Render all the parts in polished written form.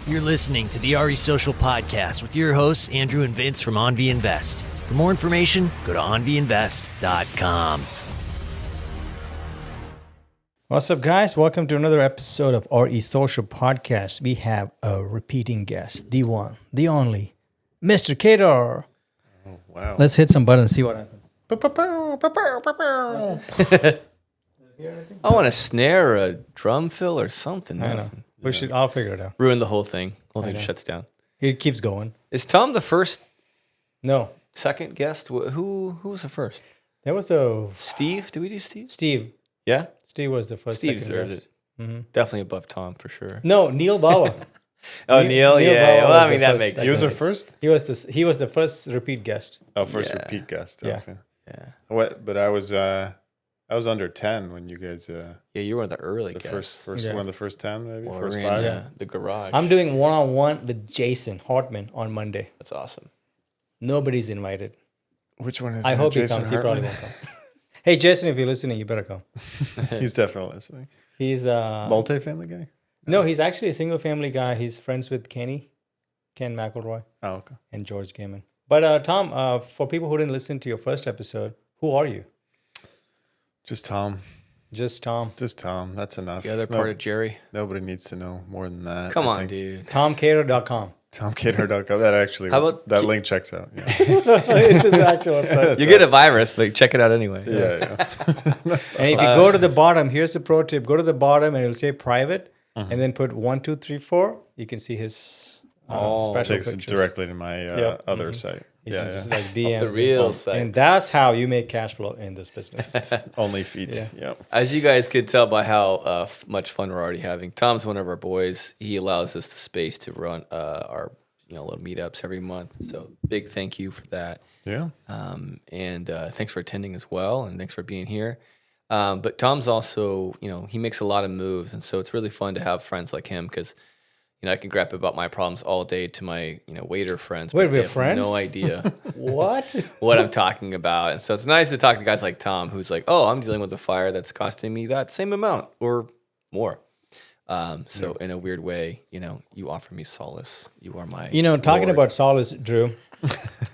You're listening to the RE Social Podcast with your hosts, Andrew and Vince from AnVi Invest. For more information, go to AnViInvest.com. What's up, guys? Welcome to another episode of RE Social Podcast. We have a repeating guest, the one, the only, Mr. Kadar. Oh, wow. Let's hit some buttons and see what happens. I want a snare, a drum fill, or something. I know. I'll figure it out. Ruin the whole thing. The whole thing shuts down. It keeps going. Is Tom the first, No. second guest? Who was the first? There was a Steve? Did we do Steve? Steve. Yeah? Steve was the first. Steve second deserved guest. it. Definitely above Tom, for sure. No, Neil Bauer. Oh, Neil? Yeah. Bauer Well, was I mean, the that first, makes second He was our sense. first? He was the first repeat guest. Oh, first Yeah. repeat guest. Yeah. Okay. Yeah. What? But I was under 10 when you guys Yeah, you were one of the early the guests. first Yeah. one of the first 10 maybe Well, first we were 5. in the garage. I'm doing one-on-one with Jason Hartman on Monday. That's awesome. Nobody's invited. Which one is I it? hope Jason he comes. He probably Hartman? won't come. Hey, Jason, if you're listening, you better come. He's definitely listening. He's Multifamily guy? no, he's actually a single family guy. He's friends with Ken McElroy, Oh, okay. and George Gaiman. But Tom, for people who didn't listen to your first episode, who are you? Just Tom. Just Tom. Just Tom. That's enough. The other part of Jerry. Nobody needs to know more than that. Come I on, think. dude. TomKadar.com. TomKadar.com. That actually, How about that link checks out. Yeah. It's his actual website. You get a virus, but check it out anyway. yeah. And if you go to the bottom, here's the pro tip. Go to the bottom and it'll say private, and then put 1, 2, 3, 4. You can see his special Takes it pictures. directly to my Yep. other site. It's Yeah, just yeah. like DMs. The real and, site. and that's how you make cash flow in this business. Only feet. Yeah. Yep. As you guys could tell by how much fun we're already having, Tom's one of our boys. He allows us the space to run our little meetups every month. So big thank you for that. Yeah. And thanks for attending as well, and thanks for being here. But Tom's also, he makes a lot of moves, and so it's really fun to have friends like him because, I can grab about my problems all day to my, waiter friends. Wait, but they we're have friends? No idea What? what I'm talking about. And so it's nice to talk to guys like Tom, who's like, oh, I'm dealing with a fire that's costing me that same amount or more. So in a weird way, you offer me solace. You are my Talking Lord. about solace, Drew,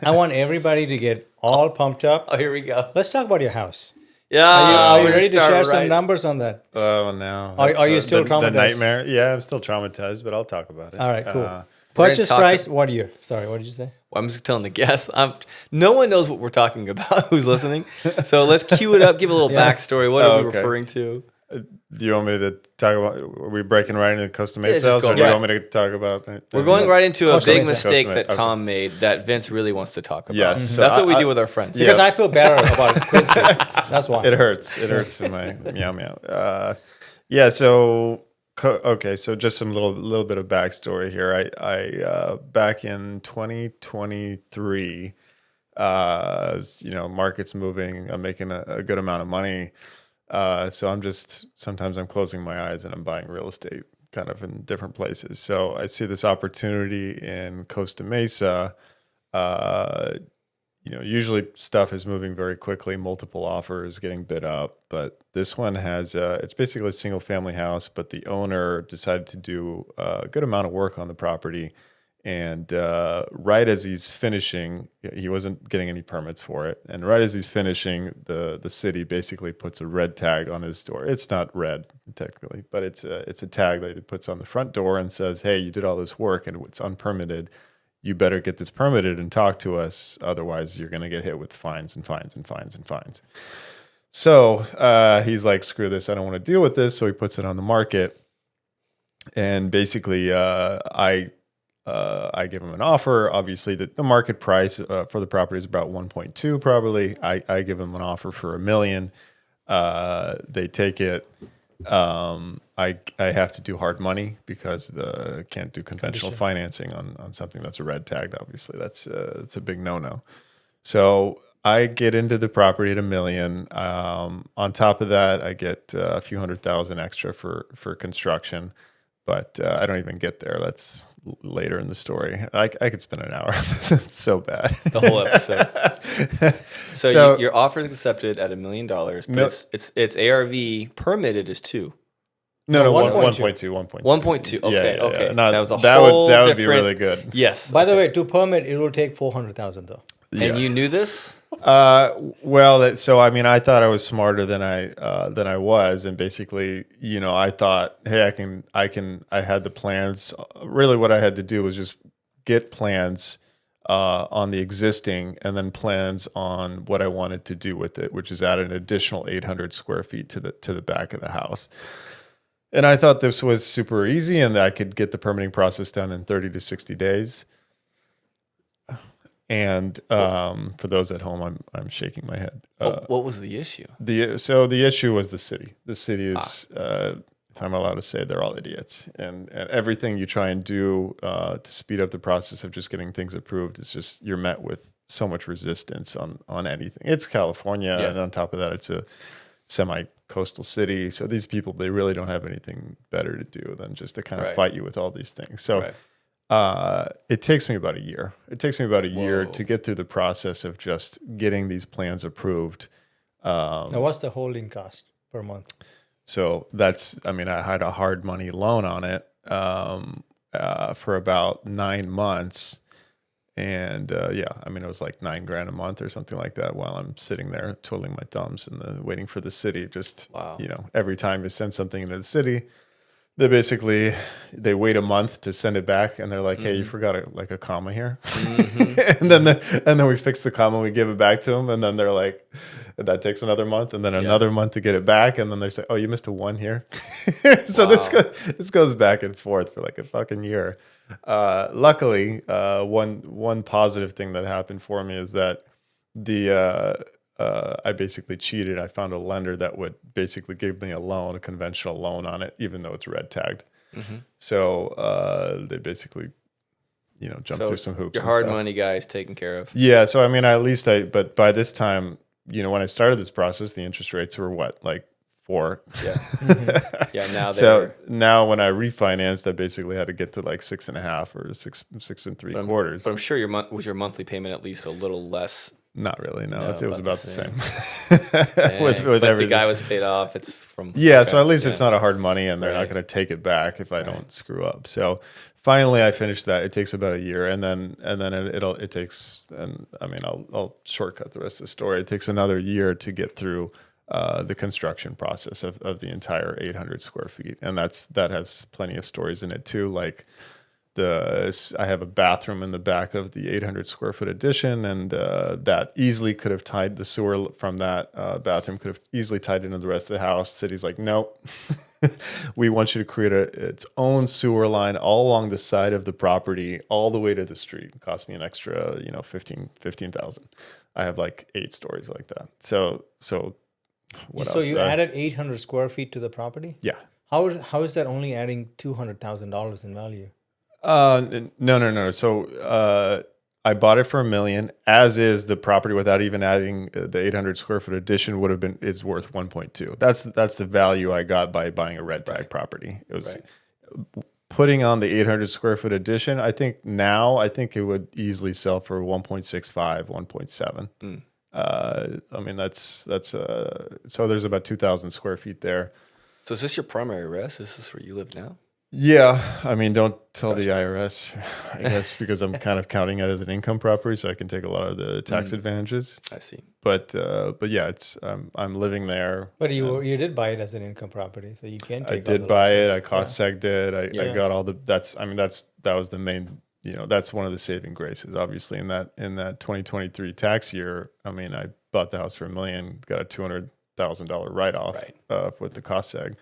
I want everybody to get all pumped up. Oh, here we go. Let's talk about your house. Yeah. Are you we're ready to starting share some right. numbers on that? Oh, no. Are you still the traumatized? nightmare? Yeah, I'm still traumatized, but I'll talk about it. All right, cool. We're Purchase gonna talk- price, what year? Sorry, what did you say? Well, I'm just telling the guests. No one knows what we're talking about who's listening. So let's cue it up, give a little Yeah. backstory. What are we Okay. referring to? Do you want me to talk about? Are we breaking right into Costa Mesa just sales, go or do you right. want me to talk about? We're going right into a Costa big Mesa. mistake Costa that Mesa, Tom made that Vince really wants to talk about. Yes, so That's what we I- do with our friends. Yeah. Because I feel better about Quincy. That's why. It hurts. It hurts in my meow meow. Yeah. So okay. So just some little bit of backstory here. I back in 2023, market's moving. I'm making a good amount of money. So sometimes I'm closing my eyes and I'm buying real estate kind of in different places. So I see this opportunity in Costa Mesa. Usually stuff is moving very quickly, multiple offers getting bid up, but this one has, it's basically a single family house, but the owner decided to do a good amount of work on the property. And right as he's finishing, he wasn't getting any permits for it. And right as he's finishing, the city basically puts a red tag on his door. It's not red technically, but it's a tag that it puts on the front door and says, "Hey, you did all this work and it's unpermitted. You better get this permitted and talk to us. Otherwise, you're going to get hit with fines and fines and fines and fines." So he's like, "Screw this! I don't want to deal with this." So he puts it on the market, and basically, I give him an offer. Obviously, the market price for the property is about 1.2 probably. I give him an offer for $1 million. They take it. I have to do hard money because can't do conventional financing on something that's a red tagged. Obviously, that's a big no. So I get into the property at $1 million. On top of that, I get a few $100,000 extra for construction, but I don't even get there. That's later in the story. I could spend an hour. It's so bad. The whole episode. So your offer is accepted at $1 million. But it's ARV permitted is 2. No, No, 1.2. 1.2. Okay, okay. No, That was a that whole would be different- really good. Yes. By the way, to permit, it will take 400,000 though. And you knew this? So I mean, I thought I was smarter than I was, and basically, I thought, hey, I had the plans. Really, what I had to do was just get plans on the existing, and then plans on what I wanted to do with it, which is add an additional 800 square feet to the back of the house. And I thought this was super easy, and that I could get the permitting process done in 30 to 60 days. And for those at home, I'm shaking my head. What was the issue? The issue was the city. The city is, if I'm allowed to say, they're all idiots, and everything you try and do to speed up the process of just getting things approved is just, you're met with so much resistance on anything. It's California, and on top of that, it's a semi-coastal city. So these people, they really don't have anything better to do than just to kind of fight you with all these things. So. It takes me about a year. It takes me about a year to get through the process of just getting these plans approved. Now, what's the holding cost per month? So I had a hard money loan on it for about 9 months. And it was like $9,000 a month or something like that, while I'm sitting there twiddling my thumbs and waiting for the city. Just, every time you send something into the city, they wait a month to send it back, and they're like, "Hey, you forgot a comma here," and then we fix the comma, we give it back to them, and then they're like, that takes another month, and then another month to get it back, and then they say, "Oh, you missed a 1 here." So this goes back and forth for like a fucking year. Luckily, one positive thing that happened for me is that I basically cheated. I found a lender that would basically give me a conventional loan on it, even though it's red tagged. Mm-hmm. So they basically, jumped through some hoops. Your hard money guy is taken care of. Yeah. So I mean, but by this time, when I started this process, the interest rates were like 4. Yeah. Now now when I refinanced, I basically had to get to like 6.5 or 6 3/4. But I'm sure was your monthly payment at least a little less. Not really. No, it was about the same. with but everything. The guy was paid off. It's from so at least it's not a hard money, and they're not going to take it back if I don't screw up. So finally, I finished that. It takes about a year, and then it takes. And I mean, I'll shortcut the rest of the story. It takes another year to get through the construction process of the entire 800 square feet, and that has plenty of stories in it too, like. I have a bathroom in the back of the 800 square foot addition, and that easily could have tied the sewer from that bathroom could have easily tied into the rest of the house. City's like, nope, we want you to create its own sewer line all along the side of the property, all the way to the street. It cost me an extra, 15,000. I have like 8 stories like that. So what else? So you added 800 square feet to the property? Yeah. How is that only adding $200,000 in value? No. So I bought it for $1 million, as is the property, without even adding the 800 square foot addition is worth 1.2. That's the value I got by buying a red tag property. It was putting on the 800 square foot addition. I think it would easily sell for 1.65, 1.7. I mean, so there's about 2,000 square feet there. So is this your primary res? Is this where you live now? Yeah, I mean, don't tell the IRS, I guess, because I'm kind of counting it as an income property, so I can take a lot of the tax advantages. I see. But yeah, it's I'm living there. But you did buy it as an income property, so you can. I did buy it. I cost segged it. I got all the. That was the main. That's one of the saving graces, obviously, in that 2023 tax year. I mean, I bought the house for $1 million, got a $200,000 write off with the cost seg.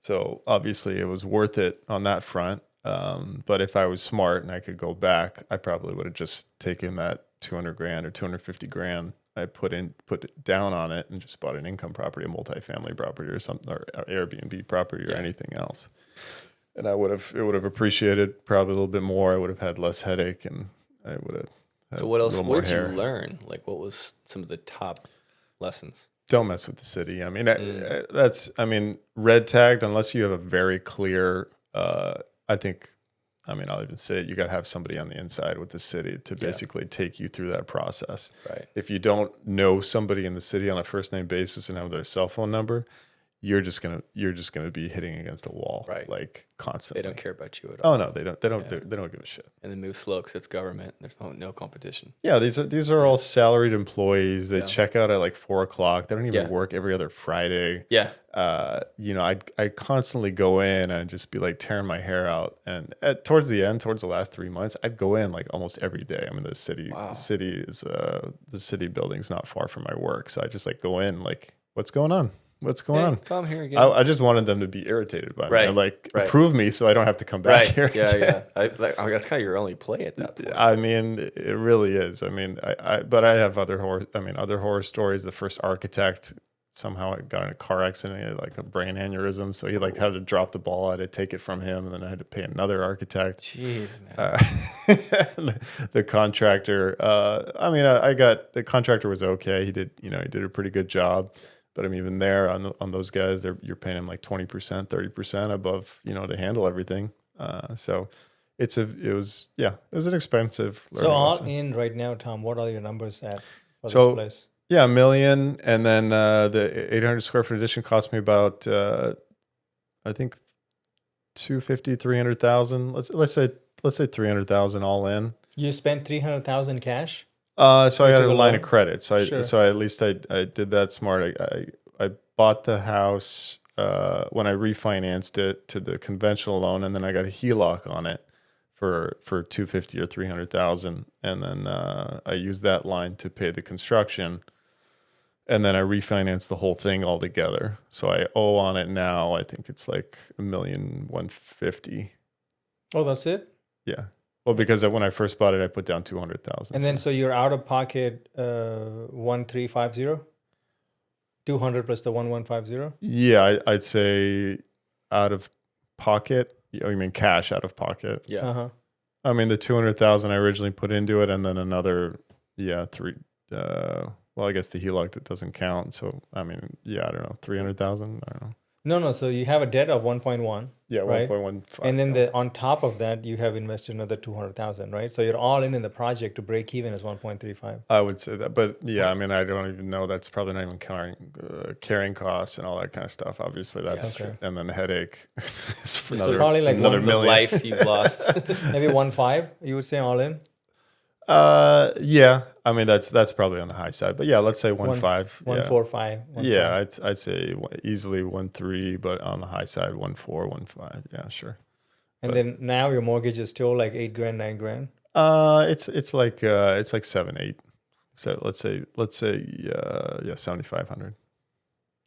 So obviously it was worth it on that front. But if I was smart and I could go back, I probably would have just taken that $200,000 or $250,000 I put it down on it and just bought an income property, a multifamily property or something, or Airbnb property or anything else. And it would have appreciated probably a little bit more. I would have had less headache, and I would have had So what else? a little more What did hair. you learn? Like, what was some of the top lessons? Don't mess with the city. I mean, red tagged, unless you have a very clear, I'll even say it, you got to have somebody on the inside with the city to basically take you through that process. Right. If you don't know somebody in the city on a first name basis and have their cell phone number, you're just gonna be hitting against a wall, Right. like constantly. They don't care about you at all. Oh no, they don't. They don't give a shit. And they move slow because it's government. There's no competition. Yeah, these are all salaried employees. They Yeah. check out at like 4:00. They don't even Yeah. work every other Friday. Yeah. I constantly go in and just be like tearing my hair out. And towards the last 3 months, I'd go in like almost every day. I mean, the city building's not far from my work, so I just like go in like, what's going on? What's going on? Tom here again. I just wanted them to be irritated by me, Right, and like right. approve me, so I don't have to come back right. here. Yeah. That's kind of your only play at that point. I mean, it really is. I mean, but I have other horror stories. The first architect somehow got in a car accident, he had like a brain aneurysm, so he like had to drop the ball. I had to take it from him, and then I had to pay another architect. Jeez, man. The contractor. I got the contractor was okay. He did a pretty good job. But I mean, even there on those guys, you're paying them like 20%, 30% above, to handle everything. So it was an expensive. So all lesson. in right now, Tom, what are your numbers at for So- this place? Yeah, $1 million, and then the 800 square foot addition cost me about I think 300,000. Let's say 300,000 all in. You spent 300,000 cash. So I got a took a line loan? of credit. So Sure. at least I did that smart. I bought the house when I refinanced it to the conventional loan, and then I got a HELOC on it for 250 or 300,000, and then I used that line to pay the construction, and then I refinanced the whole thing all together. So I owe on it now. I think it's like $1,150,000. Oh, that's it. Yeah. Well, because when I first bought it, I put down 200,000. And then so you're out of pocket 1350. 200 plus the 1150. Yeah, I'd say out of pocket. Oh, you mean cash out of pocket? Yeah. Uh-huh. I mean, the 200,000 I originally put into it, and then another, three. Well, I guess the HELOC that doesn't count. So I mean, I don't know, 300,000. I don't know. No. So you have a debt of 1.1. Yeah, Right. 1.15. And then on top of that, you have invested another 200,000, right? So you're all in the project to break even is 1.35. I would say that, but I mean, I don't even know. That's probably not even carrying costs and all that kind of stuff. Obviously, that's okay. and then the headache. Is for So probably like another one- The million. life you've lost. Maybe 1.5, you would say all in? Yeah. I mean, that's probably on the high side, but yeah, let's say 1.5. 1.45. Yeah, I'd say easily 1.3, but on the high side 1.4, 1.5. Yeah, sure. And then now your mortgage is still like $8,000, $9,000. It's like 7, 8. So let's say 7,500.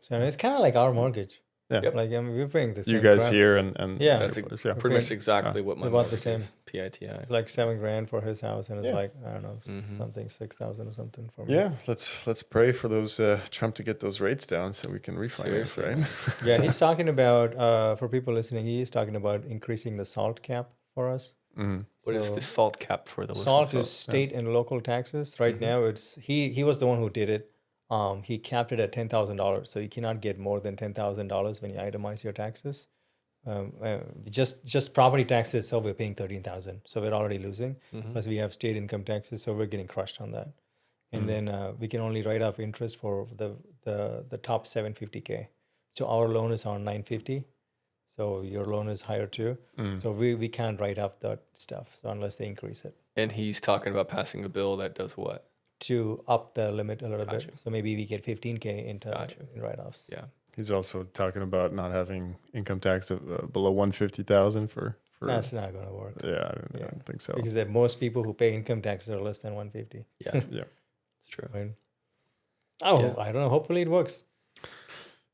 So it's kind of like our mortgage. Yeah. Yep. Like we're paying the same. You guys crap. here and Yeah. That's yeah. pretty much exactly what my About the mortgage same. is. PITI. Like $7,000 for his house, and it's Yeah. like I don't know Mhm. something 6,000 or something for me. Yeah, let's pray for those Trump to get those rates down so we can refinance, Seriously. right? Yeah, he's talking about for people listening. He's talking about increasing the SALT cap for us. Mm-hmm. What is So- the salt cap for the SALT listeners? is state and local taxes. Right now, it's he was the one who did it. He capped it at $10,000, so you cannot get more than $10,000 when you itemize your taxes. Just property taxes itself, we're paying 13,000, so we're already losing. Mhm. Plus, we have state income taxes, so we're getting crushed on that. And then we can only write off interest for the top 750K. So our loan is on 950. So your loan is higher too. So we can't write off that stuff. So unless they increase it And he's talking about passing a bill that does what? to up the limit a little Gotcha. bit. So maybe we get 15K into Gotcha. in write-offs. Yeah. He's also talking about not having income tax of, below 150,000 for. That's not going to work Yeah, I don't think so. because most people who pay income taxes are less than 150. Yeah. Yeah. It's true. Right? Oh, Yeah. I don't know. Hopefully it works.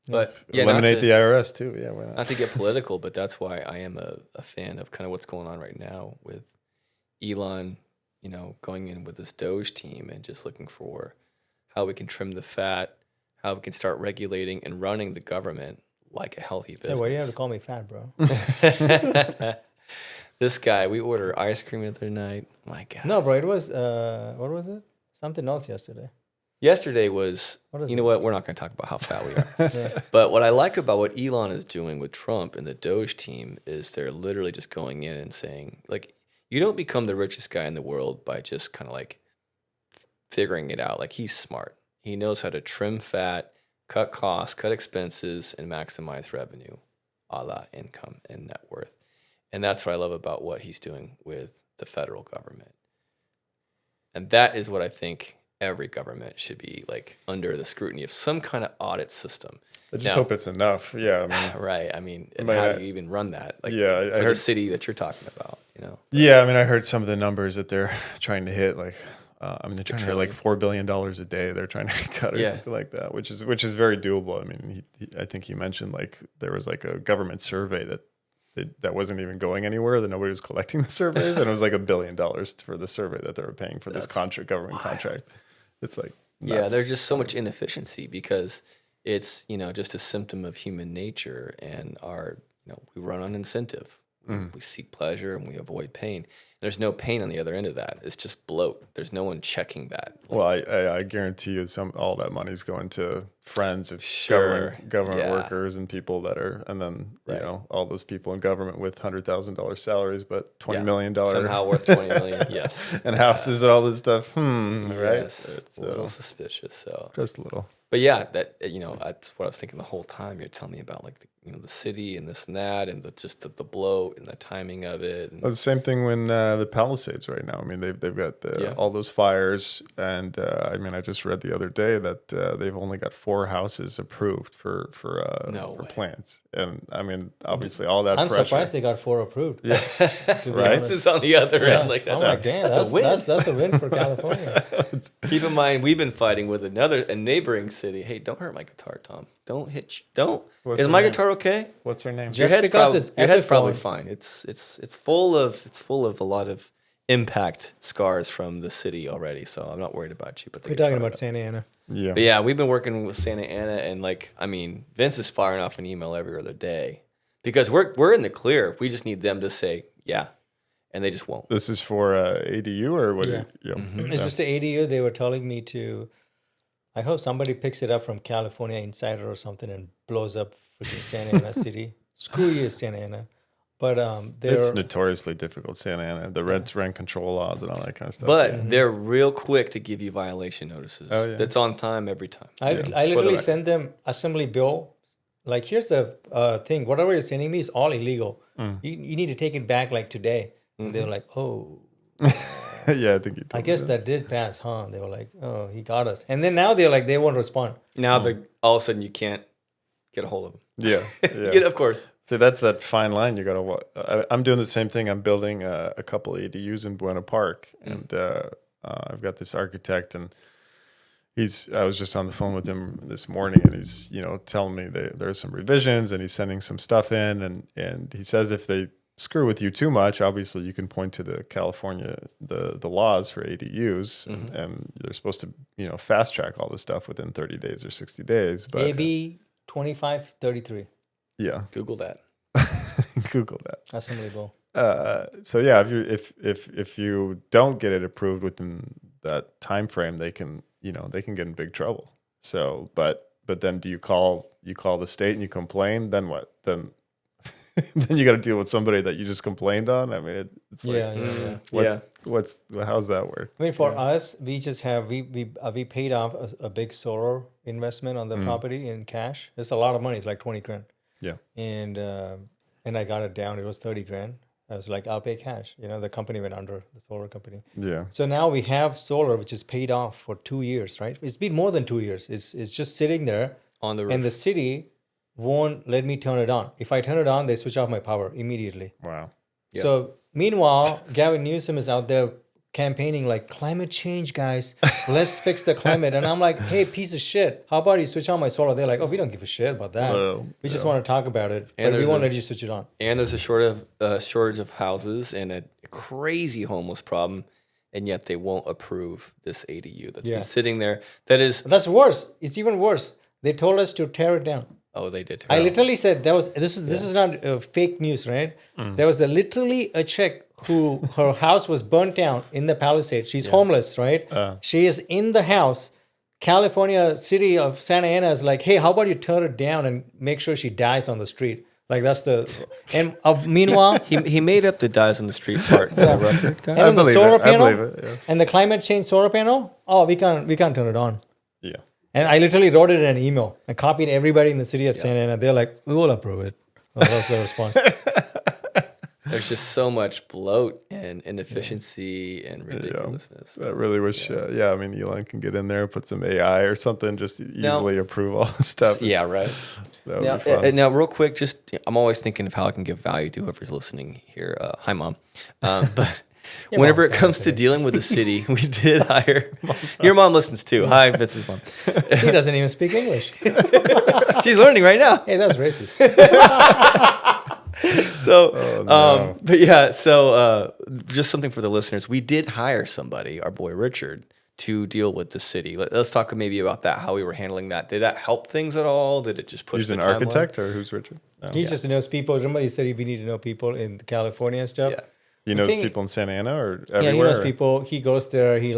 But yeah, Eliminate the IRS too. Yeah, why not? not to get political, but that's why I am a fan of kind of what's going on right now with Elon, going in with this Doge team and just looking for how we can trim the fat, how we can start regulating and running the government like a healthy Hey, business. why do you have to call me fat, bro? This guy, we ordered ice cream the other night. My God. No, bro. It was what was it? Something else yesterday. Yesterday was, What is you know what? We're not going to talk about how fat we are. Yeah. But what I like about what Elon is doing with Trump and the Doge team is they're literally just going in and saying, like, you don't become the richest guy in the world by just kind of like figuring it out. Like, he's smart. He knows how to trim fat, cut costs, cut expenses, and maximize revenue, a la income and net worth. And that's what I love about what he's doing with the federal government. And that is what I think every government should be like under the scrutiny of some kind of audit system. I just hope it's enough. Yeah. I mean, right. I mean, how do you even run that? Like, yeah, for the city that you're talking about, you know? Yeah. I mean, I heard some of the numbers that they're trying to hit, like, they're trying to hit like $4 billion a day. They're trying to cut or something like that, which is very doable. I mean, I think he mentioned like there was like a government survey that wasn't even going anywhere, that nobody was collecting the surveys, and it was like $1 billion for the survey that they were paying for this government contract. It's like nuts. Yeah, there's just so much inefficiency because it's, you know, just a symptom of human nature, and we run on incentive. We seek pleasure and we avoid pain. There's no pain on the other end of that. It's just bloat. There's no one checking that. Well, I guarantee you all that money's going to friends of government workers and people that are, and then, you know, all those people in government with $100,000 salaries, but $20 million. Somehow worth $20 million, yes. And houses and all this stuff, right? Yes, it's a little suspicious. So just a little. But yeah, that, you know, that's what I was thinking the whole time. You're telling me about like the city and this and that, and the bloat and the timing of it. And well, the same thing when the Palisades right now. I mean, they've got all those fires, and I mean, I just read the other day that they've only got 4 houses approved for plants, and I mean, obviously all that. I'm pressure. surprised they got 4 approved. Yeah, right. This is on the other end, like that. I'm like, damn, that's a win. That's a win for California. Keep in mind, we've been fighting with a neighboring city. Hey, don't hurt my guitar, Tom. Don't hit. Don't. Is my guitar okay? What's her name? Your head's probably fine. It's full of a lot of impact scars from the city already. So I'm not worried about you. But we're talking about Santa Ana. Yeah. But yeah, we've been working with Santa Ana, and like, I mean, Vince is firing off an email every other day because we're in the clear. We just need them to say yeah, and they just won't. This is for ADU or what? Yeah. It's just an ADU. They were telling me to. I hope somebody picks it up from California Insider or something and blows up freaking Santa Ana City. Screw you, Santa Ana. But it's notoriously difficult, Santa Ana. The rent control laws and all that kind of stuff. But they're real quick to give you violation notices. Oh, yeah. That's on time every time. I literally send them assembly bill. Like, here's the thing. Whatever you're sending me is all illegal. You need to take it back like today. And they're like, oh. Yeah, I think you told I guess that did pass, huh? They were like, oh, he got us. And then now they're like, they won't respond. Now all of a sudden you can't get a hold of them. Yeah. Of course. So that's that fine line you got to walk. I'm doing the same thing. I'm building a couple ADUs in Buena Park. And I've got this architect, and I was just on the phone with him this morning, and he's, you know, telling me there's some revisions, and he's sending some stuff in. And he says if they screw with you too much, obviously you can point to the California the laws for ADUs, and they're supposed to, you know, fast track all this stuff within 30 days or 60 days. But AB 2533. Yeah, Google that. Google that. Assembly bill. So yeah, if you don't get it approved within that time frame, they can get in big trouble. So, but then do you call the state and you complain? Then what? Then you got to deal with somebody that you just complained on. I mean, it's like, how's that work? I mean, for us, we just have we paid off a big solar investment on the property in cash. It's a lot of money. It's like 20 grand. Yeah. And I got it down. It was 30 grand. I was like, I'll pay cash. You know, the company went under, the solar company. Yeah. So now we have solar, which is paid off for 2 years, right? It's been more than 2 years. It's just sitting there on the roof. And the city won't let me turn it on. If I turn it on, they switch off my power immediately. Wow. Yeah. So meanwhile, Gavin Newsom is out there campaigning like, climate change, guys. Let's fix the climate. And I'm like, hey, piece of shit. How about you switch on my solar? They're like, oh, we don't give a shit about that. We just want to talk about it. And but we won't let you switch it on. And there's a shortage of houses and a crazy homeless problem. And yet they won't approve this ADU that's been sitting there. That's worse. It's even worse. They told us to tear it down. Oh, they did. I literally said this is not fake news, right? There was literally a chick who her house was burnt down in the Palisades. She's homeless, right? She is in the house. California city of Santa Ana is like, hey, how about you turn it down and make sure she dies on the street? Like and meanwhile he made up the dies on the street part. And then the solar panel and the climate change solar panel. Oh, we can't turn it on. Yeah. And I literally wrote it in an email. I copied everybody in the city of Santa Ana. They're like, we will approve it. That was their response. There's just so much bloat and inefficiency and ridiculousness. I really wish, I mean, Elon can get in there, put some AI or something, just easily approve all the stuff. Yeah, right. That would be fun. Now, real quick, I'm always thinking of how I can give value to whoever's listening here. Hi, Mom. But whenever it comes to dealing with the city, we did hire. Your mom listens too. Hi, Vince's mom. He doesn't even speak English. She's learning right now. Hey, that's racist. So, but yeah, so just something for the listeners. We did hire somebody, our boy Richard, to deal with the city. Let's talk maybe about that, how we were handling that. Did that help things at all? Did it just push He's the an timeline? architect, or who's Richard? No. He just knows people. Remember you said we need to know people in California and stuff? Yeah. He knows people in Santa Ana or everywhere? Yeah, he knows people. He goes there. He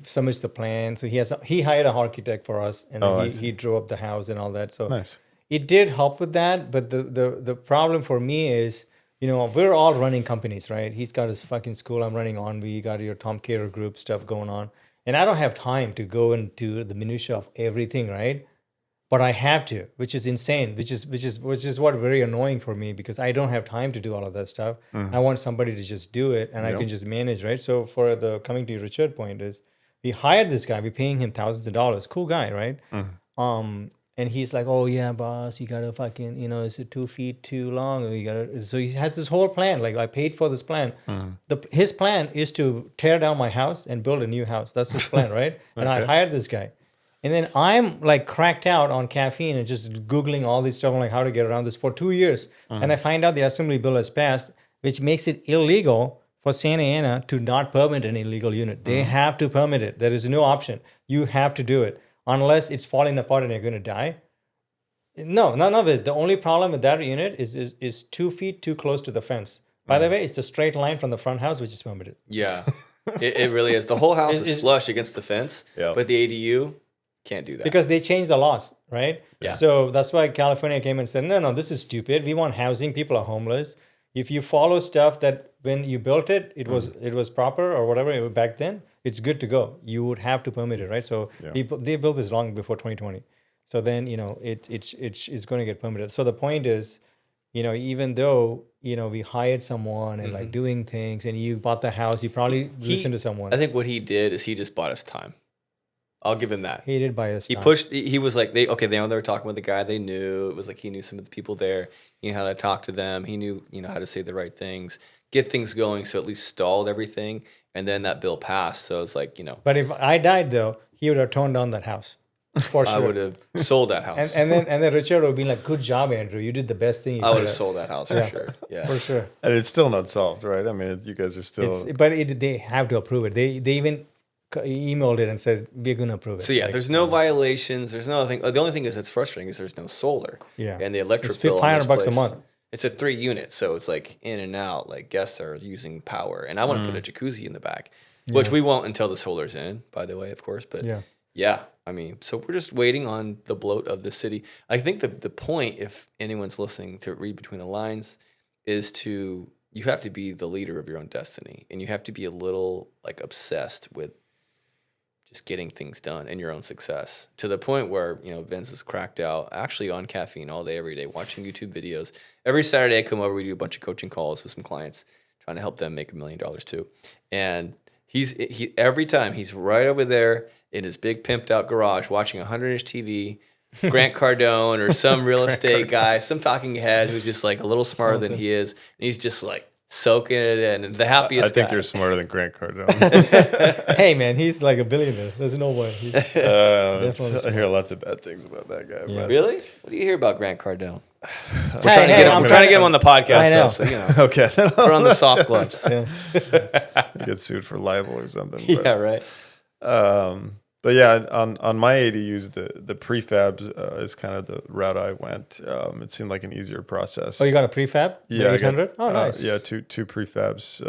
submits the plan. So he hired an architect for us, and then he drew up the house and all that. So Nice. It did help with that. But the problem for me is, we're all running companies, right? He's got his fucking school. I'm running AnVi. You got your Tom Kadar group stuff going on, and I don't have time to go into the minutia of everything, right? But I have to, which is insane, which is what very annoying for me, because I don't have time to do all of that stuff. I want somebody to just do it, and I can just manage, right? So for the coming to Richard point is, we hired this guy, we're paying him thousands of dollars, cool guy, right? And he's like, oh yeah, boss, you gotta fucking, is it 2 feet too long? So he has this whole plan. Like, I paid for this plan. His plan is to tear down my house and build a new house. That's his plan, right? And I hired this guy. And then I'm like cracked out on caffeine and just Googling all this stuff on like how to get around this for 2 years. And I find out the assembly bill has passed, which makes it illegal for Santa Ana to not permit an illegal unit. They have to permit it. There is no option. You have to do it. Unless it's falling apart and you're going to die. No, none of it. The only problem with that unit is 2 feet too close to the fence. By the way, it's the straight line from the front house, which is permitted. Yeah, it really is. The whole house is flush against the fence, but the ADU can't do that. Because they changed the laws, right? Yeah. So that's why California came and said, no, this is stupid. We want housing. People are homeless. If you follow stuff that when you built it, it was proper or whatever back then, it's good to go. You would have to permit it, right? So they built this long before 2020. So then, it's going to get permitted. So the point is, even though, we hired someone and like doing things and you bought the house, you probably listened to someone. I think what he did is he just bought us time. I'll give him that. He did buy us time. He was like, they were talking with the guy they knew. It was like he knew some of the people there. He knew how to talk to them. He knew, how to say the right things, get things going. So at least stalled everything. And then that bill passed. So it's like, But if I died though, he would have torn down that house. For sure. I would have sold that house. and then Richard would be like, good job, Andrew. You did the best thing you I would could have sold that house for sure. Yeah. For sure. And it's still not solved, right? I mean, you guys are still... They have to approve it. They even emailed it and said, we're going to approve it. So yeah, there's no violations. There's no thing. The only thing that's frustrating is there's no solar. Yeah. And the electric It's bill on this $500 a place, month. It's a 3 unit, so it's like in and out. Like guests are using power, and I want to put a jacuzzi in the back, which we won't until the solar's in. By the way, of course, but yeah. I mean, so we're just waiting on the bloat of the city. I think the point, if anyone's listening to read between the lines, is you have to be the leader of your own destiny, and you have to be a little like obsessed with just getting things done and your own success, to the point where, Vince is cracked out actually on caffeine all day, every day, watching YouTube videos. Every Saturday I come over, we do a bunch of coaching calls with some clients, trying to help them make $1 million too. And he every time he's right over there in his big pimped out garage watching a 100-inch TV, Grant Cardone or some real estate guy, some talking head who's just like a little smarter than he is. And he's just like soaking it in, and the happiest I think guy. you're smarter than Grant Cardone. Hey man, he's like a billionaire. There's no way. I hear lots of bad things about that guy. Yeah. But Really? What do you hear about Grant Cardone? I'm I'm trying to get him on the podcast. I know. Though, so, okay, then put on the soft gloves. get sued for libel or something. Yeah, right. But yeah, on my ADUs, the prefabs is kind of the route I went. It seemed like an easier process. Oh, you got a prefab? Yeah, The 800? Oh, nice. Yeah, two prefabs.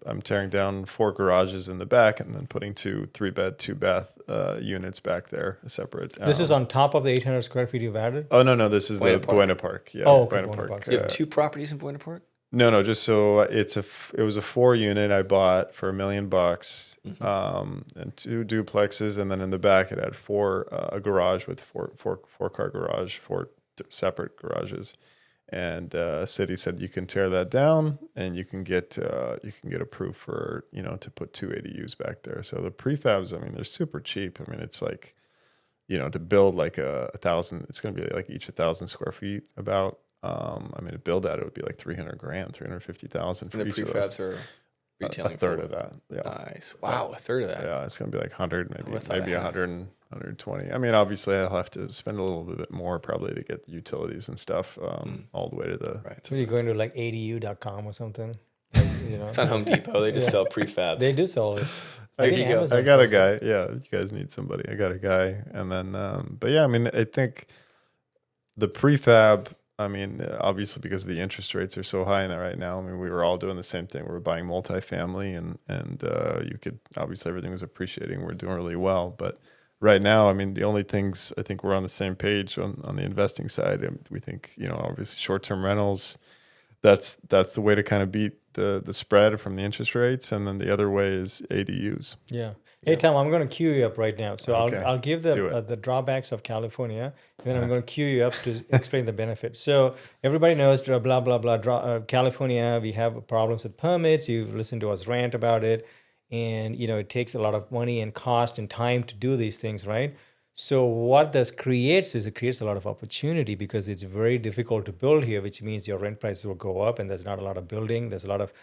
I'm tearing down 4 garages in the back and then putting 2 3-bed, 2-bath units back there, separate. This is on top of the 800 square feet you've added? Oh no, this is Buena the Park. Buena Park. Yeah, Oh, okay, Buena Buena Park. Park. You have 2 properties in Buena Park? No, just so it was a 4-unit I bought for $1 million, and 2 duplexes, and then in the back it had a garage with four car garage, 4 separate garages, and city said you can tear that down and you can get approved for to put 2 ADUs back there. So the prefabs, I mean, they're super cheap. I mean, it's like to build like 1,000, it's going to be like each 1,000 square feet about. I mean, to build that, it would be like $300,000, $350,000 for And the each of prefabs those. are retailing A third for of that. Yeah. Nice. Wow, a third of that. Yeah, it's going to be like 100, would've thought maybe I had- 100, 120. I mean, obviously, I'll have to spend a little bit more probably to get the utilities and stuff all the way to the. Right. So you're going to like adu.com or something. Like, It's on Home Depot. They just sell prefabs. They do sell it. I think got Amazon a sells it. guy. Yeah, you guys need somebody. I got a guy, and then, but yeah, I mean, I think the prefab. I mean, obviously, because the interest rates are so high in it right now. I mean, we were all doing the same thing. We were buying multifamily, and you could obviously everything was appreciating. We're doing really well, but right now, I mean, the only things I think we're on the same page on the investing side. And we think obviously short-term rentals. That's the way to kind of beat the spread from the interest rates, and then the other way is ADUs. Yeah. Hey, Tom, I'm going to cue you up right now. So Okay. I'll give Do it. the drawbacks of California, and then I'm going to cue you up to explain the benefits. So everybody knows, blah, blah, blah, California, we have problems with permits. You've listened to us rant about it. And, it takes a lot of money and cost and time to do these things, right? So what this creates is it creates a lot of opportunity because it's very difficult to build here, which means your rent prices will go up and there's not a lot of building. There's a lot of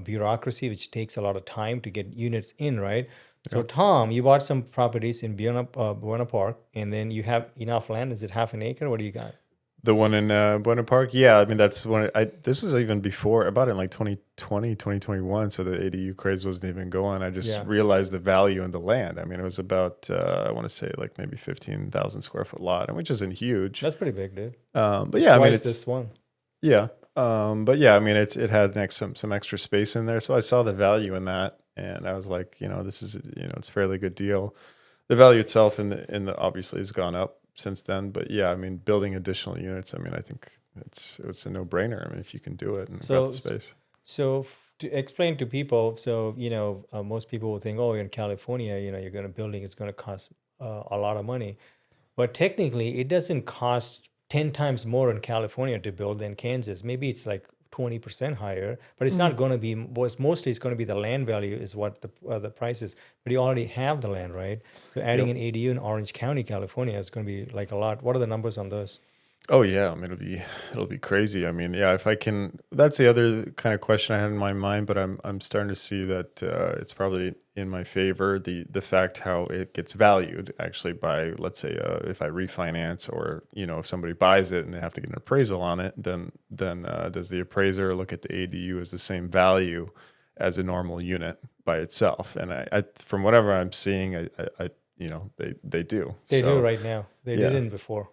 bureaucracy, which takes a lot of time to get units in, right? So, Tom, you bought some properties in Buena Park, and then you have enough land. Is it half an acre? What do you got? The one in Buena Park, yeah. I mean, that's one. This is even before. I bought it in like 2020, 2021. So the ADU craze wasn't even going. I just realized the value in the land. I mean, it was about I want to say like maybe 15,000 square foot lot, and which isn't huge. That's pretty big, dude. But yeah, I mean, it's this one. yeah. But yeah, I mean, it had some extra space in there, so I saw the value in that, and I was like, this is it's a fairly good deal. The value itself in the obviously has gone up since then, but yeah, I mean, building additional units, I mean, I think it's a no brainer. I mean, if you can do it and got the space. So to explain to people, so most people will think, oh, in California, you're going to building, it's going to cost a lot of money, but technically, it doesn't cost 10 times more in California to build than Kansas. Maybe it's like 20% higher, but it's not going to be. Mostly, it's going to be the land value is what the price is. But you already have the land, right? So adding an ADU in Orange County, California, is going to be like a lot. What are the numbers on those? Oh yeah, I mean, it'll be crazy. I mean, yeah, if I can, that's the other kind of question I had in my mind, but I'm starting to see that it's probably in my favor. The fact how it gets valued actually by, let's say, if I refinance or if somebody buys it and they have to get an appraisal on it, then does the appraiser look at the ADU as the same value as a normal unit by itself? And I from whatever I'm seeing, I they do. They do right now. They Yeah. didn't before.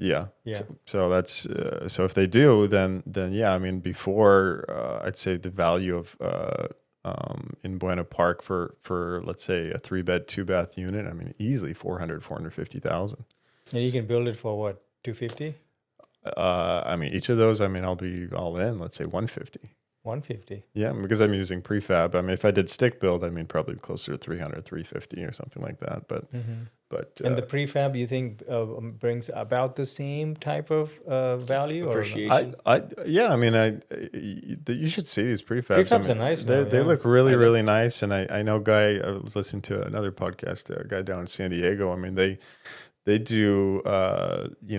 Yeah. Yeah. So that's so if they do, then yeah. I mean, before I'd say the value of in Buena Park for let's say a 3-bed 2-bath unit. I mean, easily 450,000. And you can build it for what, 250, I mean, each of those. I mean, I'll be all in. Let's say 150. 150. Yeah, because I'm using prefab. I mean, if I did stick build, I mean, probably closer to 300, 350 or something like that. But And the prefab, you think brings about the same type of value Appreciation. Yeah, I mean, you should see these prefabs. Prefabs are nice now, They yeah. look really, really nice. And I know I was listening to another podcast, a guy down in San Diego. I mean, they do,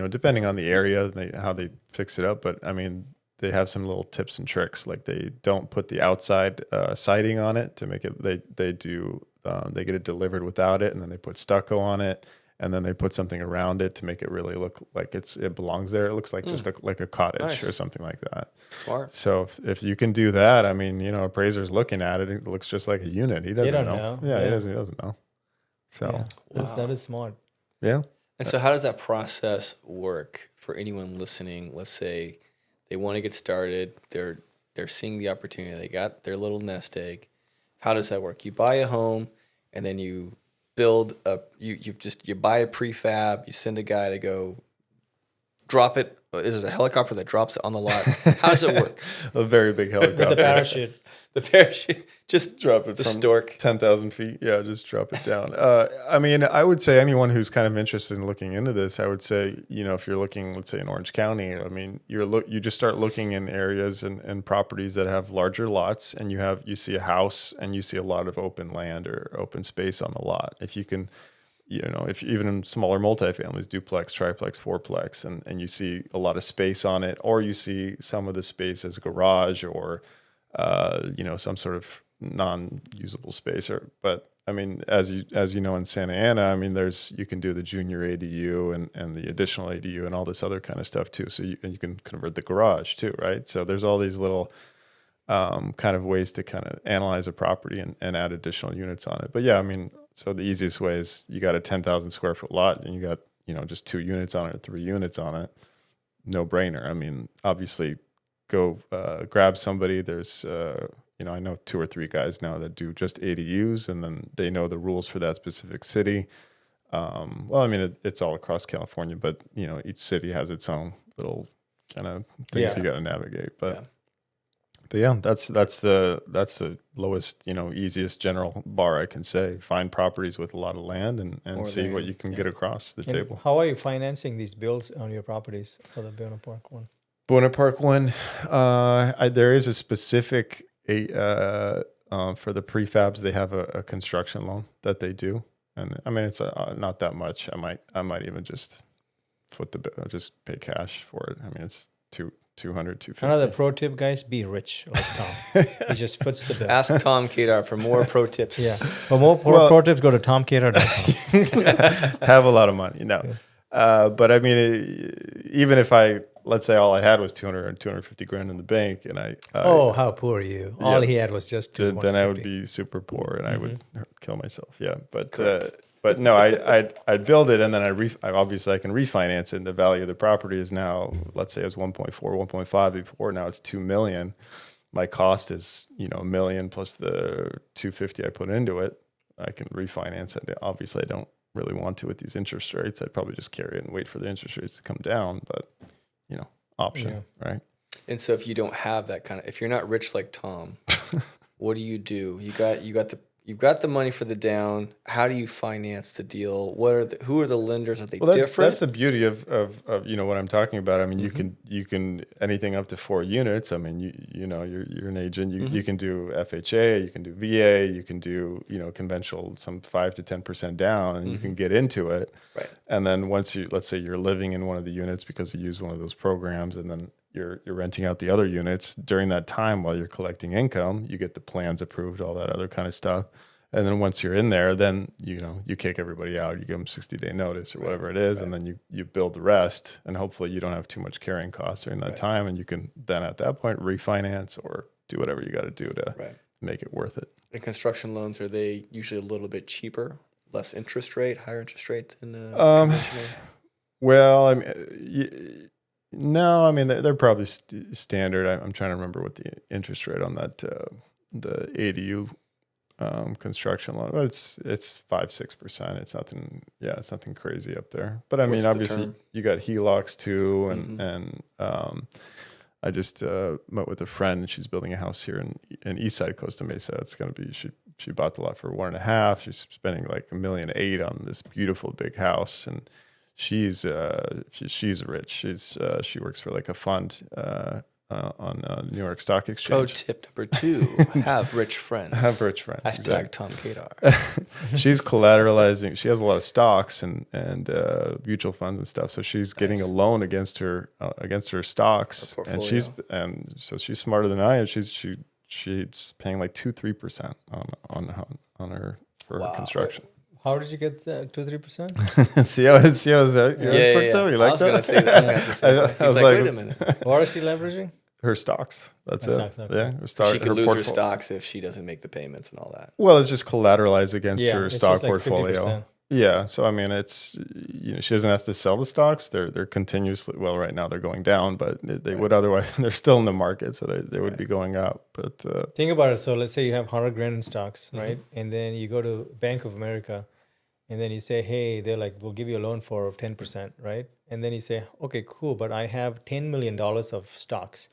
depending on the area, how they fix it up. But I mean, they have some little tips and tricks. Like they don't put the outside siding on it to make it. They do. They get it delivered without it, and then they put stucco on it, and then they put something around it to make it really look like it belongs there. It looks like just like a cottage Nice. or something like that. Smart. So if you can do that, I mean, appraiser's looking at it, it looks just like a unit. He doesn't don't know. know. Yeah, Yeah. He doesn't know. So that is smart. yeah. And so how does that process work for anyone listening? Let's say they want to get started. They're seeing the opportunity. They got their little nest egg. How does that work? You buy a home and then you build you buy a prefab, you send a guy to go drop it? Is there a helicopter that drops it on the lot? How does it work? A very big helicopter. With the parachute. The parachute, just Drop it the from stork. 10,000 feet. Yeah, just drop it down. I mean, I would say anyone who's kind of interested in looking into this, I would say, if you're looking, let's say in Orange County, I mean, you just start looking in areas and properties that have larger lots, and you see a house and you see a lot of open land or open space on the lot. If you can, if even in smaller multifamilies, duplex, triplex, fourplex, and you see a lot of space on it, or you see some of the space as garage or some sort of non-usable space, but I mean, as you know, in Santa Ana, I mean, you can do the junior ADU and the additional ADU and all this other kind of stuff too. So you can convert the garage too, right? So there's all these little kind of ways to kind of analyze a property and add additional units on it. But yeah, I mean, so the easiest way is you got a 10,000 square foot lot and you got, just 2 units on it, or 3 units on it. No brainer. I mean, obviously go grab somebody. There's, I know 2 or 3 guys now that do just ADUs, and then they know the rules for that specific city. Well, I mean, it's all across California, but each city has its own little kind of things you got to navigate. But yeah, that's the lowest, easiest general bar I can say. Find properties with a lot of land and see what you can get across the table. How are you financing these bills on your properties for the Buena Park one? Buena Park one, there is a specific for the prefabs. They have a construction loan that they do, and I mean it's not that much. I might even just foot the bill, just pay cash for it. I mean it's 200, 250. Another pro tip, guys: be rich like Tom. He just foots the bill. Ask Tom Kadar for more pro tips. Yeah, for more pro tips, go to tomkadar.com. Have a lot of money, but I mean, even if let's say all I had was 200 or 250 grand in the bank, and how poor are you? All he had was just 250. Then I would be super poor, and I would kill myself. Yeah, but no, I'd build it, and then obviously I can refinance it. And the value of the property is now, let's say, it was 1.4, 1.5 before. Now it's 2 million. My cost is $1 million plus the 250 I put into it. I can refinance it. Obviously, I don't really want to with these interest rates. I'd probably just carry it and wait for the interest rates to come down. But option, right? And so if you don't have that if you're not rich like Tom, what do? You've got the money for the down. How do you finance the deal? Who are the lenders? Are they different? That's the beauty of what I'm talking about. I mean, you can anything up to 4 units. I mean, you're an agent. You can do FHA, you can do VA, you can do conventional, some 5 to 10% down, and you can get into it. Right. And then once let's say you're living in one of the units because you use one of those programs, and then you're renting out the other units during that time while you're collecting income. You get the plans approved, all that other kind of stuff. And then once you're in there, then you kick everybody out. You give them 60-day notice or whatever it is, and then you build the rest. And hopefully you don't have too much carrying costs during that time, and you can then at that point refinance or do whatever you got to do to make it worth it. And construction loans, are they usually a little bit cheaper, less interest rate, higher interest rate than conventional? Well, I mean, no, I mean they're probably standard. I'm trying to remember what the interest rate on that the ADU construction loan, but it's 5-6%. It's nothing. Yeah, it's nothing crazy up there. But I mean, obviously you got HELOCs too, and I just met with a friend, and she's building a house here in East Side Costa Mesa. It's gonna be she bought the lot for 1.5. She's spending like $1.8 million on this beautiful big house, and she's rich. She works for like a fund on New York Stock Exchange. Pro tip number 2: have rich friends. Have rich friends. Hashtag exactly. Tom Kadar. She's collateralizing. She has a lot of stocks and mutual funds and stuff. So she's getting a loan against her stocks, and so she's smarter than I am. She's paying like 2-3% on her for her construction. How did you get 2-3%? see how it's though? You like that? I was going to say that. I was like, wait a minute. What is she leveraging? Her stocks. That's it. Stocks, okay. Yeah, her stock. She could lose her stocks if she doesn't make the payments and all that. Well, it's just collateralized against her it's stock just like portfolio. 50%. Yeah, so I mean, it's she doesn't have to sell the stocks. They're continuously, well, right now they're going down, but they would otherwise. They're still in the market, so they would be going up. But think about it. So let's say you have 100 grand in stocks, right? And then you go to Bank of America, and then you say, hey, they're like, we'll give you a loan for 10%, right? and then you say, okay, cool, but I have $10 million of stocks.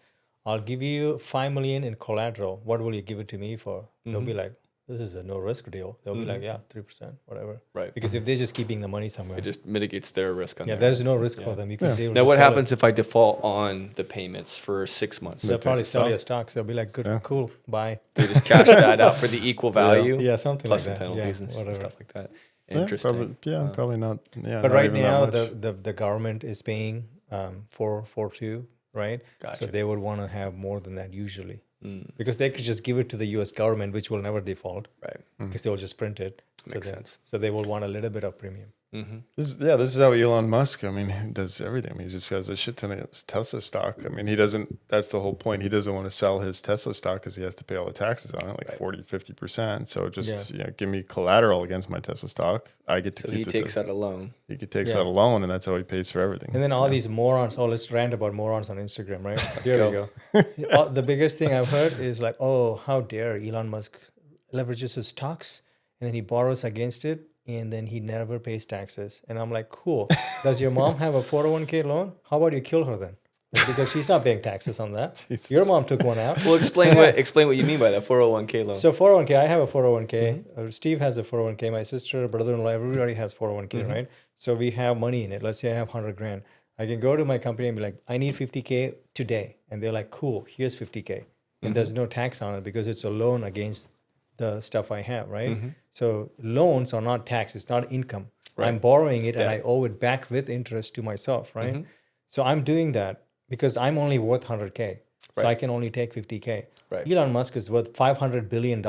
I'll give you $5 million in collateral. What will you give it to me for? They'll be like, this is a no risk deal. They'll be like, yeah, 3%, whatever. Right. Because if they're just keeping the money somewhere, It just mitigates their risk on yeah, there. there's no risk for them. You can, they will Now, just what sell happens if I default on the payments for 6 months? They'll probably sell your stocks. They'll be like, good, cool, bye. They just cash that out for the equal value. Yeah, something plus like some that. penalties Yeah, and whatever. stuff like that. Yeah, Interesting. probably not. Yeah, But not right even now, that much. the government is paying 4.42, right? Gotcha. So they would want to have more than that usually, because they could just give it to the U.S. government, which will never default, Right. because they will just print it. Makes sense. So they will want a little bit of premium. This is how Elon Musk, I mean, he does everything. I mean, he just has a shit ton of Tesla stock. I mean, he doesn't, that's the whole point. He doesn't want to sell his Tesla stock because he has to pay all the taxes on it, like 40-50%. So just, give me collateral against my Tesla stock. I get to So keep he the takes out a loan. He takes out a loan, and that's how he pays for everything. And then all these morons, let's rant about morons on Instagram, right? Here we go. The biggest thing I've heard is like, oh, how dare Elon Musk leverages his stocks and then he borrows against it and then he never pays taxes. And I'm like, cool. Does your mom have a 401k loan? How about you kill her then? Because she's not paying taxes on that. Jesus. Your mom took one out. Well, explain what you mean by that 401k loan. So 401k, I have a 401k. Steve has a 401k. My sister, brother-in-law, everybody has 401k, right? So we have money in it. Let's say I have 100 grand. I can go to my company and be like, I need 50k today. And they're like, cool, here's 50k. And there's no tax on it because it's a loan against the stuff I have, right? So loans are not tax. It's not income. Right. I'm borrowing it and I owe it back with interest to myself, right? So I'm doing that because I'm only worth 100k. So I can only take 50k. Right. Elon Musk is worth $500 billion.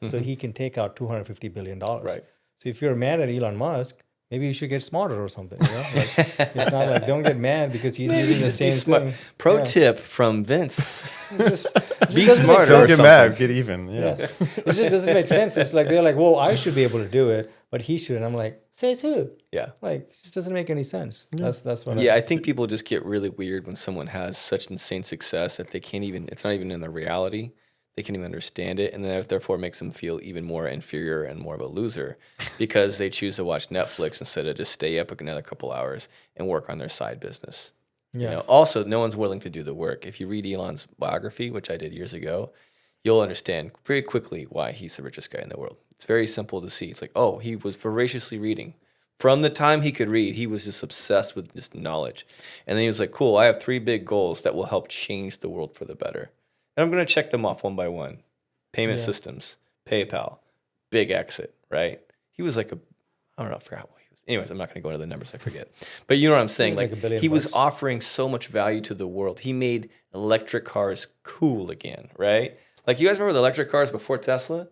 So he can take out $250 billion. Right. So if you're mad at Elon Musk, maybe you should get smarter or something. You know? Like, it's not like, don't get mad because he's using the same thing. Pro tip from Vince. It just Be doesn't make smarter. Don't or get something. mad, get even. Yeah. It just doesn't make sense. It's like, they're like, whoa, I should be able to do it, but he shouldn't. I'm like, says who? Yeah. Like, it just doesn't make any sense. That's what Yeah, I think people just get really weird when someone has such insane success that they can't even, it's not even in the reality. They can't even understand it. And then therefore makes them feel even more inferior and more of a loser because they choose to watch Netflix instead of just stay up another couple hours and work on their side business. Yeah. You know, also, no one's willing to do the work. If you read Elon's biography, which I did years ago, you'll understand very quickly why he's the richest guy in the world. It's very simple to see. It's like, oh, he was voraciously reading. From the time he could read, he was just obsessed with just knowledge. And then he was like, cool, I have 3 big goals that will help change the world for the better. And I'm going to check them off one by one. Payment systems, PayPal, big exit, right? He was like I don't know, I forgot what he was. Anyways, I'm not going to go into the numbers, I forget. But you know what I'm saying? Like Like $1 billion he was bucks. offering so much value to the world. He made electric cars cool again, right? Like you guys remember the electric cars before Tesla?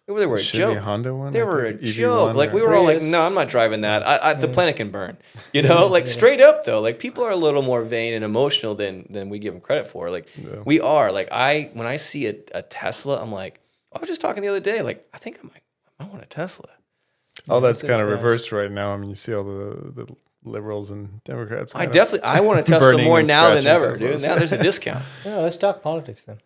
They were a Chevy joke. Honda one? They I were a think, EV1 joke. Like we or- were all like, Prius. no, I'm not driving that. The planet can burn. You know, like straight up though. Like people are a little more vain and emotional than we give them credit for. Like we are. Like when I see a Tesla, I'm like, I was just talking the other day. Like I think I want a Tesla. All that's it's kind of fast. reversed right now. I mean, you see all the liberals and Democrats. I kind of want a Tesla burning more and now than scratching ever, dude. Teslas. Now there's a discount. Yeah, let's talk politics then.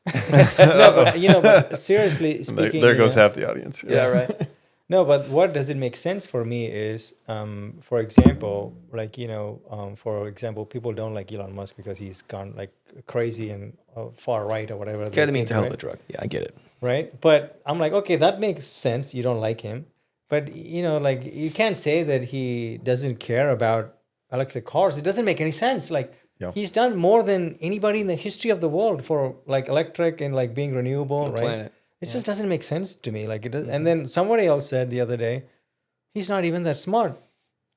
No, but but seriously speaking, there goes half the audience. Yeah, right. No, but what does it make sense for me is, for example, like for example, people don't like Elon Musk because he's gone like crazy and far right or whatever. they Ketamine's think, a hell of right? a drug. Yeah, I get it. Right? But I'm like, okay, that makes sense. You don't like him. But, like you can't say that he doesn't care about electric cars. It doesn't make any sense. Like he's done more than anybody in the history of the world for like electric and like being renewable, right? Planet. It just doesn't make sense to me. Like it does. And then somebody else said the other day, he's not even that smart.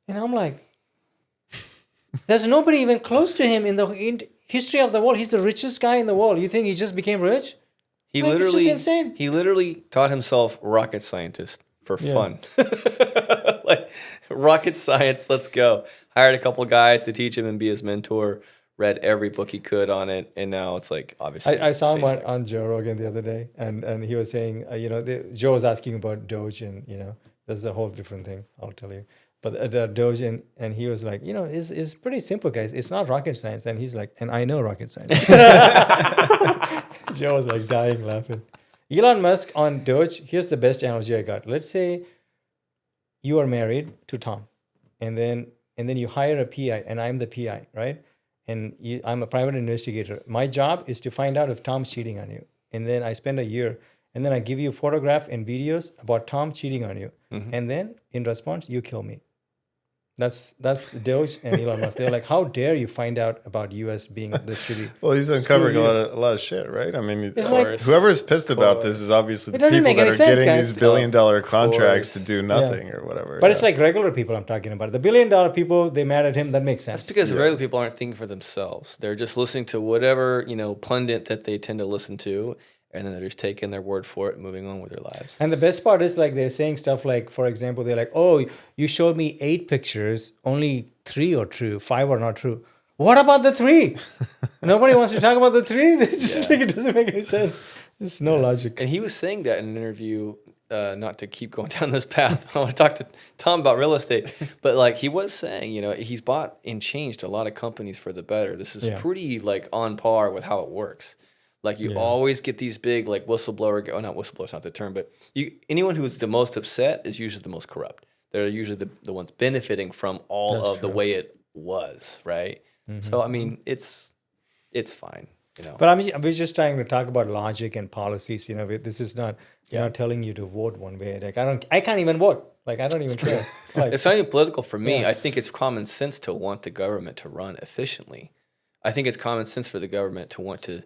And I'm like, there's nobody even close to him in the history of the world. He's the richest guy in the world. You think he just became rich? He Like, it's just literally insane. He literally taught himself rocket scientist for fun. Like rocket science, let's go. Hired a couple guys to teach him and be his mentor. Read every book he could on it, and now it's like obviously. I saw him SpaceX. on Joe Rogan the other day, and he was saying, Joe was asking about Doge, and that's a whole different thing. I'll tell you. But Doge, and he was like, it's pretty simple, guys. It's not rocket science. And he's like, and I know rocket science. Joe was like dying laughing. Elon Musk on Doge. Here's the best analogy I got. Let's say you are married to Tom, and then and then you hire a PI, and I'm the PI, right? And I'm a private investigator. My job is to find out if Tom's cheating on you. And then I spend a year, and then I give you photograph and videos about Tom cheating on you. And then in response, you kill me. That's Doge and Elon Musk. They're like, how dare you find out about US being this shitty? Well, he's uncovering a lot of shit, right? I mean, like- whoever is pissed about this is obviously It the doesn't people make that any are sense, getting guys. these billion-dollar contracts to course. do nothing or whatever. But it's like regular people I'm talking about. The $1 billion people, they mad at him. That makes sense. That's because regular people aren't thinking for themselves. They're just listening to whatever, pundit that they tend to listen to, and then they're just taking their word for it and moving on with their lives. And the best part is like they're saying stuff like, for example, they're like, oh, you showed me 8 pictures, only 3 are true, 5 are not true. What about the 3? Nobody wants to talk about the 3? It's just like, it doesn't make any sense. There's no logic. And he was saying that in an interview, not to keep going down this path. I want to talk to Tom about real estate. But like he was saying, he's bought and changed a lot of companies for the better. This is pretty like on par with how it works. Like you always get these big like whistleblower, not whistleblowers, not the term, but anyone who's the most upset is usually the most corrupt. They're usually the ones benefiting from all of the way it was, right? So I mean, it's fine, But I was just trying to talk about logic and policies. This is not not telling you to vote one way. Like I can't even vote. Like I don't even care. Like, it's not even political for me. I think it's common sense to want the government to run efficiently. I think it's common sense for the government to want to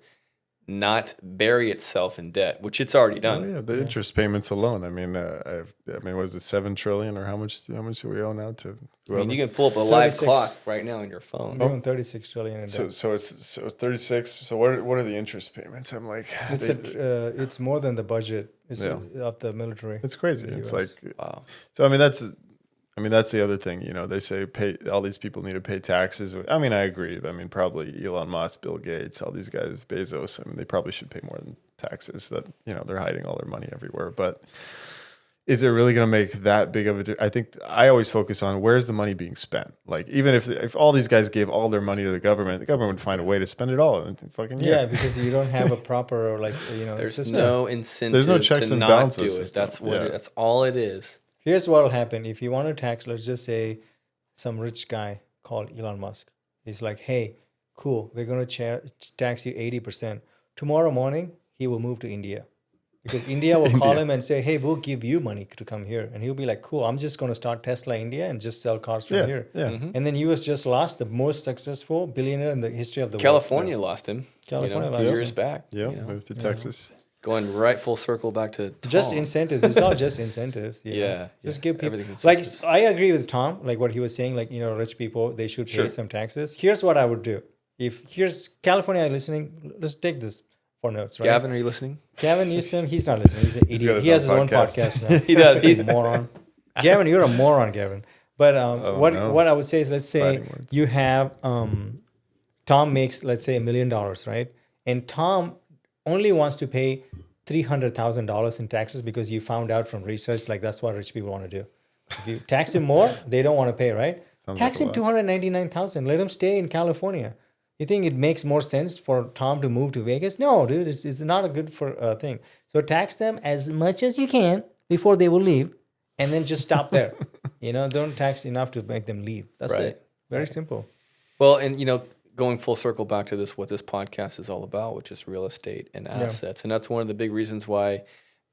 not bury itself in debt, which it's already done. Oh, yeah, the interest payments alone. I mean, what is it, $7 trillion, or how much do we owe now to whoever? I mean, you can pull up a live 36. clock right now on your phone. doing 36 trillion in debt. So it's 36. So what are the interest payments? I'm like, It's more than the budget of the military. it's crazy. the It's US. like, wow. So that's the other thing. They say all these people need to pay taxes. I mean, I agree. I mean, probably Elon Musk, Bill Gates, all these guys, Bezos. I mean, they probably should pay more than taxes. That they're hiding all their money everywhere. But is it really going to make that big of a? I think I always focus on where's the money being spent. Like even if all these guys gave all their money to the government would find a way to spend it all in fucking year. Yeah, because you don't have a proper There's system. no incentive. There's no checks to and not balances do it. system. That's what. That's all it is. Here's what will happen. If you want to tax, let's just say some rich guy called Elon Musk. He's like, hey, cool, we're going to tax you 80%. Tomorrow morning, he will move to India. Because India will call him and say, hey, we'll give you money to come here. And he'll be like, cool, I'm just going to start Tesla India and just sell cars from here. Yeah. And then US just lost the most successful billionaire in the history of the California lost him. California a lost few him. years back. Yeah, moved to Texas. Going right full circle back to Tom. Just incentives. It's all just incentives. Just give people everything like incentives. I agree with Tom, like what he was saying, like rich people they should pay some taxes. Here's what I would do. Here's California listening, let's take this for notes, right? Gavin, are you listening? Gavin Newsom, he's not listening. He's an idiot. He has his own podcast now. He does. He's a moron. Gavin, you're a moron, Gavin. But what I would say is, let's say Fighting words. you have Tom makes, let's say, $1 million, right? And Tom only wants to pay $300,000 in taxes because you found out from research, like that's what rich people want to do. If you tax him more, they don't want to pay, right? Sounds Tax like him a lot. $299,000. Let him stay in California. You think it makes more sense for Tom to move to Vegas? No, dude, it's not a good thing. So tax them as much as you can before they will leave, and then just stop there. Don't tax enough to make them leave. That's Right. it. Very simple. Well, and going full circle back to what this podcast is all about, which is real estate and assets. And that's one of the big reasons why,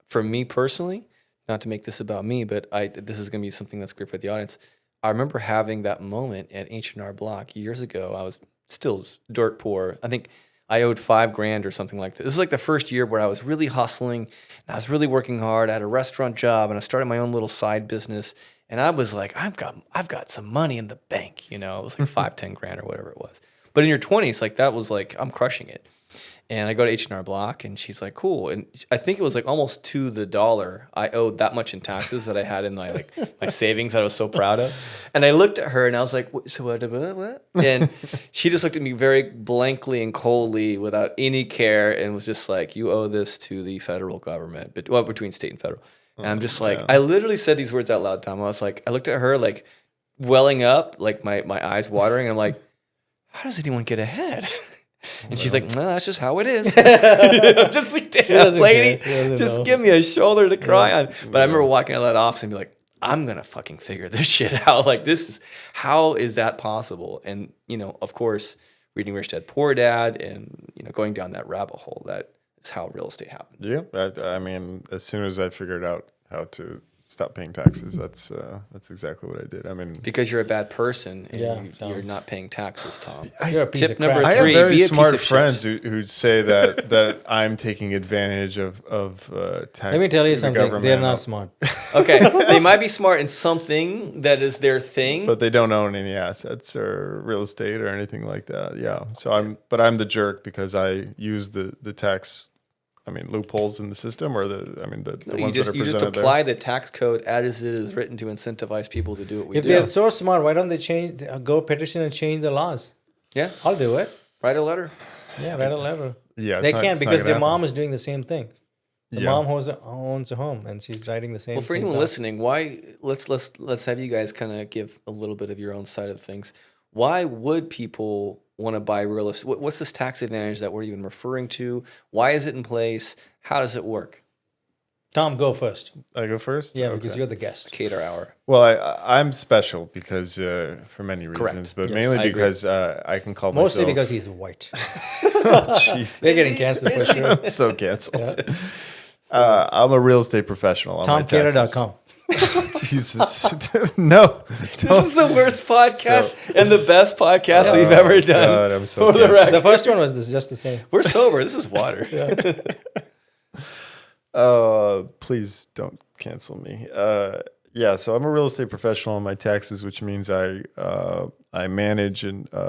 for me personally, not to make this about me, but this is going to be something that's great for the audience. I remember having that moment at H&R Block years ago. I was still dirt poor. I think I owed $5,000 or something like that. This was like the first year where I was really hustling and I was really working hard. I had a restaurant job and I started my own little side business. And I was like, I've got some money in the bank. It was like $5,000-$10,000 or whatever it was. But in your 20s, like that was like, I'm crushing it. And I go to H&R Block and she's like, cool. And I think it was like almost to the dollar. I owed that much in taxes that I had in my savings that I was so proud of. And I looked at her and I was like, so what? And she just looked at me very blankly and coldly without any care and was just like, you owe this to the federal government, between state and federal. And I'm just like, I literally said these words out loud, Tom. I was like, I looked at her like welling up, like my eyes watering. And I'm like, how does anyone get ahead? And she's like, no, that's just how it is. I'm just like, damn, lady, just give me a shoulder to cry on. But I remember walking out of that office and be like, I'm going to fucking figure this shit out. Like how is that possible? And, of course, reading Rich Dad, Poor Dad and, going down that rabbit hole, that is how real estate happened. Yeah. I mean, as soon as I figured out how to stop paying taxes, that's exactly what I did. I mean, because you're a bad person and Yeah, you're not paying taxes, Tom. You're a piece Tip of crap. number I 3, have very be a piece smart of shit. friends who say that I'm taking advantage of tax. Let me tell you the something. They're government. not smart. Okay, they might be smart in something that is their thing. But they don't own any assets or real estate or anything like that. Yeah. So I'm the jerk because I use the tax. I mean, loopholes in the system, or the ones that are you just presented apply there. the tax code as it is written to incentivize people to do what we If do. they're so smart, why don't they go petition and change the laws? Yeah, I'll do it. write a letter. Yeah, write a letter. Yeah, They can't because their their mom is doing the same thing. The Yeah. mom owns a home and she's writing the same. Well, for things anyone out. listening, why let's have you guys kind of give a little bit of your own side of things. Why would people want to buy real estate? What's this tax advantage that we're even referring to? Why is it in place? How does it work? Tom, go first. I go first. Yeah, Okay. because you're the guest. Cater hour. Well, I'm special because for many reasons, but Yes. mainly I agree. because I can call Mostly myself. because he's white. Jeez. They're getting canceled for sure. I'm so canceled. I'm a real estate professional. On my taxes. TomKadar.com. Jesus, no. This is the worst podcast and the best podcast we've ever done. God, I'm so For the canceled. record. The first one was just the same. We're sober. This is water. Please don't cancel me. Yeah, so I'm a real estate professional on my taxes, which means I manage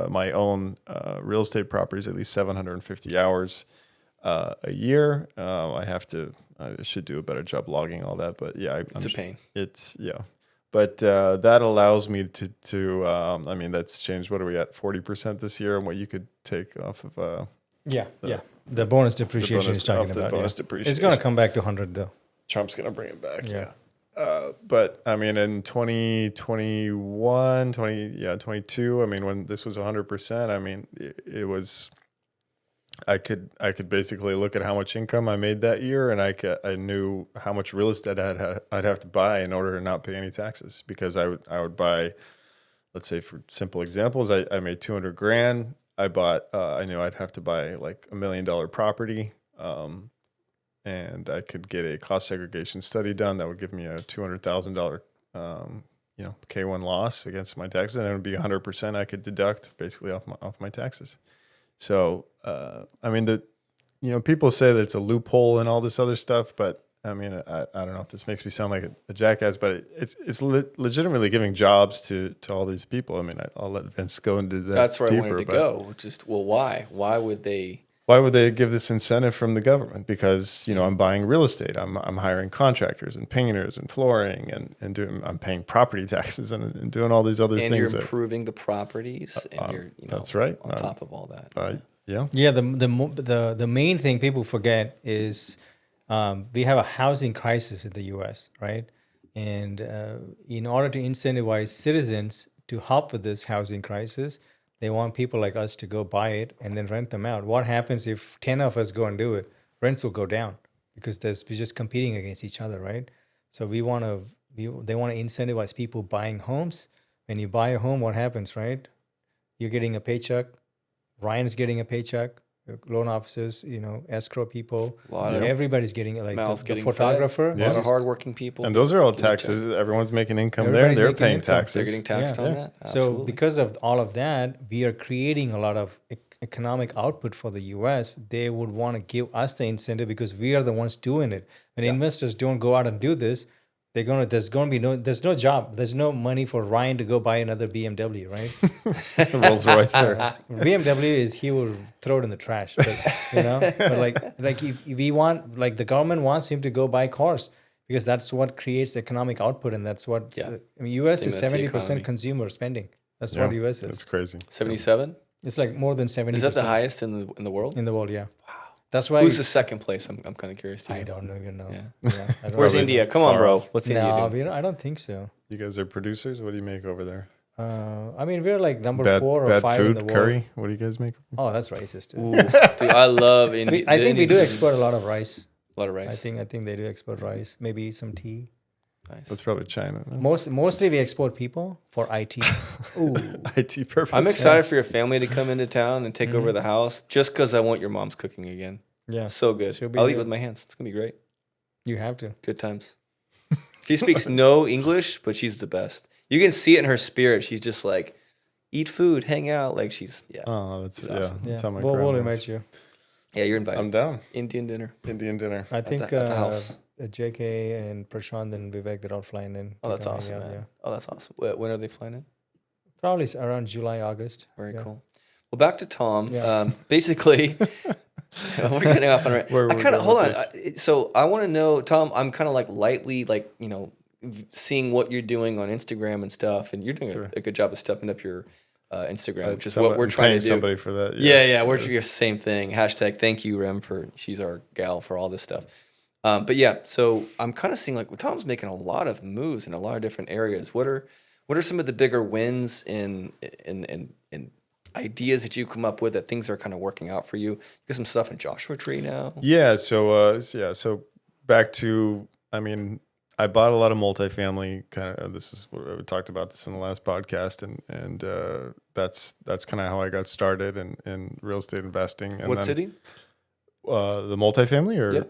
my own real estate properties at least 750 hours a year. I should do a better job logging all that, but yeah, It's a pain. But that allows me to I mean, that's changed. What are we at? 40% this year, and what you could take off of Yeah. The bonus depreciation he's talking about. bonus Yeah. depreciation. It's going to come back to 100 though. Trump's going to bring it back. Yeah. But I mean, in 2021, 22, I mean, when this was 100%, I mean, it was, I could basically look at how much income I made that year, and I knew how much real estate I'd have to buy in order to not pay any taxes, because I would buy, let's say for simple examples, I made 200 grand. I knew I'd have to buy like $1 million property. And I could get a cost segregation study done that would give me a $200,000, K1 loss against my taxes, and it would be 100% I could deduct basically off my taxes. So, I mean, people say that it's a loophole and all this other stuff, but I mean, I don't know if this makes me sound like a jackass, but it's legitimately giving jobs to all these people. I mean, I'll let Vince go into that. That's where deeper, I wanted to go. Why? Why would they? Why would they give this incentive from the government? Because, I'm buying real estate. I'm hiring contractors and painters and flooring and I'm paying property taxes and doing all these other And things. you're improving the properties, and you're that's right. on top of all that. Yeah. Yeah, the main thing people forget is we have a housing crisis in the U.S., right? And in order to incentivize citizens to help with this housing crisis, they want people like us to go buy it and then rent them out. What happens if 10 of us go and do it? Rents will go down because we're just competing against each other, right? So they want to incentivize people buying homes. When you buy a home, what happens, right? You're getting a paycheck. Ryan's getting a paycheck. Loan officers, escrow people. Everybody's getting it. Like the photographer. A lot of hardworking people. And those are all taxes. Everyone's making income Everybody's there. They're making paying income. taxes. They're getting taxed on that. So Absolutely. because of all of that, we are creating a lot of economic output for the U.S. They would want to give us the incentive because we are the ones doing it. When investors don't go out and do this, there's no job. There's no money for Ryan to go buy another BMW, right? Rolls Royce. BMW he will throw it in the trash. But, but like if we want, like the government wants him to go buy cars because that's what creates economic output, and that's what U.S. is 70% consumer spending. That's what U.S. is. That's crazy. 77. It's like more than 70%. Is that the highest in the world? in the world? Yeah. Wow. That's why. Who's the second place? I'm kind of curious. I don't even know. Yeah. Yeah, I don't Where's know. India? Come on, far bro. off. What's India No, doing? I don't think so. You guys are producers. What do you make over there? I mean, we're like number 4 or bad 5 food, in the world. curry. What do you guys make? Oh, that's racist. Dude. Ooh, dude, I love India. I think we do export a lot of rice. A lot of rice. I think they do export rice. Maybe some tea. Nice. That's probably China. Mostly we export people for IT. Ooh. IT purposes. I'm excited for your family to come into town and take over the house just because I want your mom's cooking again. Yeah. So good. She'll be I'll eat good. with my hands. It's going to be great. You have to. Good times. She speaks no English, but she's the best. You can see it in her spirit. She's just like, eat food, hang out. Like she's, yeah. Oh, that's awesome. That's how my We'll grandma invite is. you. Yeah, you're invited. I'm down. Indian dinner. Indian dinner. I think at the house. JK and Prashant and Vivek, they're all flying in. Oh, that's They're awesome, coming out, man. Oh, that's awesome. When are they flying in? Probably around July, August. Very Yeah. cool. Well, back to Tom. Yeah. Basically, we're getting off on it. Where I we're kind of going hold on. with So I want to know, Tom. I'm kind of like lightly, like seeing what you're doing on Instagram and stuff, and you're doing Sure. a good job of stepping up your Instagram, which is Someone- what we're I'm trying paying to do. somebody for that. Yeah. We're doing the same thing. Hashtag thank you, Rem, for she's our gal for all this stuff. But yeah, so I'm kind of seeing like Tom's making a lot of moves in a lot of different areas. What are some of the bigger wins in ideas that you come up with that things are kind of working out for you? You got some stuff in Joshua Tree now. Yeah. So back to, I mean, I bought a lot of multifamily kind of, this is what we talked about this in the last podcast. And that's kind of how I got started in real estate investing. And What then, city? The multifamily or? Yeah.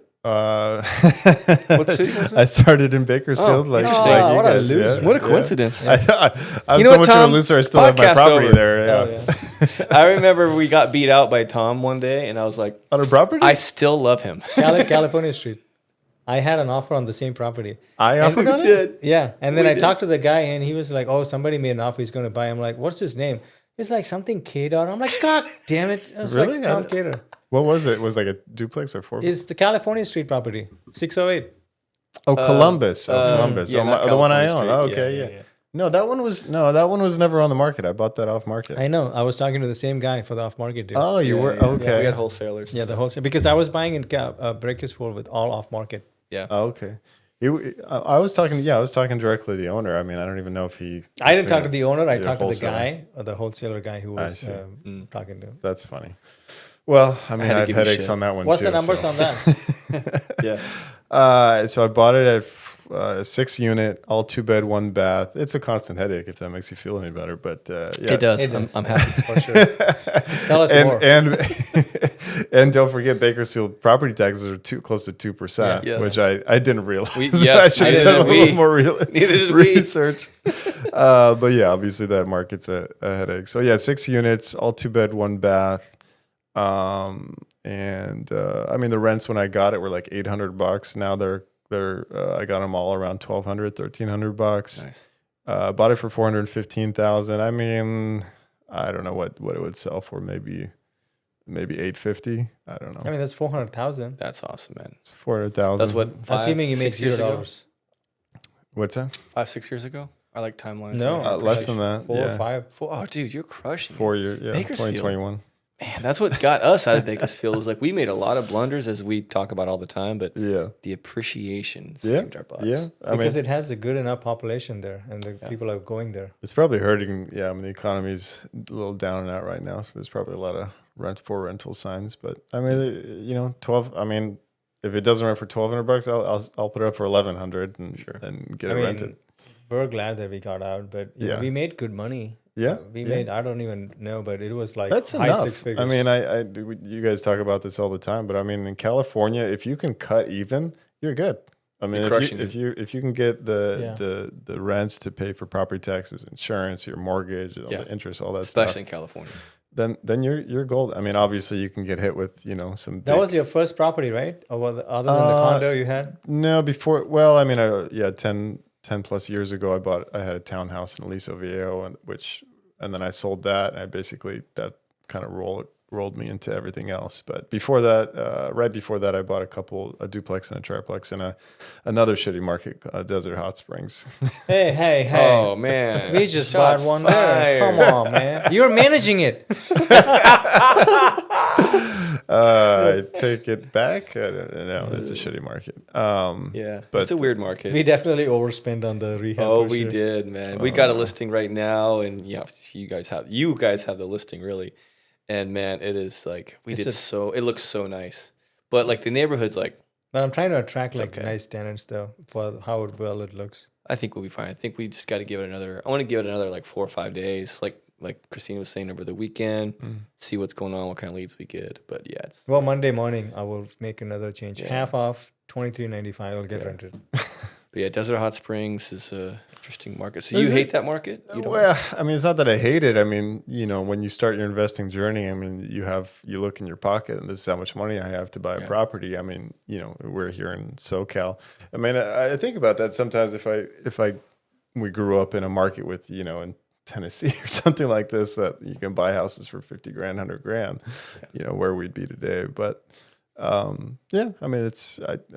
What city was it? I started in Bakersfield. Oh, interesting. you What a guys, loser. yeah, What a yeah. coincidence. I'm You so know what, much of Tom? a loser. I still have my Podcast property over. there. Oh, Yeah. yeah. I remember we got beat out by Tom one day, and I was like, On a property? I still love him. California Street. I had an offer on the same property. I offered on it? did. Yeah. And then We I did. talked to the guy and he was like, oh, somebody made an offer. He's going to buy. I'm like, what's his name? It's like something Kadar. I'm like, God damn it. It's Really? like Tom Kadar. What was it? Was it like a duplex or four? It's the California Street property, 608. Columbus. Columbus. yeah, Oh, not the one I California own. Street. Oh, okay, yeah. No, that one was never on the market. I bought that off market. I know. I was talking to the same guy for the off market deal. Oh, you were Yeah. okay. We had wholesalers. Yeah, the wholesale. Because I was buying in Bakersfield with all off market. Yeah. Oh, okay. I was talking. Yeah, I was talking directly to the owner. I mean, I don't even know if he. I didn't talk to the owner. I You're a talked to the wholesaler. guy, or the wholesaler guy who I was see. talking to. That's funny. Well, I mean, had to I have give you headaches shit. on that one What's too. the numbers so. on that? Yeah. So I bought it at a 6-unit, all 2-bed, 1-bath. It's a constant headache if that makes you feel any better. But yeah, It does. It does. I'm happy. For sure. Tell us more. And don't forget, Bakersfield property taxes are close to 2%, Yes. which I didn't realize. Yes, I should have neither done a did little we. more Neither did we. research. But yeah, obviously that market's a headache. So yeah, 6 units, all 2-bed, 1-bath. I mean, the rents when I got it were like $800. Now they're I got them all around $1,200, $1,300. Nice. Bought it for $415,000. I mean, I don't know what it would sell for. Maybe $850. I don't know. I mean, that's 400,000. That's awesome, man. It's $400,000. That's what, Assuming you make 6 years ago? $0. What's that? 5-6 years ago? I like timelines. No. man. Less than that. 4 yeah. or 5. Oh, dude, you're crushing. 4 years. Yeah. Bakersfield. 2021. Man, that's what got us out of Bakersfield. Was like we made a lot of blunders, as we talk about all the time, but Yeah. the appreciation Yeah. saved our butts. Yeah. I Because mean, it has a good enough population there and the people are going there. it's probably hurting. Yeah. I mean, the economy's a little down and out right now. So there's probably a lot of rental signs. But I mean, 12. I mean, if it doesn't rent for $1,200, I'll put it up for $1,100 and get it rented. We're glad that we got out, but you know, Yeah. we made good money. Yeah. We yeah. made, I don't even know, but it was like That's high enough. 6 figures. I mean, you guys talk about this all the time, but I mean, in California, if you can cut even, you're good. I mean, You're crushing it. if you can get the rents to pay for property taxes, insurance, your mortgage, all the interest, all that especially stuff, in California. then you're gold. I mean, obviously, you can get hit with some. that was your first property, right? Or other than the condo you had? No, before. Well, I mean, 10 plus years ago, I had a townhouse in Aliso Viejo, and then I sold that, and that kind of rolled me into everything else. But before that, right before that, I bought a duplex and a triplex in another shitty market, Desert Hot Springs. Hey. Oh man, We just Shots bought one there. fired. Come on, man. You're managing it. I take it back. I don't know. It's a shitty market. Yeah, but it's a weird market. We definitely overspent on the rehab. Oh, for we sure. did, man. We got a listing right now, and yeah, you guys have the listing really, and man, it is like it looks so nice, but like the neighborhood's like But I'm trying to attract It's like okay. nice tenants though for how well it looks. I think we'll be fine. I think we just got to give it another. I want to give it another like 4 or 5 days, like Christine was saying over the weekend. See what's going on, what kind of leads we get. But yeah, it's Well, Monday morning I will make another change. Yeah. Half off, $23.95. I'll get Yeah. rented. But yeah, Desert Hot Springs is a interesting market. So Is you hate it? that market? You don't? Well, I mean, it's not that I hate it. I mean, when you start your investing journey, I mean, you look in your pocket and this is how much money I have to buy a Yeah. property. I mean, we're here in SoCal. I mean, I think about that sometimes if we grew up in a market with, in Tennessee or something like this, that you can buy houses for 50 grand, 100 grand, where we'd be today. But, yeah, I mean,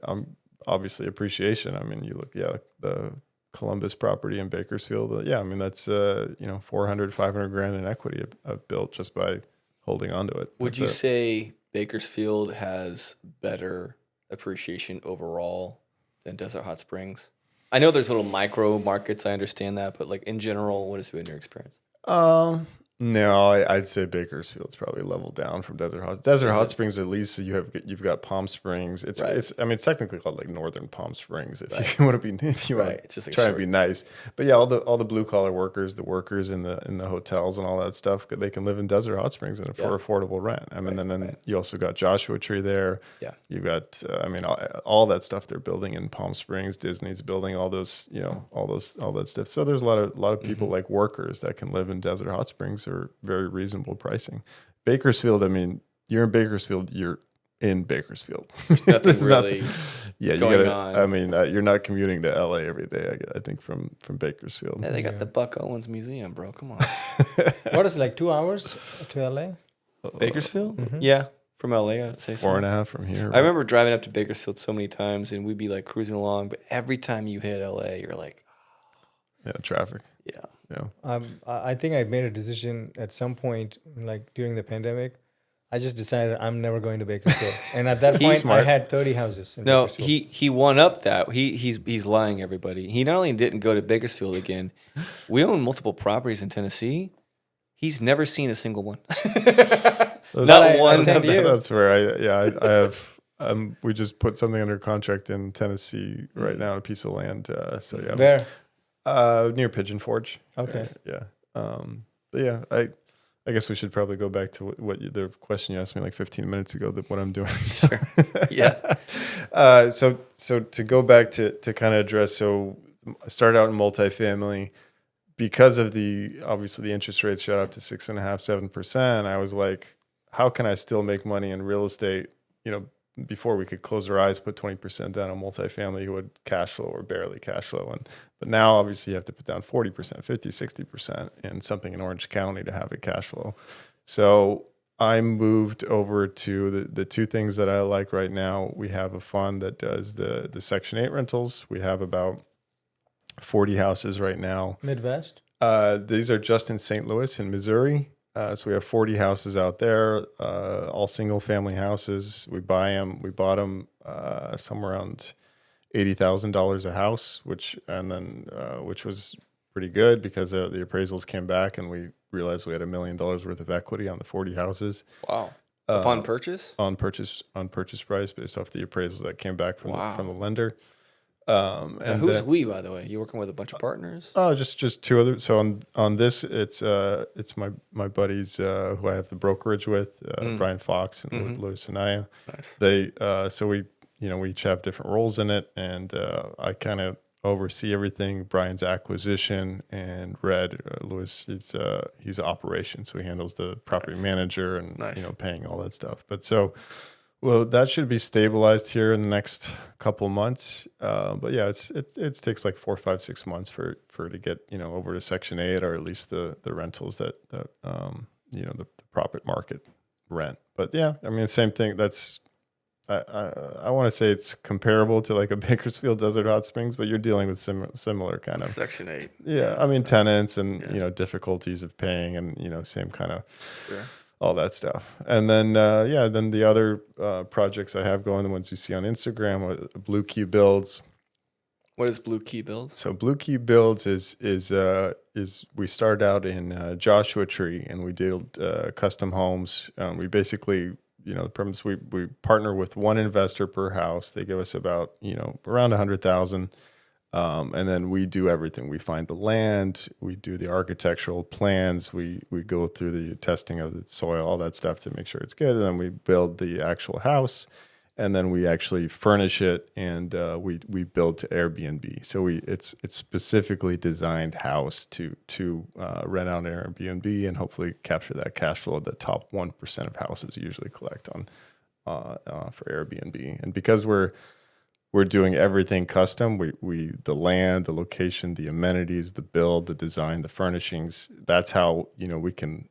I'm obviously appreciation. I mean, you look, the Columbus property in Bakersfield. Yeah, I mean, that's, 400, 500 grand in equity I've built just by holding on to it. Would That's you it. say Bakersfield has better appreciation overall than Desert Hot Springs? I know there's little micro markets. I understand that, but like in general, what has been your experience? No, I'd say Bakersfield's probably leveled down from Desert Hot. Desert Hot Springs, at least you've got Palm Springs. It's Right. it's technically called like Northern Palm Springs if you want to be Right. It's just like trying to be nice. But yeah, all the blue collar workers, the workers in the hotels and all that stuff, they can live in Desert Hot Springs and for affordable rent. I mean, and then you also got Joshua Tree there. Yeah. You've got all that stuff they're building in Palm Springs. Disney's building all those all that stuff. So there's a lot of people like workers that can live in Desert Hot Springs or very reasonable pricing. Bakersfield, I mean, you're in Bakersfield, you're in Bakersfield. Nothing There's really you going gotta. on. I mean, you're not commuting to LA every day. I think from Bakersfield. Yeah, they got the Buck Owens Museum, bro. Come on. What is it, like 2 hours to LA? Bakersfield? Yeah. From LA, I would say so. 4.5 from here. I remember driving up to Bakersfield so many times and we'd be like cruising along, but every time you hit LA, you're like, Yeah, traffic. yeah. Yeah. I think I made a decision at some point, like during the pandemic. I just decided I'm never going to Bakersfield, and at that point, I smart. had 30 houses. In No, Bakersfield. he won up that. He's lying, everybody. He not only didn't go to Bakersfield again, we own multiple properties in Tennessee. He's never seen a single one. Not one. same to you. That's where I have. We just put something under contract in Tennessee right now, a piece of land. So yeah, Where? near Pigeon Forge. Okay. Yeah. But yeah, I guess we should probably go back to the question you asked me like 15 minutes ago, that what I'm doing. Sure. Yeah. So to go back to kind of address, so I started out in multifamily because of obviously the interest rates shot up to 6.5%, 7%. I was like, how can I still make money in real estate? Before we could close our eyes, put 20% down on multifamily, you would cash flow or barely cash flow. But now obviously you have to put down 40%, 50, 60% in something in Orange County to have it cash flow. So I moved over to the two things that I like right now. We have a fund that does the Section 8 rentals. We have about 40 houses right now. Midwest. These are just in St. Louis in Missouri. So we have 40 houses out there, all single family houses. We bought them somewhere around $80,000 a house, which was pretty good because the appraisals came back and we realized we had $1 million worth of equity on the 40 houses. Wow. Upon purchase? On purchase price based off the appraisals that came back from the lender. And who's we, by the way? You working with a bunch of partners? Oh, just two other. So on this, it's my buddies who I have the brokerage with, Brian Fox and Louis Anaya. Nice. They so we each have different roles in it, and I kind of oversee everything. Brian's acquisition, and Red Louis, he's operations, so he handles the property manager and paying all that stuff. But so. Well, that should be stabilized here in the next couple of months. But yeah, it takes like 4, 5, 6 months for it to get over to Section 8, or at least the rentals that the profit market rent. But yeah, I mean the same thing. That's I want to say it's comparable to like a Bakersfield Desert Hot Springs, but you're dealing with similar kind of Section 8. Yeah, I mean tenants and difficulties of paying and same kind of. Sure. All that stuff. And then, then the other projects I have going, the ones you see on Instagram, Blue Key Builds. What is Blue Key Builds? So Blue Key Builds is we started out in Joshua Tree, and we did custom homes. We basically, the premise, we partner with one investor per house. They give us about, around 100,000. And then we do everything. We find the land, we do the architectural plans, we go through the testing of the soil, all that stuff to make sure it's good. And then we build the actual house, and then we actually furnish it, and we build to Airbnb. So it's specifically designed house to rent out an Airbnb and hopefully capture that cash flow the top 1% of houses usually collect on for Airbnb. And because we're doing everything custom. We the land, the location, the amenities, the build, the design, the furnishings. That's how we can.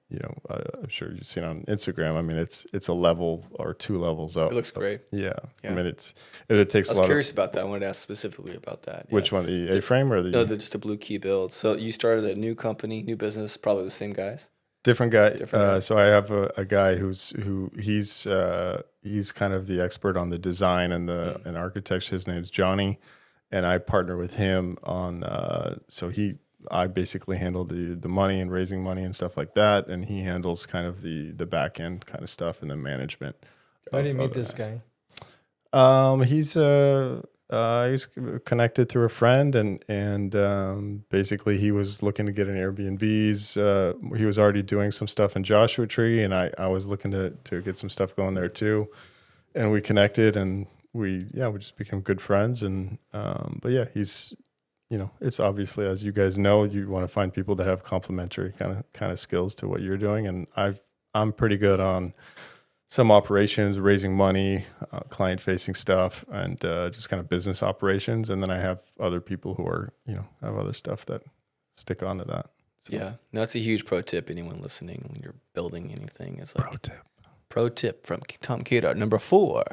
I'm sure you've seen on Instagram. I mean, it's a level or 2 levels up. It looks great. Yeah. Yeah. I mean, it takes a lot. I was curious about that. I wanted to ask specifically about that. Which one, the A-frame or the? No, just the Blue Key build. So you started a new company, new business, probably the same guys. Different guy. So I have a guy he's kind of the expert on the design and and architecture. His name's Johnny, and I partner with him on. I basically handle the money and raising money and stuff like that, and he handles kind of the back end kind of stuff and the management. How did you meet this guy? He's connected through a friend, and basically he was looking to get an Airbnbs. He was already doing some stuff in Joshua Tree, and I was looking to get some stuff going there too. And we connected, and we just became good friends. And but yeah, he's it's obviously, as you guys know, you want to find people that have complementary kind of skills to what you're doing, and I'm pretty good on some operations, raising money, client-facing stuff, and just kind of business operations. And then I have other people who are, have other stuff that stick onto that. So. Yeah, no, that's a huge pro tip. Anyone listening, when you're building anything, is like Pro tip from Tom Kadar. Number 4: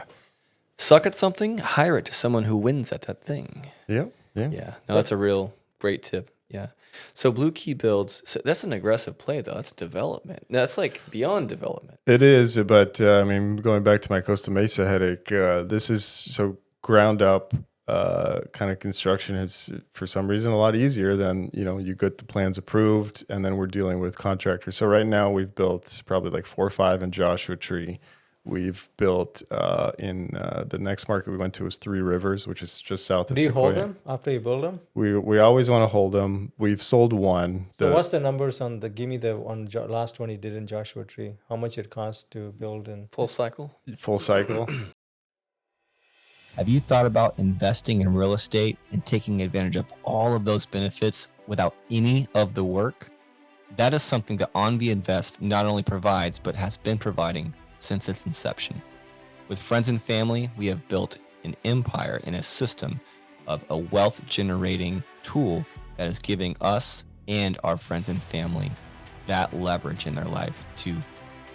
suck at something, hire it to someone who wins at that thing. Yeah. No, that's a real great tip. Yeah. So Blue Key builds. So that's an aggressive play, though. That's development. That's like beyond development. It is, but going back to my Costa Mesa headache, this is so ground up kind of construction is for some reason a lot easier than you get the plans approved, and then we're dealing with contractors. So right now we've built probably like 4 or 5 in Joshua Tree. We've built in the next market we went to was 3 Rivers, which is just south of Sequoia. Do you hold them after you build them? We always want to hold them. We've sold one. So what's the numbers on give me the last one you did in Joshua Tree? How much it cost to build in full cycle? Full cycle. Have you thought about investing in real estate and taking advantage of all of those benefits without any of the work? That is something that AnVi Invest not only provides, but has been providing since its inception. With friends and family, we have built an empire and a system of a wealth generating tool that is giving us and our friends and family that leverage in their life to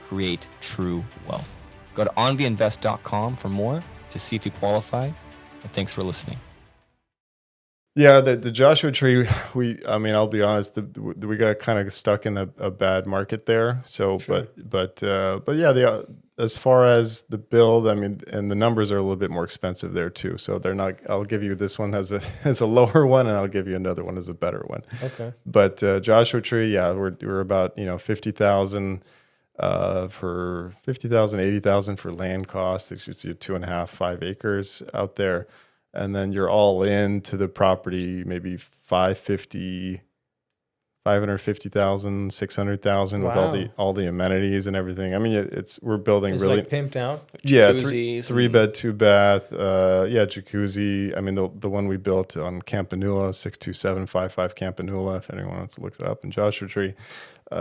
create true wealth. Go to onvinvest.com for more to see if you qualify. And thanks for listening. Yeah, the Joshua Tree, I'll be honest, we got kind of stuck in a bad market there. So, sure. but yeah, as far as the build, and the numbers are a little bit more expensive there too. So they're not. I'll give you this one as a lower one, and I'll give you another one as a better one. Okay. But Joshua Tree, yeah, we're about 50,000 for 50,000, 80,000 for land cost. It's just 2.5, 5 acres out there. And then you're all in to the property, maybe 550,000, 600,000 wow. with all the amenities and everything. We're building it's really like pimped out. Yeah, 3 bed, 2 bath. Jacuzzi. The one we built on Campanula, 62755 Campanula. If anyone wants to look it up in Joshua Tree,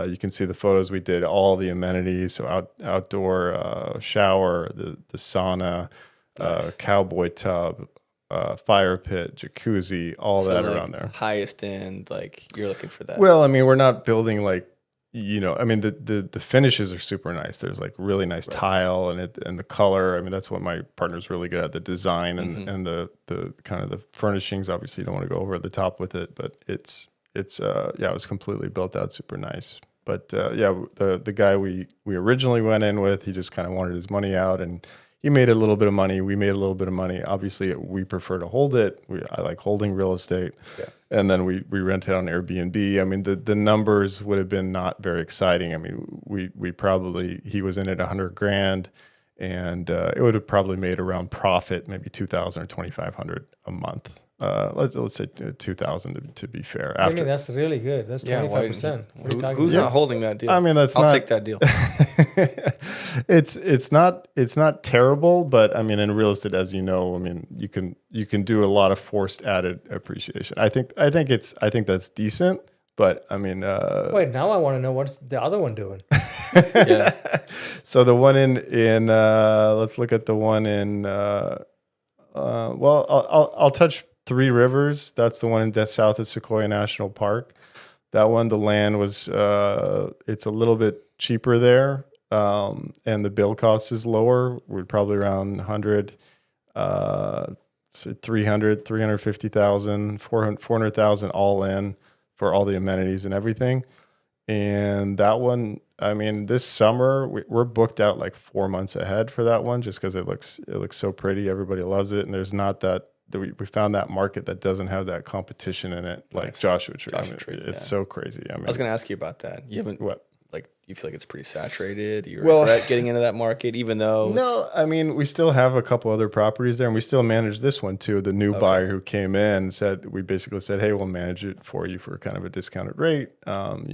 you can see the photos. We did all the amenities, so outdoor shower, the sauna, nice. Cowboy tub. Fire pit, jacuzzi, all so that around there. Highest end, you're looking for that. Well, we're not building the finishes are super nice. There's really nice tile and the color. that's what my partner's really good at, the design and the kind of the furnishings. Obviously, you don't want to go over the top with it, but it was completely built out, super nice. But the guy we originally went in with, he just kind of wanted his money out, and he made a little bit of money. We made a little bit of money. Obviously, we prefer to hold it. I like holding real estate. Yeah. And then we rent it on Airbnb. The numbers would have been not very exciting. He was in at $100,000, and it would have probably made around profit maybe 2,000 or 2,500 a month. Let's say 2,000 to be fair. I mean, that's really good. That's 25%. Who's not holding that deal? I mean, I'll take that deal. It's not terrible, but I mean, in real estate, as you know, I mean, you can do a lot of forced added appreciation. I think that's decent, but I mean, wait, now I want to know what's the other one doing. Yeah. So the one in let's look at the one in I'll touch Three Rivers. That's the one in south of Sequoia National Park. That one, the land was it's a little bit cheaper there, and the build cost is lower. We're probably around 100, 300, 350,000, 400,000 all in for all the amenities and everything. And that one, I mean, this summer we're booked out like 4 months ahead for that one, just because it looks so pretty. Everybody loves it, and there's not that we found that market that doesn't have that competition in it, like Nice. Joshua Tree. Joshua Tree, It's so crazy. I mean, I was going to ask you about that. You haven't, what? like, you feel like it's pretty saturated? You Well- regret getting into that market, even though No, I mean, we still have a couple other properties there, and we still manage this one too. The new buyer who came in we basically said, hey, we'll manage it for you for kind of a discounted rate, and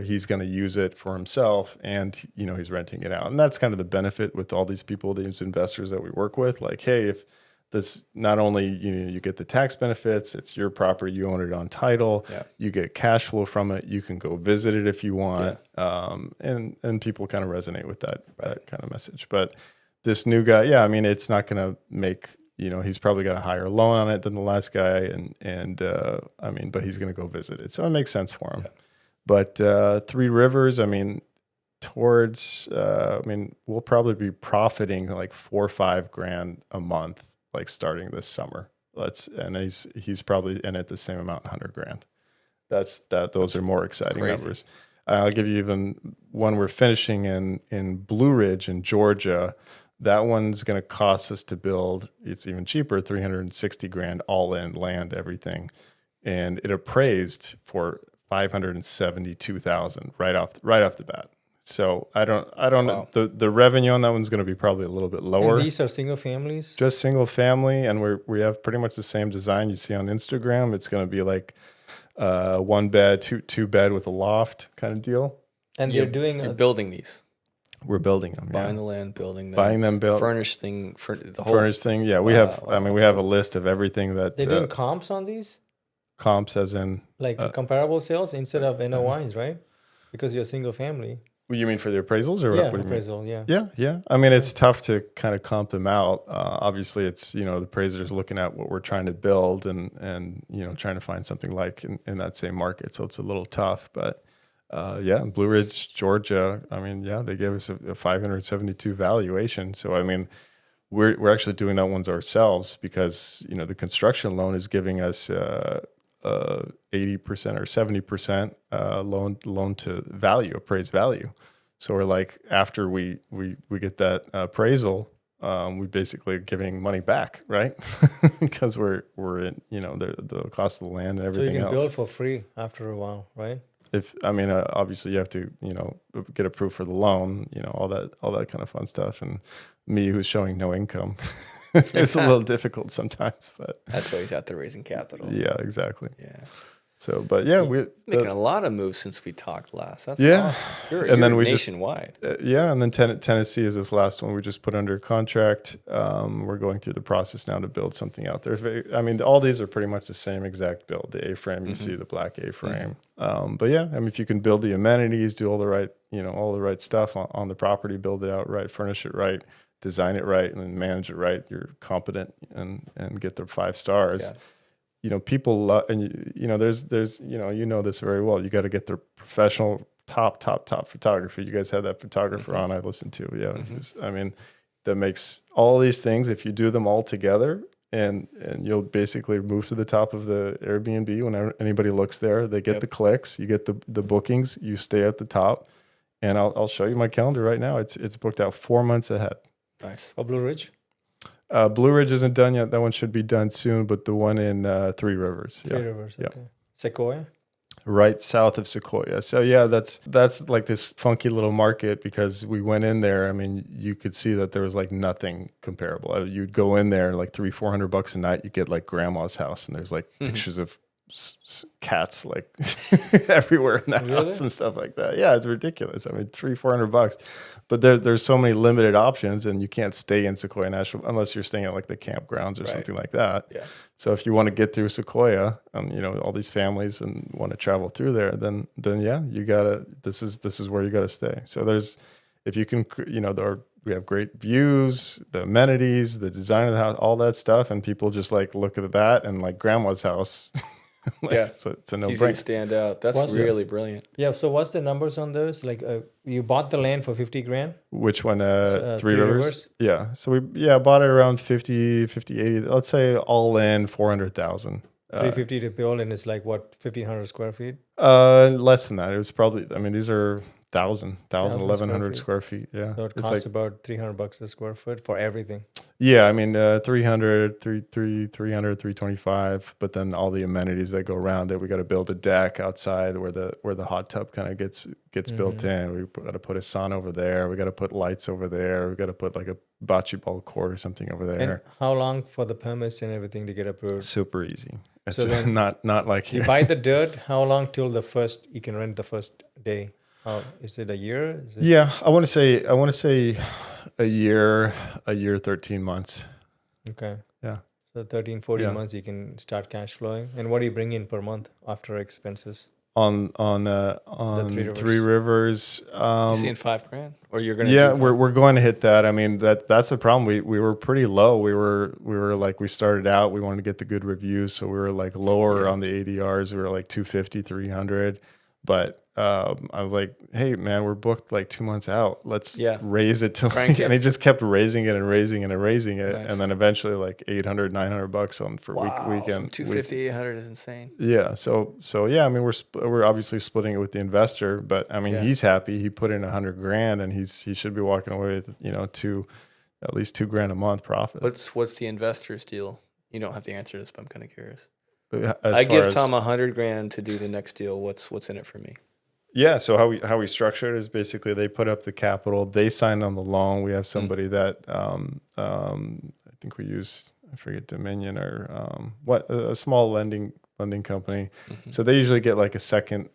he's going to use it for himself, and he's renting it out. And that's kind of the benefit with all these people, these investors that we work with. Like, hey, if this not only you get the tax benefits, it's your property, you own it on title, you get cash flow from it, you can go visit it if you want, and people kind of resonate with that kind of message. But this new guy, I mean, it's not going to make he's probably got a higher loan on it than the last guy, and I mean, but he's going to go visit it, so it makes sense for him. Yeah. But Three Rivers, I mean, we'll probably be profiting like $4 or $5 grand a month, like starting this summer. And he's probably in it the same amount, 100 grand. Those are more exciting crazy numbers. I'll give you even one we're finishing in Blue Ridge in Georgia. That one's going to cost us to build. It's even cheaper, 360 grand all in, land, everything. And it appraised for 572,000 right off the bat. So I don't know. The revenue on that one's going to be probably a little bit lower. And these are single families? Just single family, and we have pretty much the same design you see on Instagram. It's going to be like 1 bed, two bed with a loft kind of deal. And you're doing you're building these. We're building them. Buying the land, building them. Buying them, built. Furnished thing, the whole Furnished thing. Yeah, we have. I mean, we have a list of everything that they're doing comps on these, comps as in like comparable sales instead of NOIs, right? Because you're a single family. You mean for the appraisals or Yeah, what appraisal. Yeah. I mean, it's tough to kind of comp them out. Obviously, it's the appraiser's looking at what we're trying to build and trying to find something like in that same market. So it's a little tough, but in Blue Ridge, Georgia, I mean, they gave us a 572 valuation. So I mean, we're actually doing that ones ourselves because the construction loan is giving us 80% or 70% loan to value, appraised value. So we're like, after we get that appraisal, we basically giving money back, right? Because we're in the cost of the land and everything else. So you can build for free after a while, right? Obviously you have to get approved for the loan, all that kind of fun stuff, and me who's showing no income. It's a little difficult sometimes, but that's why he's out there raising capital. Yeah, exactly. Yeah. So, but we're making a lot of moves since we talked last. That's awesome. You're nationwide. And then Tennessee is this last one we just put under contract. We're going through the process now to build something out there. All these are pretty much the same exact build. The A-frame, you see the black A-frame. But if you can build the amenities, do all the right stuff on the property, build it out right, furnish it right, design it right, and then manage it right, you're competent and get the 5 stars. Yeah. People love, and there's this very well. You got to get the professional top photography. You guys had that photographer on I listened to. Yeah. That makes all these things, if you do them all together, and you'll basically move to the top of the Airbnb when anybody looks there, they get the clicks, you get the bookings, you stay at the top. And I'll show you my calendar right now. It's booked out 4 months ahead. Nice. Blue Ridge? Blue Ridge isn't done yet. That one should be done soon, but the one in Three Rivers. Three Rivers, okay. Sequoia? right south of Sequoia. So yeah, that's like this funky little market because we went in there. I mean, you could see that there was like nothing comparable. You'd go in there like $300-400 a night. You get like grandma's house, and there's like pictures of cats like everywhere in the house and stuff like that. Yeah, it's ridiculous. I mean, $300-400, but there's so many limited options, and you can't stay in Sequoia National unless you're staying at like the campgrounds or something like that. Yeah. So if you want to get through Sequoia, you know, all these families and want to travel through there, then yeah, you gotta. This is where you gotta stay. So if you can, you know, we have great views, the amenities, the design of the house, all that stuff, and people just like look at that and like grandma's house. Like, yeah, it's a no easy to brainer. stand out. That's really brilliant. Yeah. So what's the numbers on those? Like, you bought the land for $50,000. Which one? Three Three Rivers? Rivers? Yeah. So we bought it around 50, 80. Let's say all in 400,000. 350 to build, and it's like what, 1,500 square feet? Less than that. It was probably. I mean, these are 1,100 square feet. Yeah. So it It's costs about $300 a square foot for everything. Yeah, I mean, 300, 325, but then all the amenities that go around it. We got to build a deck outside where the hot tub kind of gets built in. We got to put a sauna over there. We got to put lights over there. We got to put like a bocce ball court or something over there. And how long for the permits and everything to get approved? Super easy. It's So then not like You buy the dirt. How long till you can rent the first day? Is it a year? Yeah, I want to say a year, 13 months. Okay. Yeah. So 13, 14 months you can start cash flowing. And what do you bring in per month after expenses? On Three Rivers. You seeing $5,000, or you're gonna? Yeah, we're going to hit that. I mean, that's the problem. We were pretty low. We were like, we started out, we wanted to get the good reviews, so we were like lower on the ADRs. We were like 250, 300, but I was like, hey man, we're booked like 2 months out. Let's raise it to like, and he just kept raising it and raising it and raising it. Nice. And then eventually like $800, $900 on for weekend. 250, 800 is insane. Yeah. So yeah, I mean, we're obviously splitting it with the investor, but I mean, he's happy. He put in $100,000 and he should be walking away with, you know, at least $2,000 a month profit. What's the investor's deal? You don't have to answer this, but I'm kind of curious. I give Tom $100,000 to do the next deal. What's in it for me? Yeah, so how we structure it is basically they put up the capital, they sign on the loan. We have somebody that I think we use, I forget, Dominion or a small lending company. Mm-hmm. So they usually get like a second.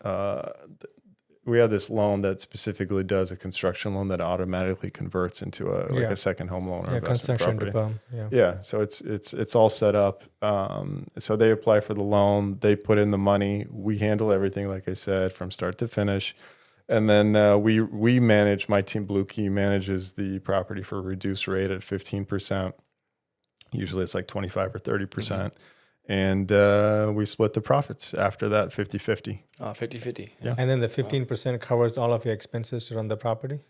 We have this loan that specifically does a construction loan that automatically converts into a second home loan or investment property. Yeah, so it's all set up. So they apply for the loan, they put in the money, we handle everything, like I said, from start to finish, and then we manage. My team, Blue Key, manages the property for a reduced rate at 15%. Usually it's like 25 or 30%. Mm-hmm. And we split the profits after that 50-50. 50-50. Yeah. And then the 15% covers all of your expenses to run the property?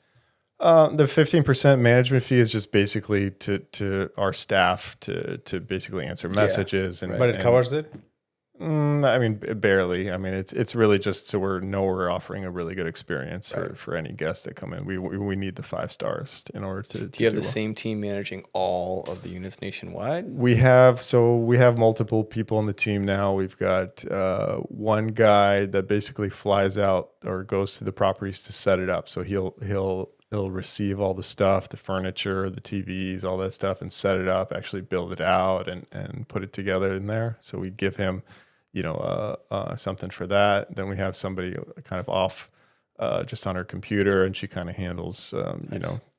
The 15% management fee is just basically to our staff to basically answer messages. But it covers it? I mean, barely. I mean, it's really just so we're offering a really good experience for any guests that come in. We need the 5 stars in order to. Do you have the same team managing all of the units nationwide? We have multiple people on the team now. We've got one guy that basically flies out or goes to the properties to set it up. So he'll receive all the stuff, the furniture, the TVs, all that stuff, and set it up, actually build it out and put it together in there. So we give him, something for that. Then we have somebody kind of off just on her computer, and she kind of handles,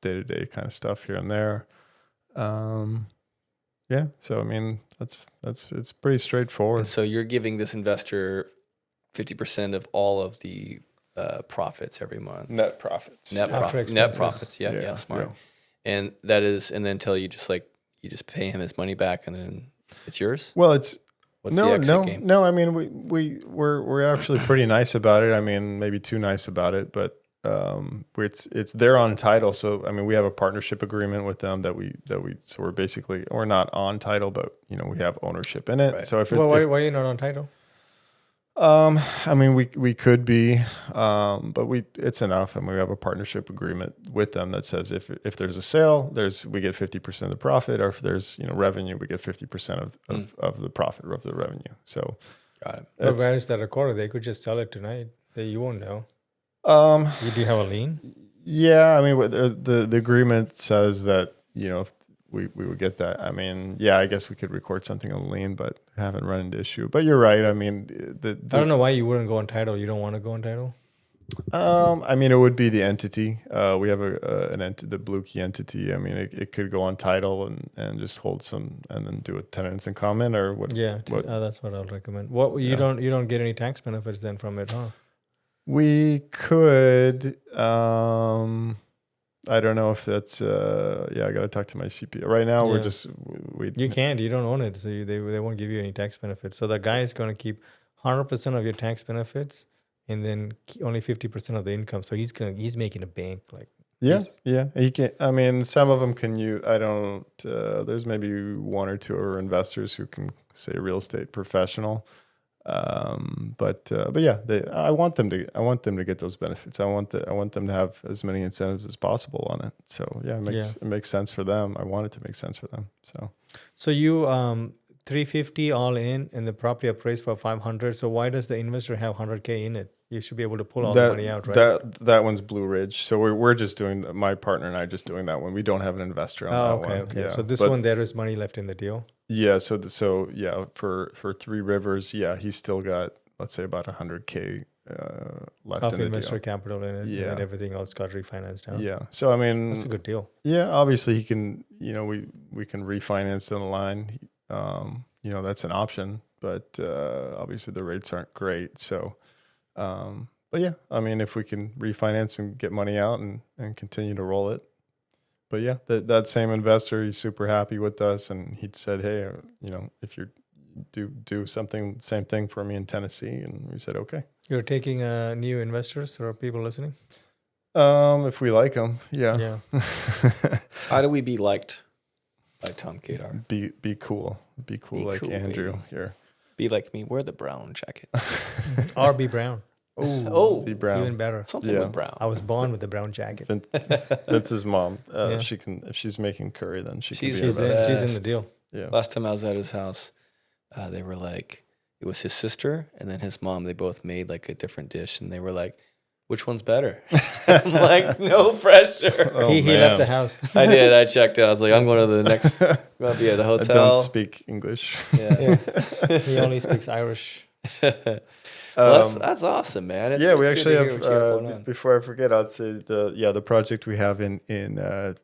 day-to-day kind of stuff here and there. Yeah. So, I mean, it's pretty straightforward. And so you're giving this investor 50% of all of the profits every month. Net profits. Net profits. Yeah. Smart. Yeah. And that is, and then until you just pay him his money back, and then it's yours. Well, What's the exit game? No. I mean, we're actually pretty nice about it. I mean, maybe too nice about it, but it's their on title. So I mean, we have a partnership agreement with them that so we're not on title, but we have ownership in it. Right. So why are you not on title? I mean, we could be, but it's enough. I mean, we have a partnership agreement with them that says if there's a sale, we get 50% of the profit, or if there's revenue, we get 50% of the profit of the revenue. So Got it. But where is that recorded? They could just sell it tonight. You won't know. Do you have a lien? Yeah, I mean, the agreement says that, if we would get that. I mean, yeah, I guess we could record something on lien, but haven't run into issue. But you're right. I mean, I don't know why you wouldn't go on title. You don't want to go on title? I mean, it would be the entity. We have the Blue Key entity. I mean, it could go on title and just hold some, and then do a tenants and comment or what? Yeah, that's what I'll recommend. What you don't get any tax benefits then from it, huh? We could. I don't know if that's. I got to talk to my CPA. Right now, we're just You can't. You don't own it, so they won't give you any tax benefits. So the guy is going to keep 100% of your tax benefits, and then only 50% of the income. So he's making a bank. Like he can. I mean, some of them can use. I don't. There's maybe one or two are investors who can say real estate professional. But yeah, I want them to get those benefits. I want them to have as many incentives as possible on it. So yeah, it makes sense for them. I want it to make sense for them. So you 350 all in, and the property appraised for 500. So why does the investor have 100K in it? You should be able to pull all the money out, right? That one's Blue Ridge. So we're just doing, my partner and I just doing that one. We don't have an investor on that one. Okay. Yeah, so this one, there is money left in the deal. Yeah. So yeah, for Three Rivers, yeah, he's still got, let's say, about 100K left of in the investor deal. capital in it. Yeah. And then everything else got refinanced out. Yeah. So I mean, that's a good deal. Yeah. Obviously, he can. We can refinance down the line. That's an option, but obviously the rates aren't great. So. But yeah, I mean, if we can refinance and get money out and continue to roll it. But yeah, that same investor, he's super happy with us. And he said, hey, if you do something, same thing for me in Tennessee. And we said, okay. You're taking new investors or people listening? If we like them. Yeah. Yeah. How do we be liked by Tom Kadar? Be cool. Be cool like cool, Andrew baby. Here. Be like me. Wear the brown jacket. Or be brown. Oh, be brown. Even better. Something with brown. I was born with the brown jacket. That's his mom. She can, if she's making curry, then she's in the deal. Yeah. Last time I was at his house, they were like, it was his sister and then his mom. They both made like a different dish, and they were like, which one's better? I'm like, no pressure. He left the house. I did. I checked out. I was like, I'm going to the next. I'm going to be at the hotel. I don't speak English. Yeah. He only speaks Irish. Well, that's awesome, man. We actually have. Before I forget, I'd say the project we have in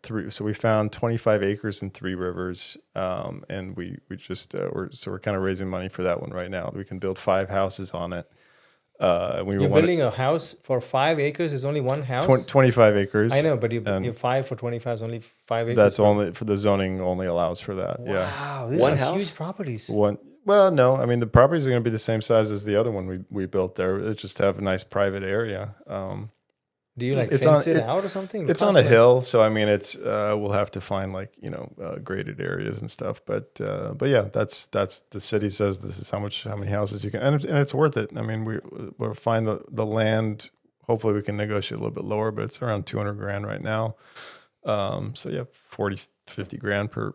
three. So we found 25 acres in Three Rivers, and we just we're kind of raising money for that one right now. We can build 5 houses on it. You're building a house for 5 acres? Is only one house? 25 acres. I know, but you 5 for 25 is only 5 acres. That's only for the zoning only allows for that. Wow, yeah. These are house? Huge properties. Well, no, I mean the properties are going to be the same size as the other one we built there. It just have a nice private area. Do you fence it out or something? It's on a hill, so I mean it's we'll have to find graded areas and stuff. But yeah, that's the city says this is how many houses you can, and it's worth it. I mean we'll find the land. Hopefully we can negotiate a little bit lower, but it's around $200,000 right now. So yeah, 50 grand per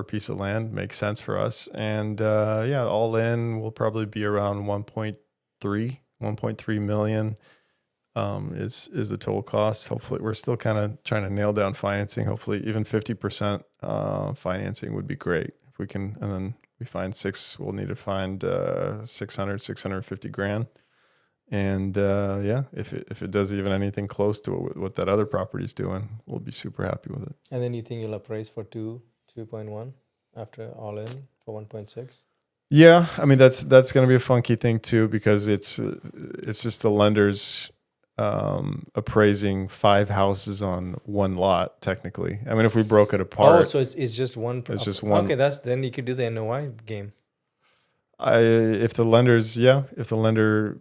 piece of land makes sense for us. And all in we'll probably be around 1.3 million is the total cost. Hopefully we're still kind of trying to nail down financing. Hopefully even 50% financing would be great if we can. And then we'll need to find 650 grand. And if it does even anything close to what that other property is doing, we'll be super happy with it. And then you think you'll appraise for 2.1 after all in for 1.6? Yeah, I mean that's going to be a funky thing too, because it's just the lenders appraising 5 houses on one lot technically. I mean if we broke it apart. Oh, so it's just one. It's just one. Okay, then you could do the NOI game. If the lender,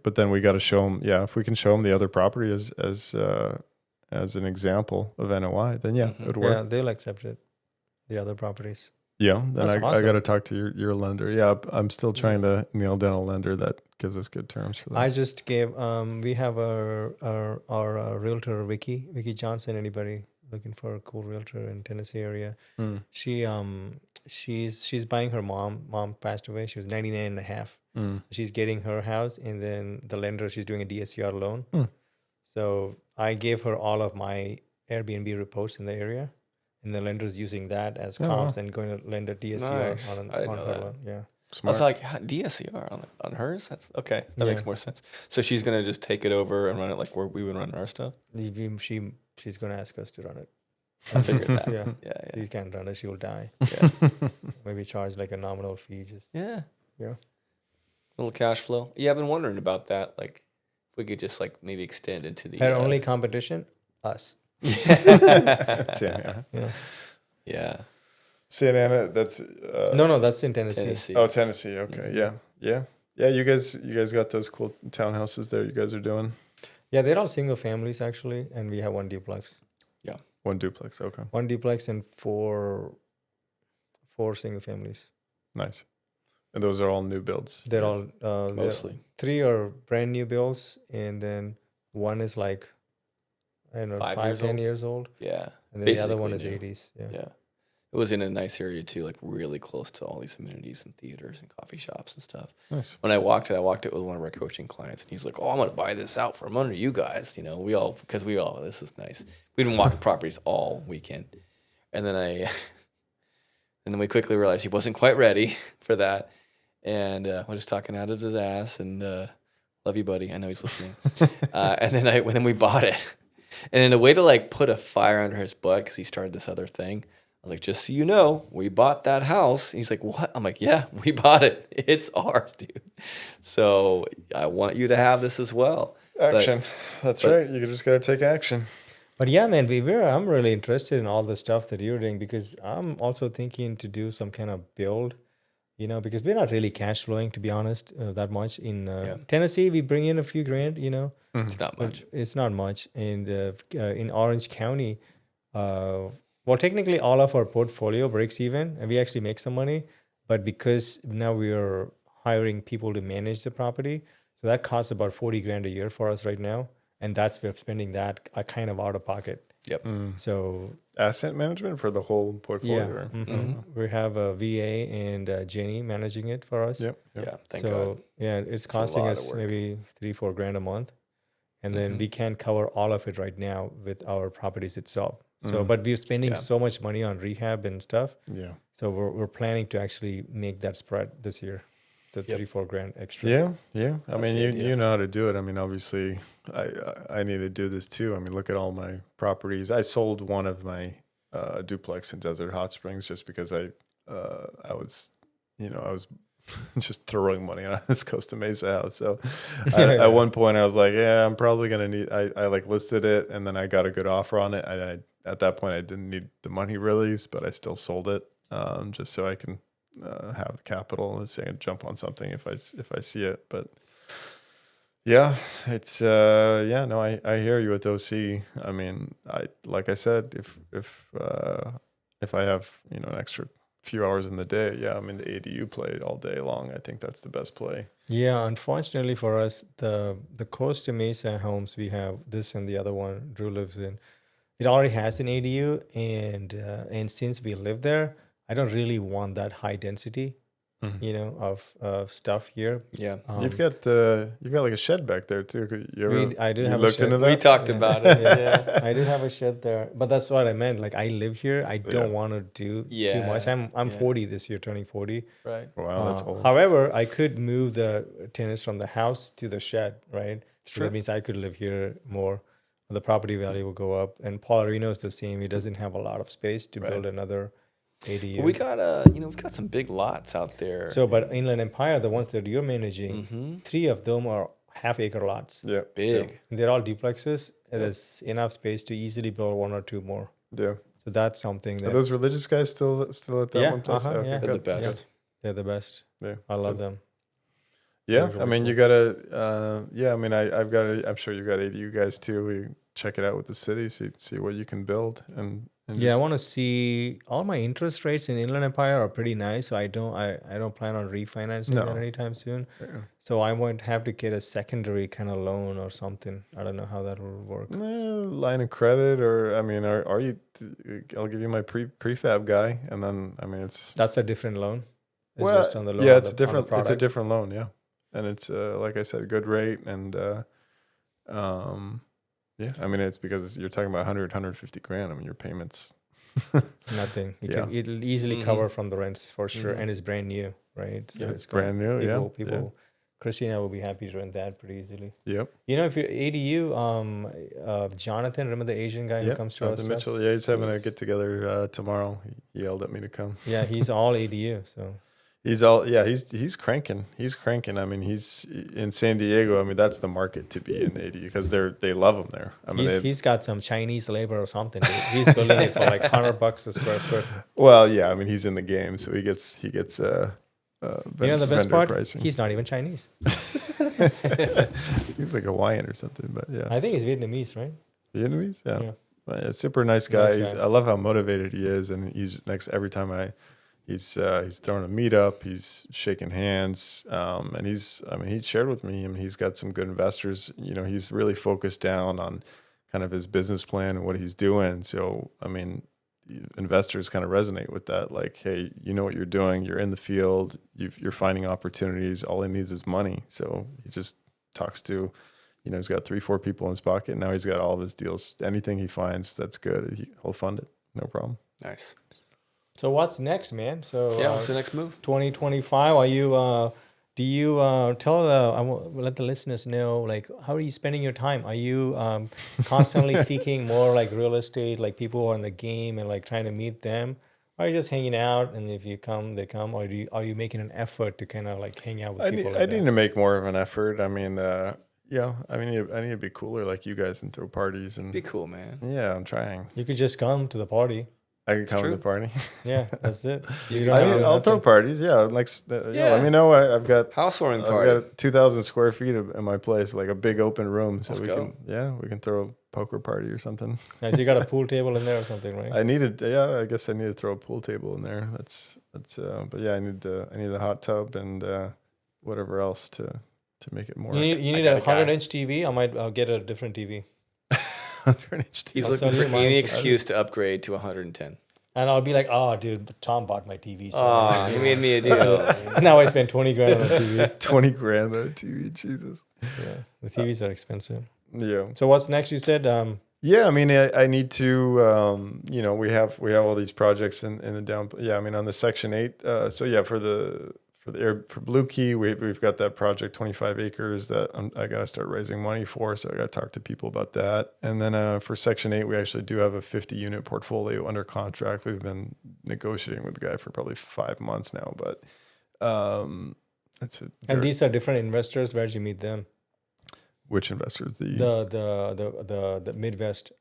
but then we got to show them. Yeah, if we can show them the other property as an example of NOI, then it would work. Yeah, they'll accept it. The other properties. Yeah, then awesome. I got to talk to your lender. Yeah, I'm still trying to nail down a lender that gives us good terms for that. I just gave. We have our realtor Vicky Johnson. Anybody looking for a cool realtor in Tennessee area. Mm. She's buying her mom. Mom passed away. She was 99 and a half. Mm. She's getting her house, and then the lender, she's doing a DSCR loan. Mm. So I gave her all of my Airbnb reports in the area, and the lender's using that as Oh, comps wow. and going to lend a DSCR Nice. on I didn't on know her that. loan. Yeah. I Smart. was like, DSCR on hers? That's okay. That makes Yeah. more sense. So she's gonna just take it over and run it like where we would run our stuff. She's going to ask us to run it. I figured that. Yeah. Yeah, She can't run it. She will die. yeah, Maybe charge like a nominal fee. Just yeah. Yeah. Little cash flow. Yeah, I've been wondering about that. Like, if we could just like maybe extend into the her only competition, us. Yeah. Yeah. Yeah. Santa Ana, that's No, that's in Tennessee. Tennessee. Oh, Tennessee. Okay. Mhm. Yeah. You guys got those cool townhouses there. You guys are doing Yeah, they're all single families actually, and we have one duplex. one duplex. Okay. One duplex and four single families. Nice. And those are all new builds. They're all Mostly. 3 are brand new builds, and then one is like I don't know 5 5, years 10 old? years old, Yeah. and then the other one is Basically new. 80s. Yeah. Yeah. It was in a nice area too, like really close to all these amenities and theaters and coffee shops and stuff. Nice. When I walked it with one of our coaching clients, and he's like, "Oh, I'm gonna buy this out from under you guys." You know, this is nice. We've been walking properties all weekend, and then and then we quickly realized he wasn't quite ready for that, and we're just talking out of his ass. And love you, buddy. I know he's listening. And then we bought it, and in a way to like put a fire under his butt because he started this other thing. I was like, just so you know, we bought that house. He's like, what? I'm like, yeah, we bought it. It's ours, dude. So I want you to have this as well. Action. That's but- right. You just got to take action. But yeah, man, I'm really interested in all the stuff that you're doing because I'm also thinking to do some kind of build, because we're not really cash flowing, to be honest, that much. In Tennessee, we bring in a few grand, It's not but much. it's not much. And in Orange County, well, technically all of our portfolio breaks even and we actually make some money. But because now we are hiring people to manage the property, so that costs about 40 grand a year for us right now. And we're spending that kind of out of pocket. Yep. So Asset management for the whole portfolio. yeah, right? mhm. We have a VA and Jenny managing it for us. Yep. Yeah. Thank So God. yeah, it's a costing lot of us work. maybe 3-4 grand a month, and then we can't cover all of it right now with our properties itself. So, but we're spending Yeah. so much money on rehab and stuff. Yeah. So we're planning to actually make that spread this year, the Yep. 3-4 grand extra. Yeah. I mean, the you idea. know how to do it. I mean, obviously, I need to do this too. I mean, look at all my properties. I sold one of my duplex in Desert Hot Springs just because I was just throwing money on this Costa Mesa house. So at one point I was like, yeah, I'm probably gonna need. I like listed it and then I got a good offer on it. I at that point I didn't need the money released, but I still sold it just so I can have the capital and say I can jump on something if I see it. But yeah, it's no, I hear you with OC. I mean, like I said, if I have an extra few hours in the day, I mean the ADU play all day long. I think that's the best play. Yeah, unfortunately for us, the Costa Mesa homes we have, this and the other one Drew lives in, it already has an ADU, and since we live there, I don't really want that high density, of stuff here. Yeah. You've got like a shed back there too. I do you have a looked shed. into that? We talked Yeah. about it. Yeah, I do have a shed there, but that's what I meant. Like I live here, I don't Yeah. want to do too Yeah, much. I'm yeah. 40 this year, turning 40. Right. Wow, that's old. However, I could move the tenants from the house to the shed, right? So Sure. that means I could live here more. The property value will go up. And Paul Areno is the same. He doesn't have a lot of space to Right. build another ADU. Well, we got we've got some big lots out there. So, but Inland Empire, the ones that you're managing, 3 of them are half-acre lots. Yeah, big. And they're all duplexes. And there's enough space to easily build 1 or 2 more. Yeah. So that's something that Are those religious guys still at that Yeah, one place? yeah. They're the good. best. they're the best. Yeah. I love them. Yeah, They're I really mean, cool. you gotta. I mean, I've got. I'm sure you've got ADU guys too. We check it out with the city, see what you can build, and And Yeah, I just- want to see all my interest rates in Inland Empire are pretty nice. So I don't plan on refinancing No. that anytime soon. yeah. So I might have to get a secondary kind of loan or something. I don't know how that will work. Line of credit, or I mean, are you? I'll give you my prefab guy, and then I mean, it's That's a different loan. It's well, just on the loan. yeah, on it's the- a on the different, it's a product. different loan, yeah, and it's like I said, good rate, and yeah, I mean, it's because you're talking about 150 grand. I mean, your payments. Nothing. Yeah. It'll easily Mhm. cover from the rents for sure, Mhm. and it's brand new, right? So Yeah, It's brand new, People, Christina will be happy to rent that pretty easily. Yep. You know, if you're ADU, Jonathan, remember the Asian guy who Yep. comes to our Jonathan stuff? Mitchell. Yeah, he's having a He's- get together tomorrow. He yelled at me to come. Yeah, he's all ADU. So He's all he's cranking. He's cranking. I mean, he's in San Diego. I mean, that's the market to be in ADU because they love him there. I mean, he's got some Chinese labor or something. Dude. He's building it for like $100 a square foot. well, yeah. I mean, he's in the game, so he gets You know the best vendor part? pricing. He's not even Chinese. He's like Hawaiian or something, but yeah. I think he's Vietnamese, right? Vietnamese. Yeah. Yeah. But yeah, super nice guy. Nice guy. I love how motivated he is, and he's next every time he's throwing a meetup, he's shaking hands, and he shared with me. I mean, he's got some good investors. You know, he's really focused down on kind of his business plan and what he's doing. So, I mean, investors kind of resonate with that. Like, hey, you know what you're doing. You're in the field. You're finding opportunities. All he needs is money. So he just talks to. You know, he's got 3-4 people in his pocket. Now he's got all of his deals. Anything he finds that's good, he'll fund it. No problem. Nice. So what's next, man? So Yeah, what's the next move? 2025. Are you? Do you let the listeners know, like, how are you spending your time? Are you constantly seeking more like real estate, like people who are in the game and like trying to meet them? Or are you just hanging out, and if you come, they come? Or are you making an effort to kind of like hang out with I people? need to make more of an effort. I mean, yeah, I mean, I need to be cooler like you guys and throw parties. And Be cool, man. yeah, I'm trying. You could just come to the party. I can come to true. the party. Yeah, that's it. You I don't have mean, I'll throw nothing. parties. Yeah, like yeah. Yeah. Let me know. I've got Housewarming I've party. got 2,000 square feet in my place, like a big open room, so Let's we go. can throw a poker party or something. Nice. You got a pool table in there or something, right? I guess I need to throw a pool table in there. That's but yeah, I need the hot tub and whatever else to make it more. You need got a a guy. 100-inch TV. I might get a different TV, 100-inch TV. He's I'll looking sell for you mine any for- excuse to upgrade to 110. and I'll be like, "Oh, dude, Tom bought my TV." So Oh, he made me a deal. now I spend 20 grand on a TV. 20 grand on a TV. Jesus. Yeah, the TVs are expensive. Yeah. So what's next? You said Yeah, I mean, I need to, you know, we have all these projects in the down. Yeah, I mean, on the Section 8. So yeah, for Blue Key, we've got that project, 25 acres that I got to start raising money for. So I got to talk to people about that. And then for Section 8, we actually do have a 50-unit portfolio under contract. We've been negotiating with the guy for probably 5 months now, but that's it. and these are different investors. Where'd you meet them? Which investors? The Midwest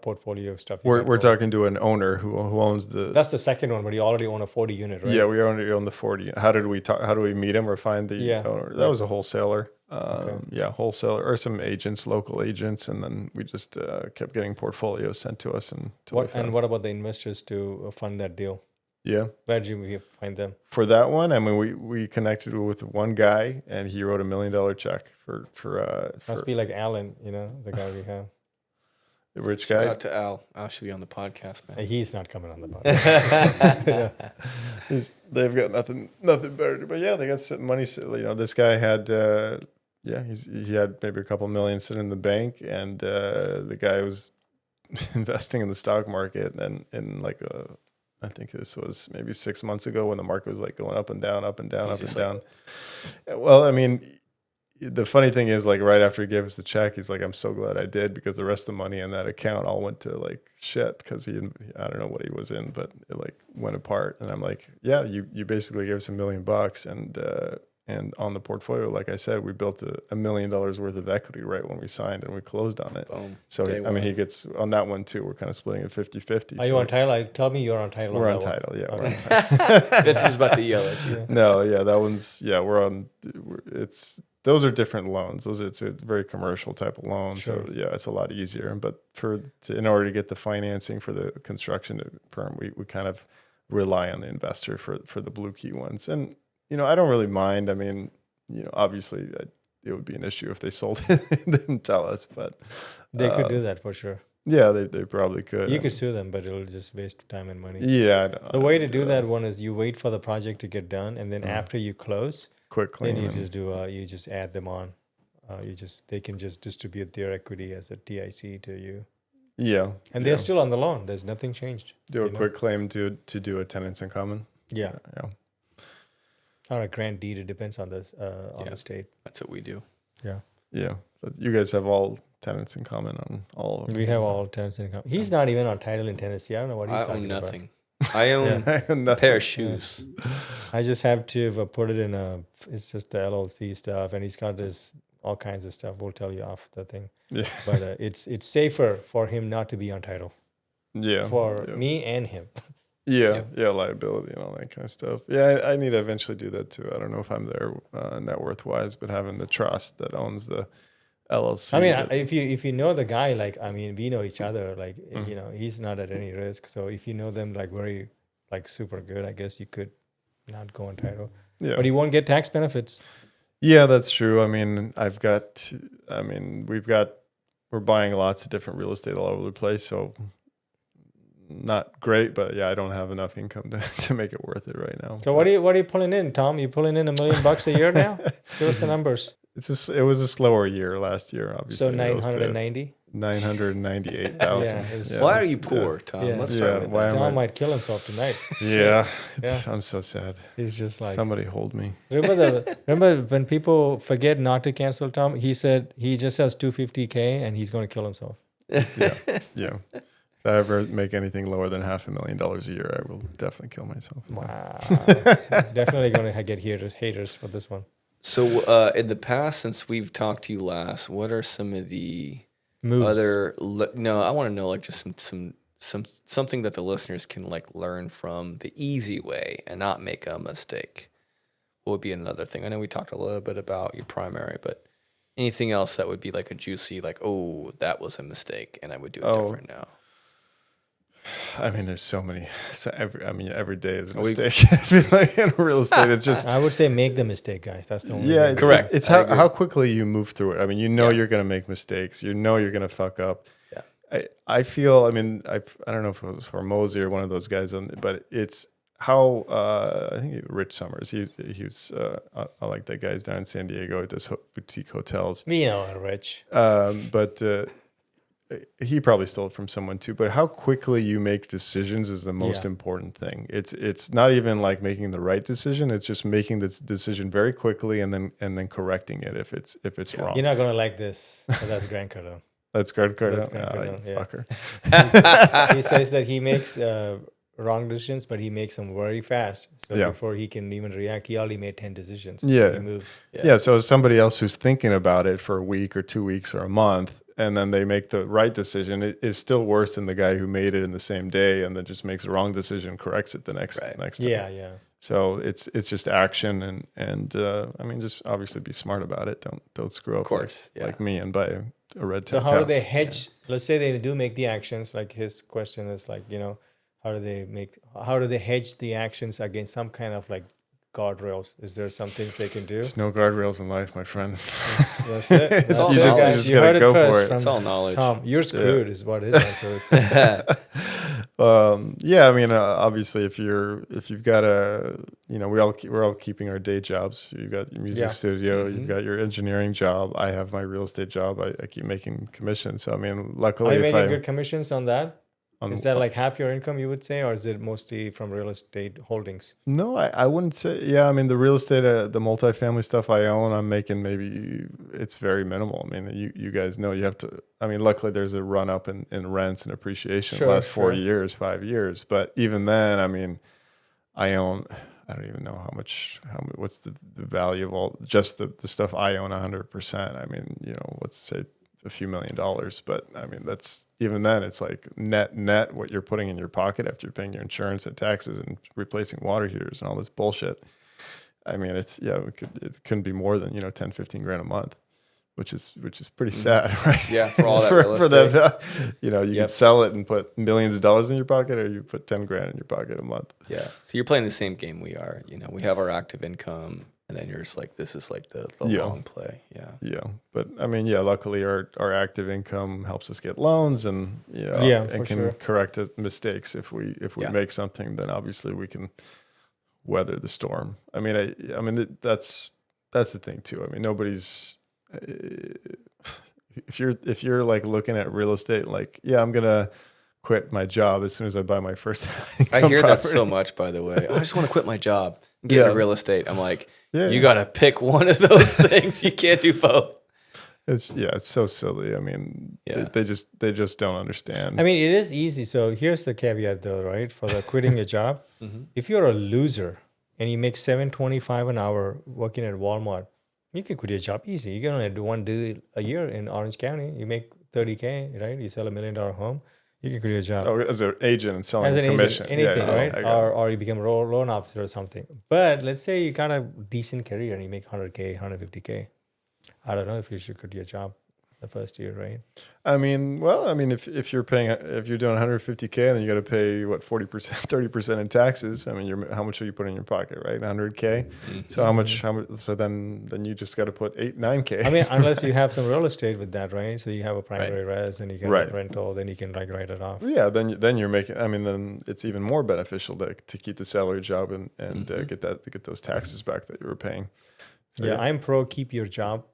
portfolio stuff. you We're had going. talking to an owner who owns the. That's the second one, but you already own a 40 unit, right? Yeah, we already own the 40. How did we talk? How do we meet him or find the Yeah. owner? That was a wholesaler. Okay. Yeah, wholesaler or some agents, local agents, and then we just kept getting portfolios sent to us. And What about the investors to fund that deal? Yeah, Where did you find them? for that one, I mean, we connected with one guy, and he wrote $1 million check for Must be like Alan, the guy we have. the rich Shout guy. out to Al. Al should be on the podcast, man. He's not coming on the podcast. They've got nothing better to do. But yeah, they got money. This guy had he had maybe a couple million sitting in the bank, and the guy was investing in the stock market, and in like I think this was maybe 6 months ago when the market was like going up and down, up and down, up and down. Well, I mean, the funny thing is, like, right after he gave us the check, he's like, "I'm so glad I did," because the rest of the money in that account all went to like shit because I don't know what he was in, but it like went apart. And I'm like, "Yeah, you basically gave us $1 million, and And on the portfolio, like I said, we built $1 million worth of equity right when we signed and we closed on it. Boom. So, Day I one. mean, he gets on that one too. We're kind of splitting it 50-50. Are you on title? Tell me you're on title. We're on on that one. title. Yeah. Okay. We're on title. Vince is about to yell at you. No, yeah, that one's, yeah, those are different loans. It's a very commercial type of loan. Sure. So yeah, it's a lot easier. But in order to get the financing for the construction firm, we kind of rely on the investor for the blue key ones. And, I don't really mind. I mean, obviously it would be an issue if they sold it and didn't tell us, but They could do that for sure. yeah, they probably could. You could sue them, but it'll just waste time and money. Yeah. The way to do that one is you wait for the project to get done, and then after you close, quick claim. then you just add them on. They can just distribute their equity as a TIC to you, Yeah. and they're still on the loan. There's nothing changed. Do a quick claim to do a tenants in common. Yeah, Yeah. or a grant deed. It depends on the state. That's what we do. Yeah, Yeah. But you guys have all tenants in common on all of them. we have all tenants in common. He's not even on title in Tennessee. I don't know what he's I talking own about. nothing. I own I have a nothing. pair of shoes. I just have to put it in it's just the LLC stuff, and he's got this all kinds of stuff. We'll tell you off the thing, Yeah. but it's safer for him not to be on title Yeah. for yeah. me and him. Yeah, liability and all that kind of stuff. Yeah, I need to eventually do that too. I don't know if I'm there net worth wise, but having the trust that owns the LLC. I mean, if you know the guy, we know each other. He's not at any risk. So if you know them very super good, I guess you could not go on title, yeah, but he won't get tax benefits. yeah, that's true. I mean, we're buying lots of different real estate all over the place, so not great, but yeah, I don't have enough income to make it worth it right now. So what are you pulling in, Tom? You pulling in $1 million a year now? Give us the numbers. It was a slower year last year, obviously. So 990. 998,000. Yeah, Why are you poor, Tom? Yeah. Let's start Yeah, with why that. am I- Tom might kill himself tonight. Yeah, Yeah. I'm so sad. He's just like. Somebody hold me. Remember when people forget not to cancel Tom? He said he just has $250K and he's going to kill himself. Yeah. If I ever make anything lower than $500,000 a year, I will definitely kill myself. Wow. Definitely going to get haters for this one. So, in the past, since we've talked to you last, what are some of the Moves. No, I want to know just something that the listeners can learn from the easy way and not make a mistake. What would be another thing? I know we talked a little bit about your primary, but anything else that would be a juicy, oh, that was a mistake and I would do it different now. I mean, there's so many. Every day is a mistake. I feel like in real estate, it's just I would say make the mistake, guys. That's the only yeah, thing. Correct. It's I agree. how quickly you move through it. I mean, you're going to make mistakes. You're going to fuck up. Yeah. I feel. I mean, I don't know if it was Hormozy or one of those guys, but it's how I think Rich Summers. He was. I like that guy's down in San Diego. He does boutique hotels. We know, Rich. But he probably stole it from someone too. But how quickly you make decisions is the most important thing. It's not even making the right decision. It's just making the decision very quickly and then correcting it if it's wrong. You're not going to like this, but that's Grant Cardone. That's Grant Cardone. That's Grant Cardone, yeah. Fucker. He says that he makes wrong decisions, but he makes them very fast. So before he can even react, he already made 10 decisions. Yeah. He moves. Yeah. So somebody else who's thinking about it for a week or 2 weeks or a month, and then they make the right decision, it is still worse than the guy who made it in the same day and then just makes a wrong decision and corrects it the next time. Yeah. So it's just action and I mean, just obviously be smart about it. Don't screw up. Of course, like me and buy a red. So tag how do house. they hedge? Let's say they do make the actions. Like his question is how do they hedge the actions against some kind of guardrails? Is there some things they can do? There's no guardrails in life, my friend. That's it. That's all it, you knowledge. guys. just You gotta heard it go for first it. from It's all knowledge. Tom. You're screwed is what his answer is. Yeah, I mean, obviously, if you've got we're all keeping our day jobs. You've got your music studio, you've got your engineering job. I have my real estate job. I keep making commissions. So I mean, luckily, Are you making good commissions on that? on- Is that half your income, you would say, or is it mostly from real estate holdings? No, I wouldn't say. Yeah, I mean, the real estate, the multifamily stuff I own, I'm making it's very minimal. I mean, you guys know you have to. I mean, luckily there's a run up in rents and appreciation the last 4 years, 5 years. But even then, I mean, I own I don't even know what's the value of all just the stuff I own 100%. I mean, let's say a few $1,000,000, but I mean, that's even then it's like net what you're putting in your pocket after you're paying your insurance and taxes and replacing water heaters and all this bullshit. I mean, it couldn't be more than, 10, 15 grand a month, which is pretty sad, right? Yeah. For all that real estate. For that, you can sell it and put millions of dollars in your pocket, or you put 10 grand in your pocket a month. Yeah. So you're playing the same game we are. We have our active income, and then you're just like, this is like the long play. Yeah. Yeah. But I mean, luckily our active income helps us get loans and, and can correct mistakes. If we make something, then obviously we can weather the storm. I mean, that's the thing too. I mean, nobody's, if you're like looking at real estate, like, I'm going to quit my job as soon as I buy my first I hear property. that so much, by the way. I just want to quit my job and get into real estate. I'm like, you got to pick one of those things. You can't do both. It's so silly. I mean, they just don't understand. I mean, it is easy. So here's the caveat though, right? For the quitting a job, if you're a loser and you make $7.25 an hour working at Walmart, you can quit your job easy. You can only do one deal a year in Orange County. You make $30K, right? You sell $1 million home. You can quit your job. Oh, as an agent and selling as an commission. Agent, anything, right? Or you become a loan officer or something. But let's say you got a decent career and you make $100K, $150K. I don't know if you should quit your job the first year, right? I mean, if you're doing 150K, then you got to pay what 40%, 30% in taxes. I mean, how much are you putting in your pocket, right? 100K. So how much? So then you just got to put 9K. I mean, unless you have some real estate with that, right? So you have a primary res, and you can get rental, then you can like write it off. Yeah, then you're making. I mean, then it's even more beneficial to keep the salary job and get those taxes back that you were paying. So, I'm pro keep your job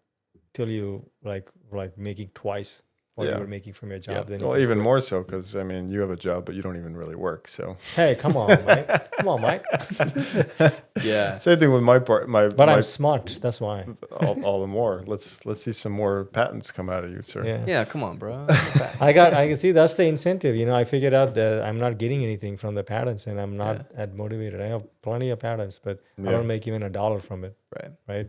till you like making twice what you were making from your job. Then even more so because I mean you have a job but you don't even really work. So hey, come on, Mike. Come on, Mike. Yeah. Same thing with my part. I'm smart. That's why. All the more. Let's see some more patents come out of you, sir. Yeah. Come on, bro. I can see that's the incentive. I figured out that I'm not getting anything from the patents, and I'm not that motivated. I have plenty of patents, but I don't make even $1 from it. Right.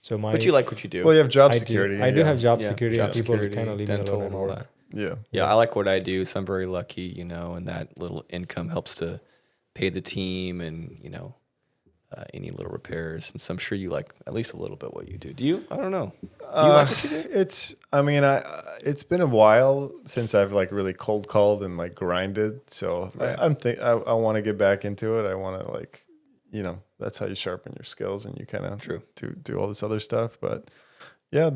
So but you like what you do. Well, you have job security. I do have job security. Job people security, kind of leave me alone and all that. Yeah. I like what I do. So I'm very lucky, and that little income helps to pay the team and, any little repairs. And so I'm sure you like at least a little bit what you do. Do you? I don't know. Do you like what you do? It's been a while since I've like really cold called and like grinded. So I want to get back into it. I want to like, that's how you sharpen your skills and you kind of do all this other stuff. But like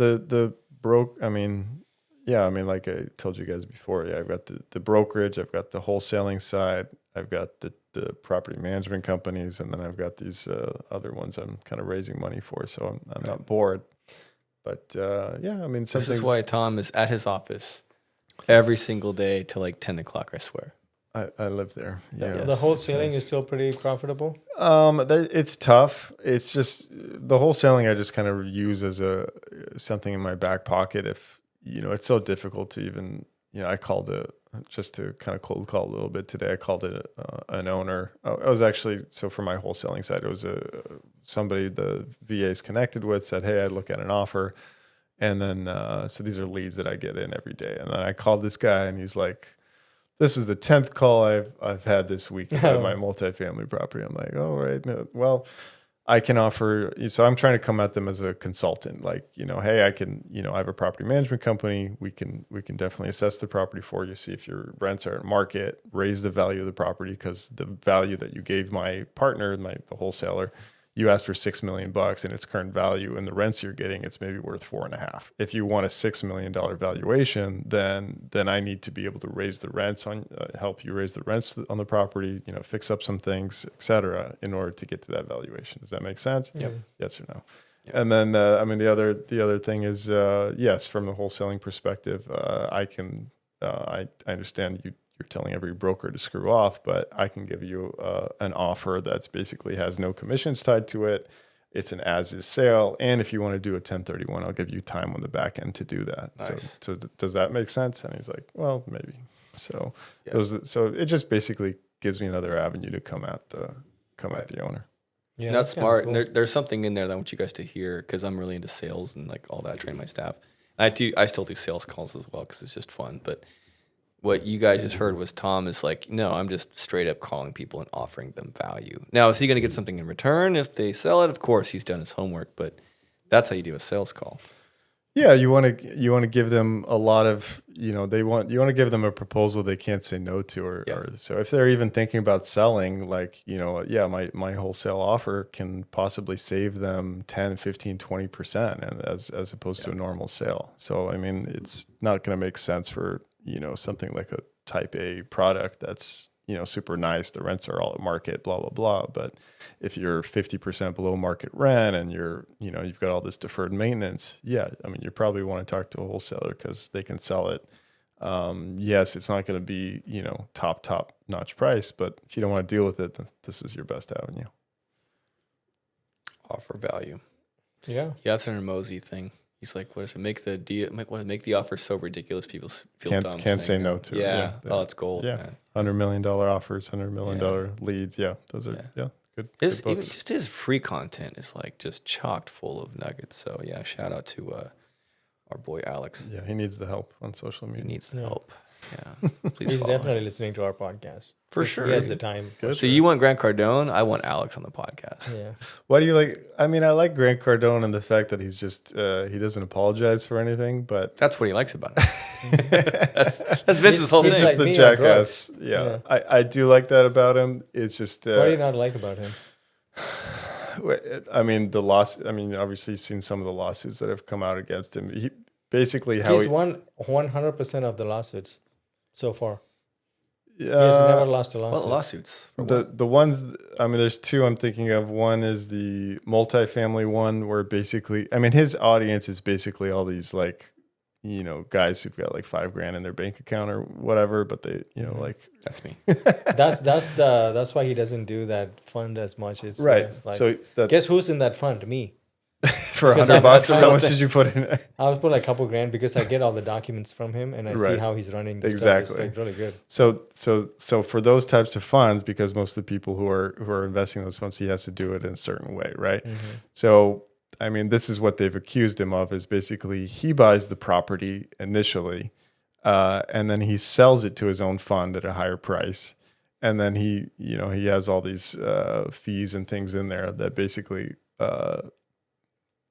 I told you guys before, I've got the brokerage, I've got the wholesaling side, I've got the property management companies, and then I've got these other ones I'm kind of raising money for. So I'm not bored. But this is why Tom is at his office every single day till like 10 o'clock, I swear. I live there. Yeah. The wholesaling is still pretty profitable. It's tough. It's just the wholesaling I just kind of use as something in my back pocket. If it's so difficult to even I called it just to kind of cold call a little bit today. I called it an owner. I was actually for my wholesaling side. It was somebody the VA's connected with said, "Hey, I'd look at an offer," and then so these are leads that I get in every day. And then I called this guy, and he's like, "This is the 10th call I've had this week about my multifamily property." I'm like, "All right, no, well, I can offer." So I'm trying to come at them as a consultant, like, hey, I can, I have a property management company. We can definitely assess the property for you, see if your rents are at market, raise the value of the property because the value that you gave my partner, the wholesaler, you asked for $6 million in its current value, and the rents you're getting, it's maybe worth 4.5. If you want a $6 million valuation, then I need to be able to raise the rents help you raise the rents on the property, fix up some things, et cetera, in order to get to that valuation. Does that make sense? Yep. Yes or no? Yep. And then, the other thing is, yes, from the wholesaling perspective, I understand you're telling every broker to screw off, but I can give you an offer that's basically has no commissions tied to it. It's an as-is sale. And if you want to do a 1031, I'll give you time on the back end to do that. Nice. So does that make sense? And he's like, well, maybe. So it just basically gives me another avenue to come at the owner. Yeah, That's kinda smart. cool. And there's something in there that I want you guys to hear because I'm really into sales and like all that. I train my staff. I still do sales calls as well because it's just fun. But what you guys just heard was Tom is like, no, I'm just straight up calling people and offering them value. Now, is he going to get something in return if they sell it? Of course, he's done his homework, but that's how you do a sales call. Yeah, you want to give them a lot of, you want to give them a proposal they can't say no to, or so if they're even thinking about selling, like, my wholesale offer can possibly save them 10, 15, 20%, and as opposed to a normal sale. So I mean, it's not going to make sense for, something like a type A product that's, super nice. The rents are all at market, blah, blah, blah. But if you're 50% below market rent and you've got all this deferred maintenance, I mean, you probably want to talk to a wholesaler because they can sell it. Yes, it's not going to be, top notch price, but if you don't want to deal with it, then this is your best avenue. Offer value. Yeah. Yeah, that's an Mosey thing. He's like, what does it make the deal? Make the offer so ridiculous people feel dumb. Can't say no to it. Yeah. Oh, it's gold. Yeah. Man. $100 million offers, $100 million leads. Yeah. Those are, good. His good even books. just his free content is like just chocked full of nuggets. So yeah, shout out to our boy Alex. Yeah. He needs the help on social media. He needs the help. Yeah. Please He's follow him. definitely listening to our podcast. For He sure. has the time. Good. So you want Grant Cardone? I want Alex on the podcast. Yeah. Why do you like? I mean, I like Grant Cardone and the fact that he's just he doesn't apologize for anything, but That's what he likes about it. that's Vince's whole He's thing. like the me on jackass. drugs. Yeah, I do like that about him. It's just What do you not like about him? I mean, the loss. I mean, obviously, you've seen some of the lawsuits that have come out against him. He basically He's won 100% of the lawsuits so far. He has never lost a lawsuit. What lawsuits? For what? The ones, I mean, there's two I'm thinking of. One is the multifamily one where basically, I mean, his audience is basically all these like, guys who've got like $5,000 in their bank account or whatever, but they, like That's me. That's why he doesn't do that fund as much. It's right. Like, So that guess who's in that fund? Me. for Because $100, I'm how much did you put in it? I was put like a couple grand because I get all the documents from him and I see Right. how he's running the Exactly. stuff. It's like really good. So for those types of funds, because most of the people who are investing in those funds, he has to do it in a certain way, right? Mm-hmm. So I mean, this is what they've accused him of: is basically he buys the property initially, and then he sells it to his own fund at a higher price, and then he has all these fees and things in there that basically.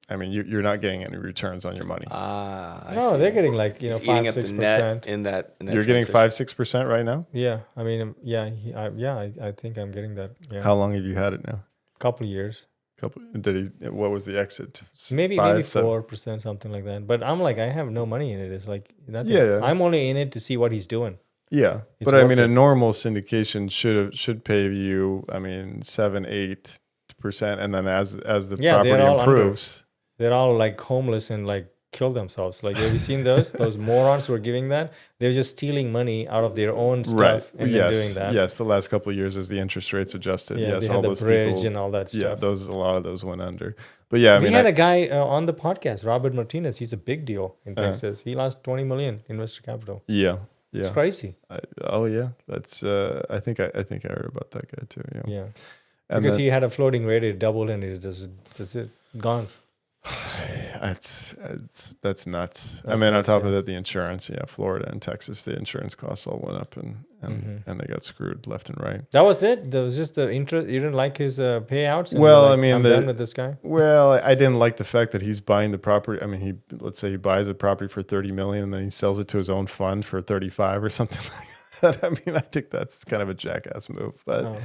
I mean, you're not getting any returns on your money. No, they're getting like He's 5-6%. in that. You're getting 5-6% right now. Yeah, I mean, I think I'm getting that. Yeah, How long have you had it now? couple of years, What was the exit? maybe 7? 4%, something like that. But I'm like, I have no money in it. It's like nothing. Yeah. I'm only in it to see what he's doing. Yeah, It's but I mean, worth a it. normal syndication should pay you, I mean, 7-8%, and then as the Yeah, property they're all improves. They're all like homeless and like kill themselves. Like, have you seen those morons who are giving that? They're just stealing money out of their own stuff Right. and Yes. then doing that. Yes. The last couple of years as the interest rates adjusted. Yeah, Yes. they All had the those bridge people. and all that Yeah. stuff. A lot of those went under. But yeah, I We mean, had a guy on the podcast, Robert Martinez. He's a big deal in Uh-huh. Texas. He lost 20 million investor capital. yeah. It's Yeah. crazy. Yeah. That's. I think I heard about that guy too. Yeah. Yeah, And because then- he had a floating rate, it doubled, and it just gone. That's nuts. I That's mean, on nuts, top yeah. of that, the insurance, Florida and Texas, the insurance costs all went up and Mm-hmm. they got screwed left and right. That was it. That was just the interest. You didn't like his payouts. And Well, you're like, I mean, I'm done with this guy. Well, I didn't like the fact that he's buying the property. I mean, let's say he buys a property for 30 million and then he sells it to his own fund for 35 or something like that. I mean, I think that's kind of a jackass move. But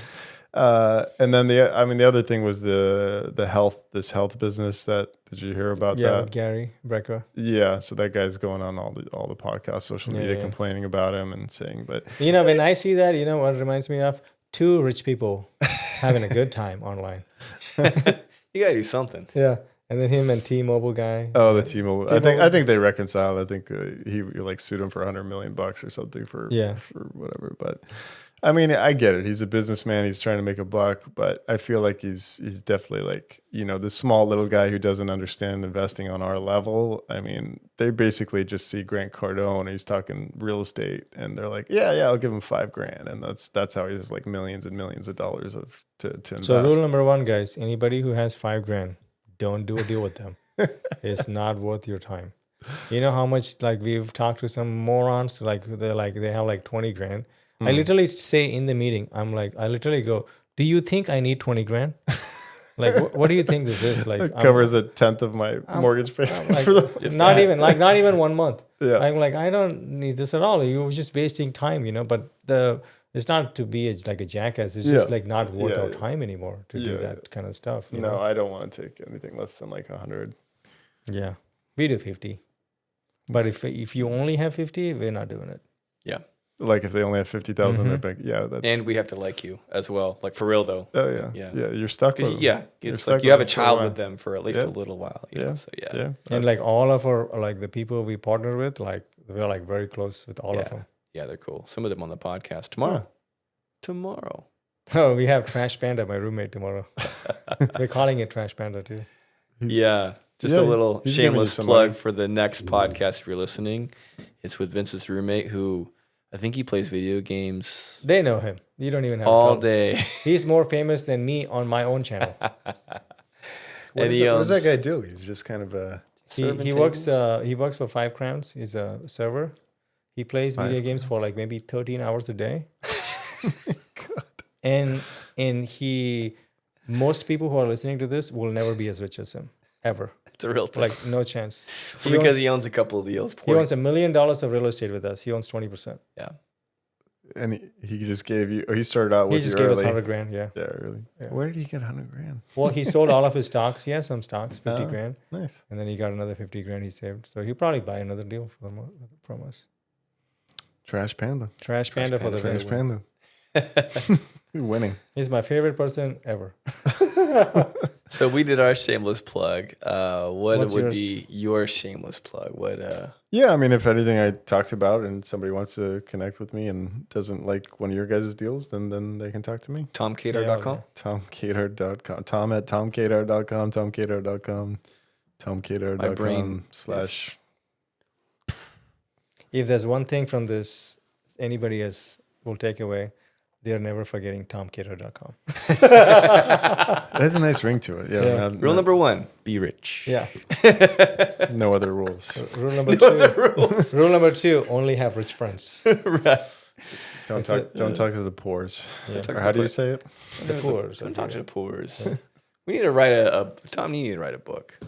and then the other thing was the health business. Did you hear about Yeah, that? with Gary Brecker. Yeah, so that guy's going on all the podcasts, social media, Yeah. complaining about him and saying, but When I see that, what it reminds me of? Two rich people having a good time online. You gotta do something. Yeah, and then him and T-Mobile guy. oh, the T-Mobile. I think they reconciled. I think he like sued him for $100 million or something for Yeah. for whatever. But I mean, I get it. He's a businessman. He's trying to make a buck, but I feel like he's definitely like, the small little guy who doesn't understand investing on our level. I mean, they basically just see Grant Cardone. He's talking real estate, and they're like, yeah, I'll give him $5,000, and that's how he has like millions and millions of dollars to invest. So rule number 1, guys, anybody who has $5,000, don't do a deal with them. It's not worth your time. You know how much, like, we've talked to some morons, like they have like 20 grand. I literally say in the meeting, I literally go, do you think I need 20 grand? Like, what do you think this is? Like, It covers a tenth of my mortgage payment. Like, For the, not even 1 month. Yeah. I'm like, I don't need this at all. You're just wasting time, but it's not to be like a jackass. It's just like not worth our time anymore to do that kind of stuff. You know? I don't want to take anything less than like 100. Yeah, we do 50. But if you only have 50, we're not doing it. Yeah. Like if they only have 50,000 in their bank, that's. And we have to like you as well, like for real though. Oh yeah. You're stuck with them. Yeah, it's like you have a child with them for at least a little while. You know? So yeah. And like all of our the people we partner with, like we're like very close with all of them. Yeah, they're cool. Some of them on the podcast tomorrow. Oh, we have Trash Panda, my roommate, tomorrow. We're calling it Trash Panda too. Just a little shameless plug for the next podcast if you're listening. It's with Vince's roommate, who I think he plays video games. They know him. You don't even have all day. He's more famous than me on my own channel. What does that guy do? He's just kind of a. He works for 5 crowns. He's a server. He plays video games for like maybe 13 hours a day. God. And most people who are listening to this will never be as rich as him ever. It's a real thing. Like no chance. Because he owns a couple of deals. He owns $1 million of real estate with us. He owns 20%. Yeah. And he just gave you. He started out with. He just gave us $100,000. Yeah. Yeah, really. Yeah. Where did he get $100,000? Well, he sold all of his stocks. He has some stocks, $50,000. Nice. And then he got another $50,000 he saved. So he'll probably buy another deal from us. Trash Panda. Trash Panda for the Trash Panda. Winning. He's my favorite person ever. So we did our shameless plug. What What's would yours? be your shameless plug? Yeah, I mean, if anything I talked about and somebody wants to connect with me and doesn't like one of your guys' deals, then they can talk to me. TomKadar.com? TomKadar.com. Tom at TomKadar.com. TomKadar.com. TomKadar.com / If there's one thing from this anybody will take away, they're never forgetting TomKadar.com. It has a nice ring to it. Yeah. Rule number 1, be rich. Yeah. No other rules. Rule number 2. Rule number 2, only have rich friends. Right. Don't talk to the poors. Yeah. Or how do you say it? The poor. Don't talk to the poors. We need to write Tom, you need to write a book.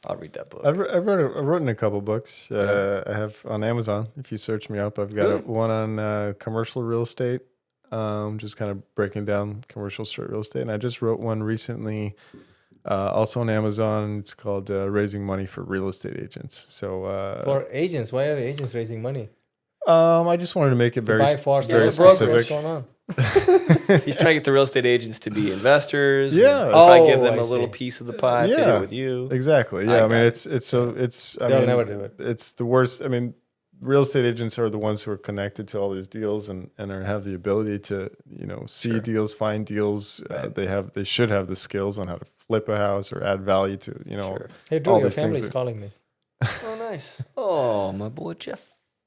I'll read that book. I've written a couple books. I have on Amazon. If you search me up, I've got one on commercial real estate. Just kind of breaking down commercial real estate. And I just wrote one recently, also on Amazon. It's called Raising Money for Real Estate Agents. So for agents, why are agents raising money? I just wanted to make it very specific. What's going on? He's trying to get the real estate agents to be investors. Yeah. If I give them a little piece of the pie, take it with you. Exactly. Yeah. I mean, they'll never do it. It's the worst. I mean, real estate agents are the ones who are connected to all these deals and have the ability to, see deals, find deals. Right. They should have the skills on how to flip a house or add value to, Hey, dude, all your these things family's calling me. Oh, nice. Oh, my boy Jeff.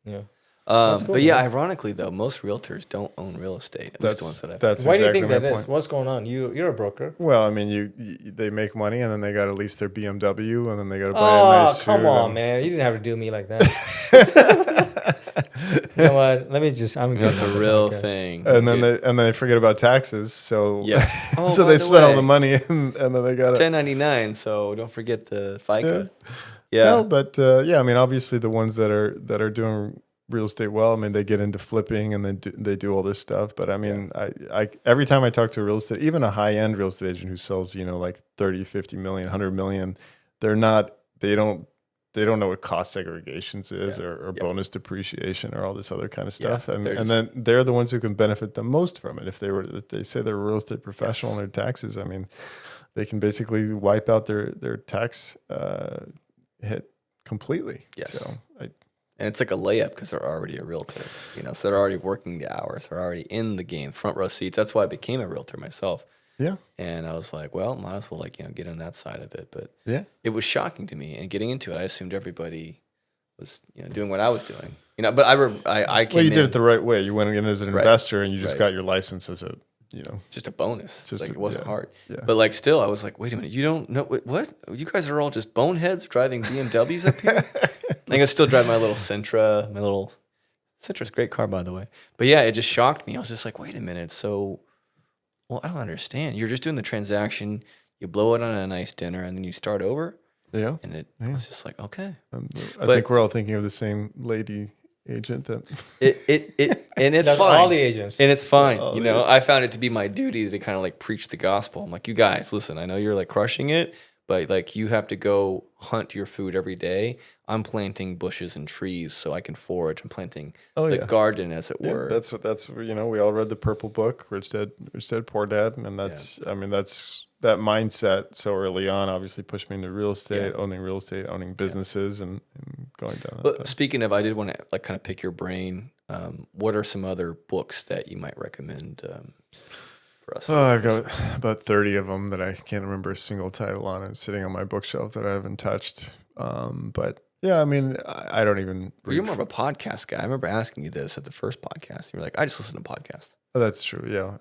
Yeah. Cool, but yeah, man. ironically though, most realtors don't own real estate. At least the ones that I've. That's Why exactly do you think my that point. is? What's going on? You're a broker. Well, I mean, they make money and then they got to lease their BMW and then they got to buy a nice suit. Come on, man! You didn't have to do me like that. You know what? Let me just. That's a real thing. And then they forget about taxes. So Yeah. so they spend all the money and then they got 1099. So don't forget the FICA. Yeah. No, but yeah, I mean, obviously the ones that are doing real estate well, I mean, they get into flipping and then they do all this stuff. But I mean, I every time I talk to a real estate, even a high end real estate agent who sells, like 30, 50 million, 100 million, they don't know what cost segregations is or bonus depreciation or all this other kind of stuff. And then they're the ones who can benefit the most from it. If they say they're a real estate professional and their taxes, I mean, they can basically wipe out their tax hit completely. Yes. So And it's like a layup because they're already a realtor, so they're already working the hours. They're already in the game, front row seats. That's why I became a realtor myself. Yeah. And I was like, well, might as well get on that side of it. But Yeah. it was shocking to me. And getting into it, I assumed everybody was doing what I was doing. But I came Well, you in, did it the right way. You went in as an Right. investor, and you just Right. got your license as a, just a bonus. Just It wasn't hard. yeah. But still, I was like, wait a minute, you don't know what? You guys are all just boneheads driving BMWs up here. I can still drive my little Sentra. Sentra's a great car, by the way. But yeah, it just shocked me. I was just like, wait a minute. So, well, I don't understand. You're just doing the transaction. You blow it on a nice dinner, and then you start over. Yeah. And I was just like, okay. I think we're all thinking of the same lady agent that. And it's That's fine. all the agents. And it's fine. All the I found it to be my duty to kind of preach the gospel. I'm like, you guys, listen, I know you're crushing it, but you have to go hunt your food every day. I'm planting bushes and trees so I can forage. I'm planting the garden, as it were. That's we all read the Purple Book, Rich Dad, Poor Dad, and that's that's that mindset so early on obviously pushed me into real estate, owning businesses, and going down that But path. speaking of, I did want to kind of pick your brain. What are some other books that you might recommend for us? Oh, I've got about 30 of them that I can't remember a single title on. It's sitting on my bookshelf that I haven't touched. But yeah, I mean, I don't even. Well, you're more of a podcast guy. I remember asking you this at the first podcast. You were like, I just listen to podcasts. Oh, that's true. Yeah,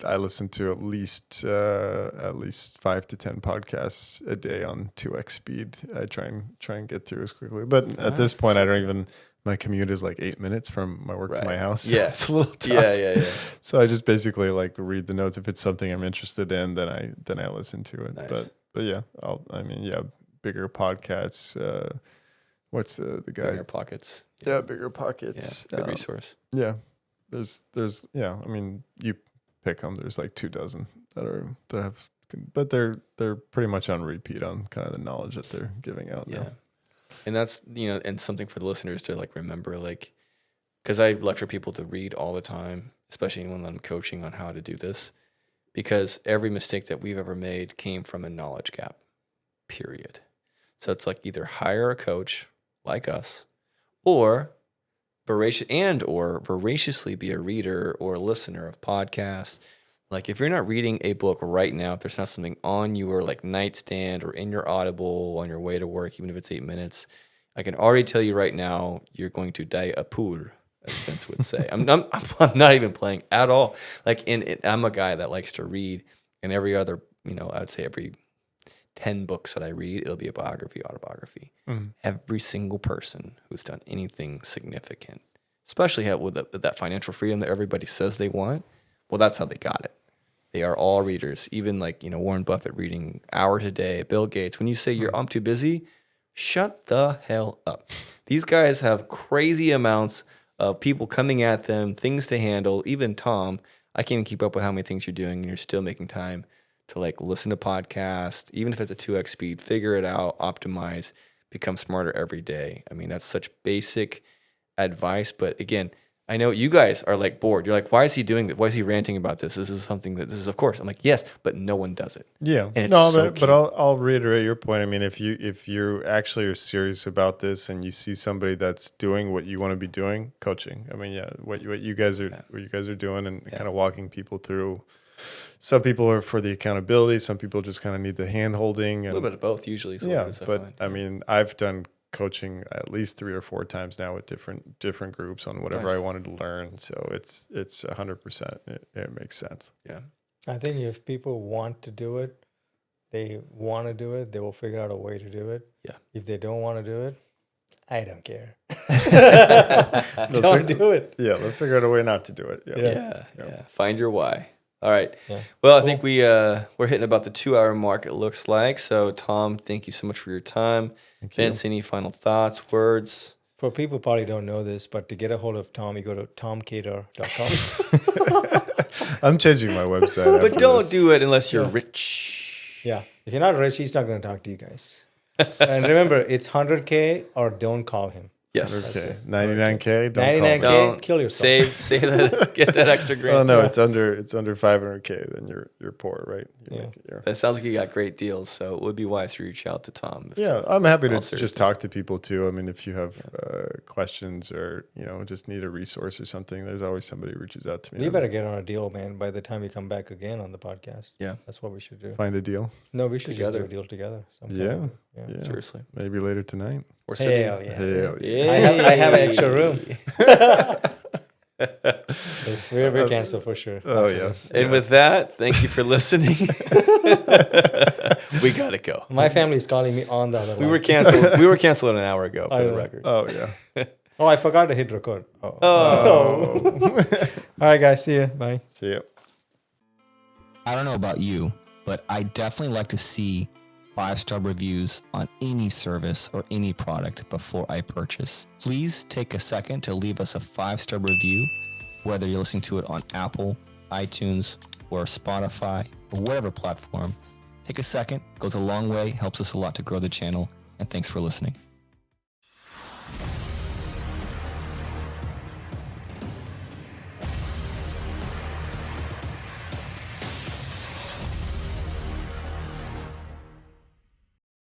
I listen to at least 5 to 10 podcasts a day on 2x speed. I try and get through as quickly. But at this point, I don't even. My commute is 8 minutes from my work to my house. Yeah, it's a little tough. Yeah. So I just basically read the notes. If it's something I'm interested in, then I listen to it. Nice. But yeah, bigger podcasts. What's the guy? Bigger Pockets. Yeah, Bigger Pockets. Yeah, good resource. Yeah, there's I mean, you pick them. There's 24 that have, but they're pretty much on repeat on kind of the knowledge that they're giving out. Yeah. Now. And that's, and something for the listeners to remember, because I lecture people to read all the time, especially when I'm coaching on how to do this, because every mistake that we've ever made came from a knowledge gap, period. So it's either hire a coach like us, or voraciously be a reader or a listener of podcasts. If you're not reading a book right now, if there's not something on your nightstand or in your Audible on your way to work, even if it's 8 minutes, I can already tell you right now, you're going to die a poor, as Vince would say. I'm not even playing at all. I'm a guy that likes to read, and every other, I'd say every 10 books that I read, it'll be a biography, autobiography. Mm. Every single person who's done anything significant, especially with that financial freedom that everybody says they want, well, that's how they got it. They are all readers. Even Warren Buffett reading hours a day. Bill Gates. When you say I'm too busy, shut the hell up. These guys have crazy amounts of people coming at them, things to handle. Even Tom, I can't even keep up with how many things you're doing, and you're still making time to listen to podcasts, even if it's a 2x speed. Figure it out, optimize, become smarter every day. I mean, that's such basic advice, but again, I know you guys are bored. You're why is he doing that? Why is he ranting about this? This is of course. I'm yes, but no one does it. Yeah. And it's but I'll reiterate your point. I mean, if you actually are serious about this and you see somebody that's doing what you want to be doing, coaching. I mean, what you guys are doing and kind of walking people through. Some people are for the accountability. Some people just kind of need the hand holding. A little bit of both usually. I mean, I've done coaching at least 3 or 4 times now with different groups on whatever I wanted to learn. So it's 100%. It makes sense. Yeah. I think if people want to do it, they will figure out a way to do it. Yeah. If they don't want to do it, I don't care. Don't Don't do it. Yeah, let's figure out a way not to do it. Yeah. Find your why. All right. Yeah. Well, I think we're hitting about the 2-hour mark, it looks like. So, Tom, thank you so much for your time. Thank you. Vince, any final thoughts, words? For people who probably don't know this, but to get a hold of Tom, you go to tomkadar.com. I'm changing my website. But don't do it unless you're rich. Yeah. If you're not rich, he's not going to talk to you guys. And remember, it's 100K or don't call him. Yes. Okay. 99K. Don't 99K. call me. Don't Kill yourself. Save that. Get that extra grand. Oh no, it's under 500K. Then you're poor, right? Yeah. That sounds like you got great deals. So it would be wise to reach out to Tom. Yeah, I'm happy to all just seriousness. talk to people too. I mean, if you have questions or just need a resource or something, there's always somebody who reaches out to me. We better get on a deal, man, by the time you come back again on the podcast. Yeah. That's what we should do. Find a deal. No, we should just do Together. a deal together. sometime. Yeah. Yeah. Seriously. Maybe later tonight. We're sitting. Hell yeah. Hell Yeah. I have an extra room. Yes, we're canceled for sure. Oh after yeah. this. And with that, thank you for listening. We gotta go. My family's calling me on the other We line. were canceled. We were canceled an hour ago, for I the know. record. Oh yeah. Oh, I forgot to hit record. Oh. Oh. All right, guys. See you. Bye. See ya. I don't know about you, but I definitely like to see 5-star reviews on any service or any product before I purchase. Please take a second to leave us a 5-star review, whether you're listening to it on Apple, iTunes, or Spotify, or whatever platform. Take a second, goes a long way, helps us a lot to grow the channel, and thanks for listening.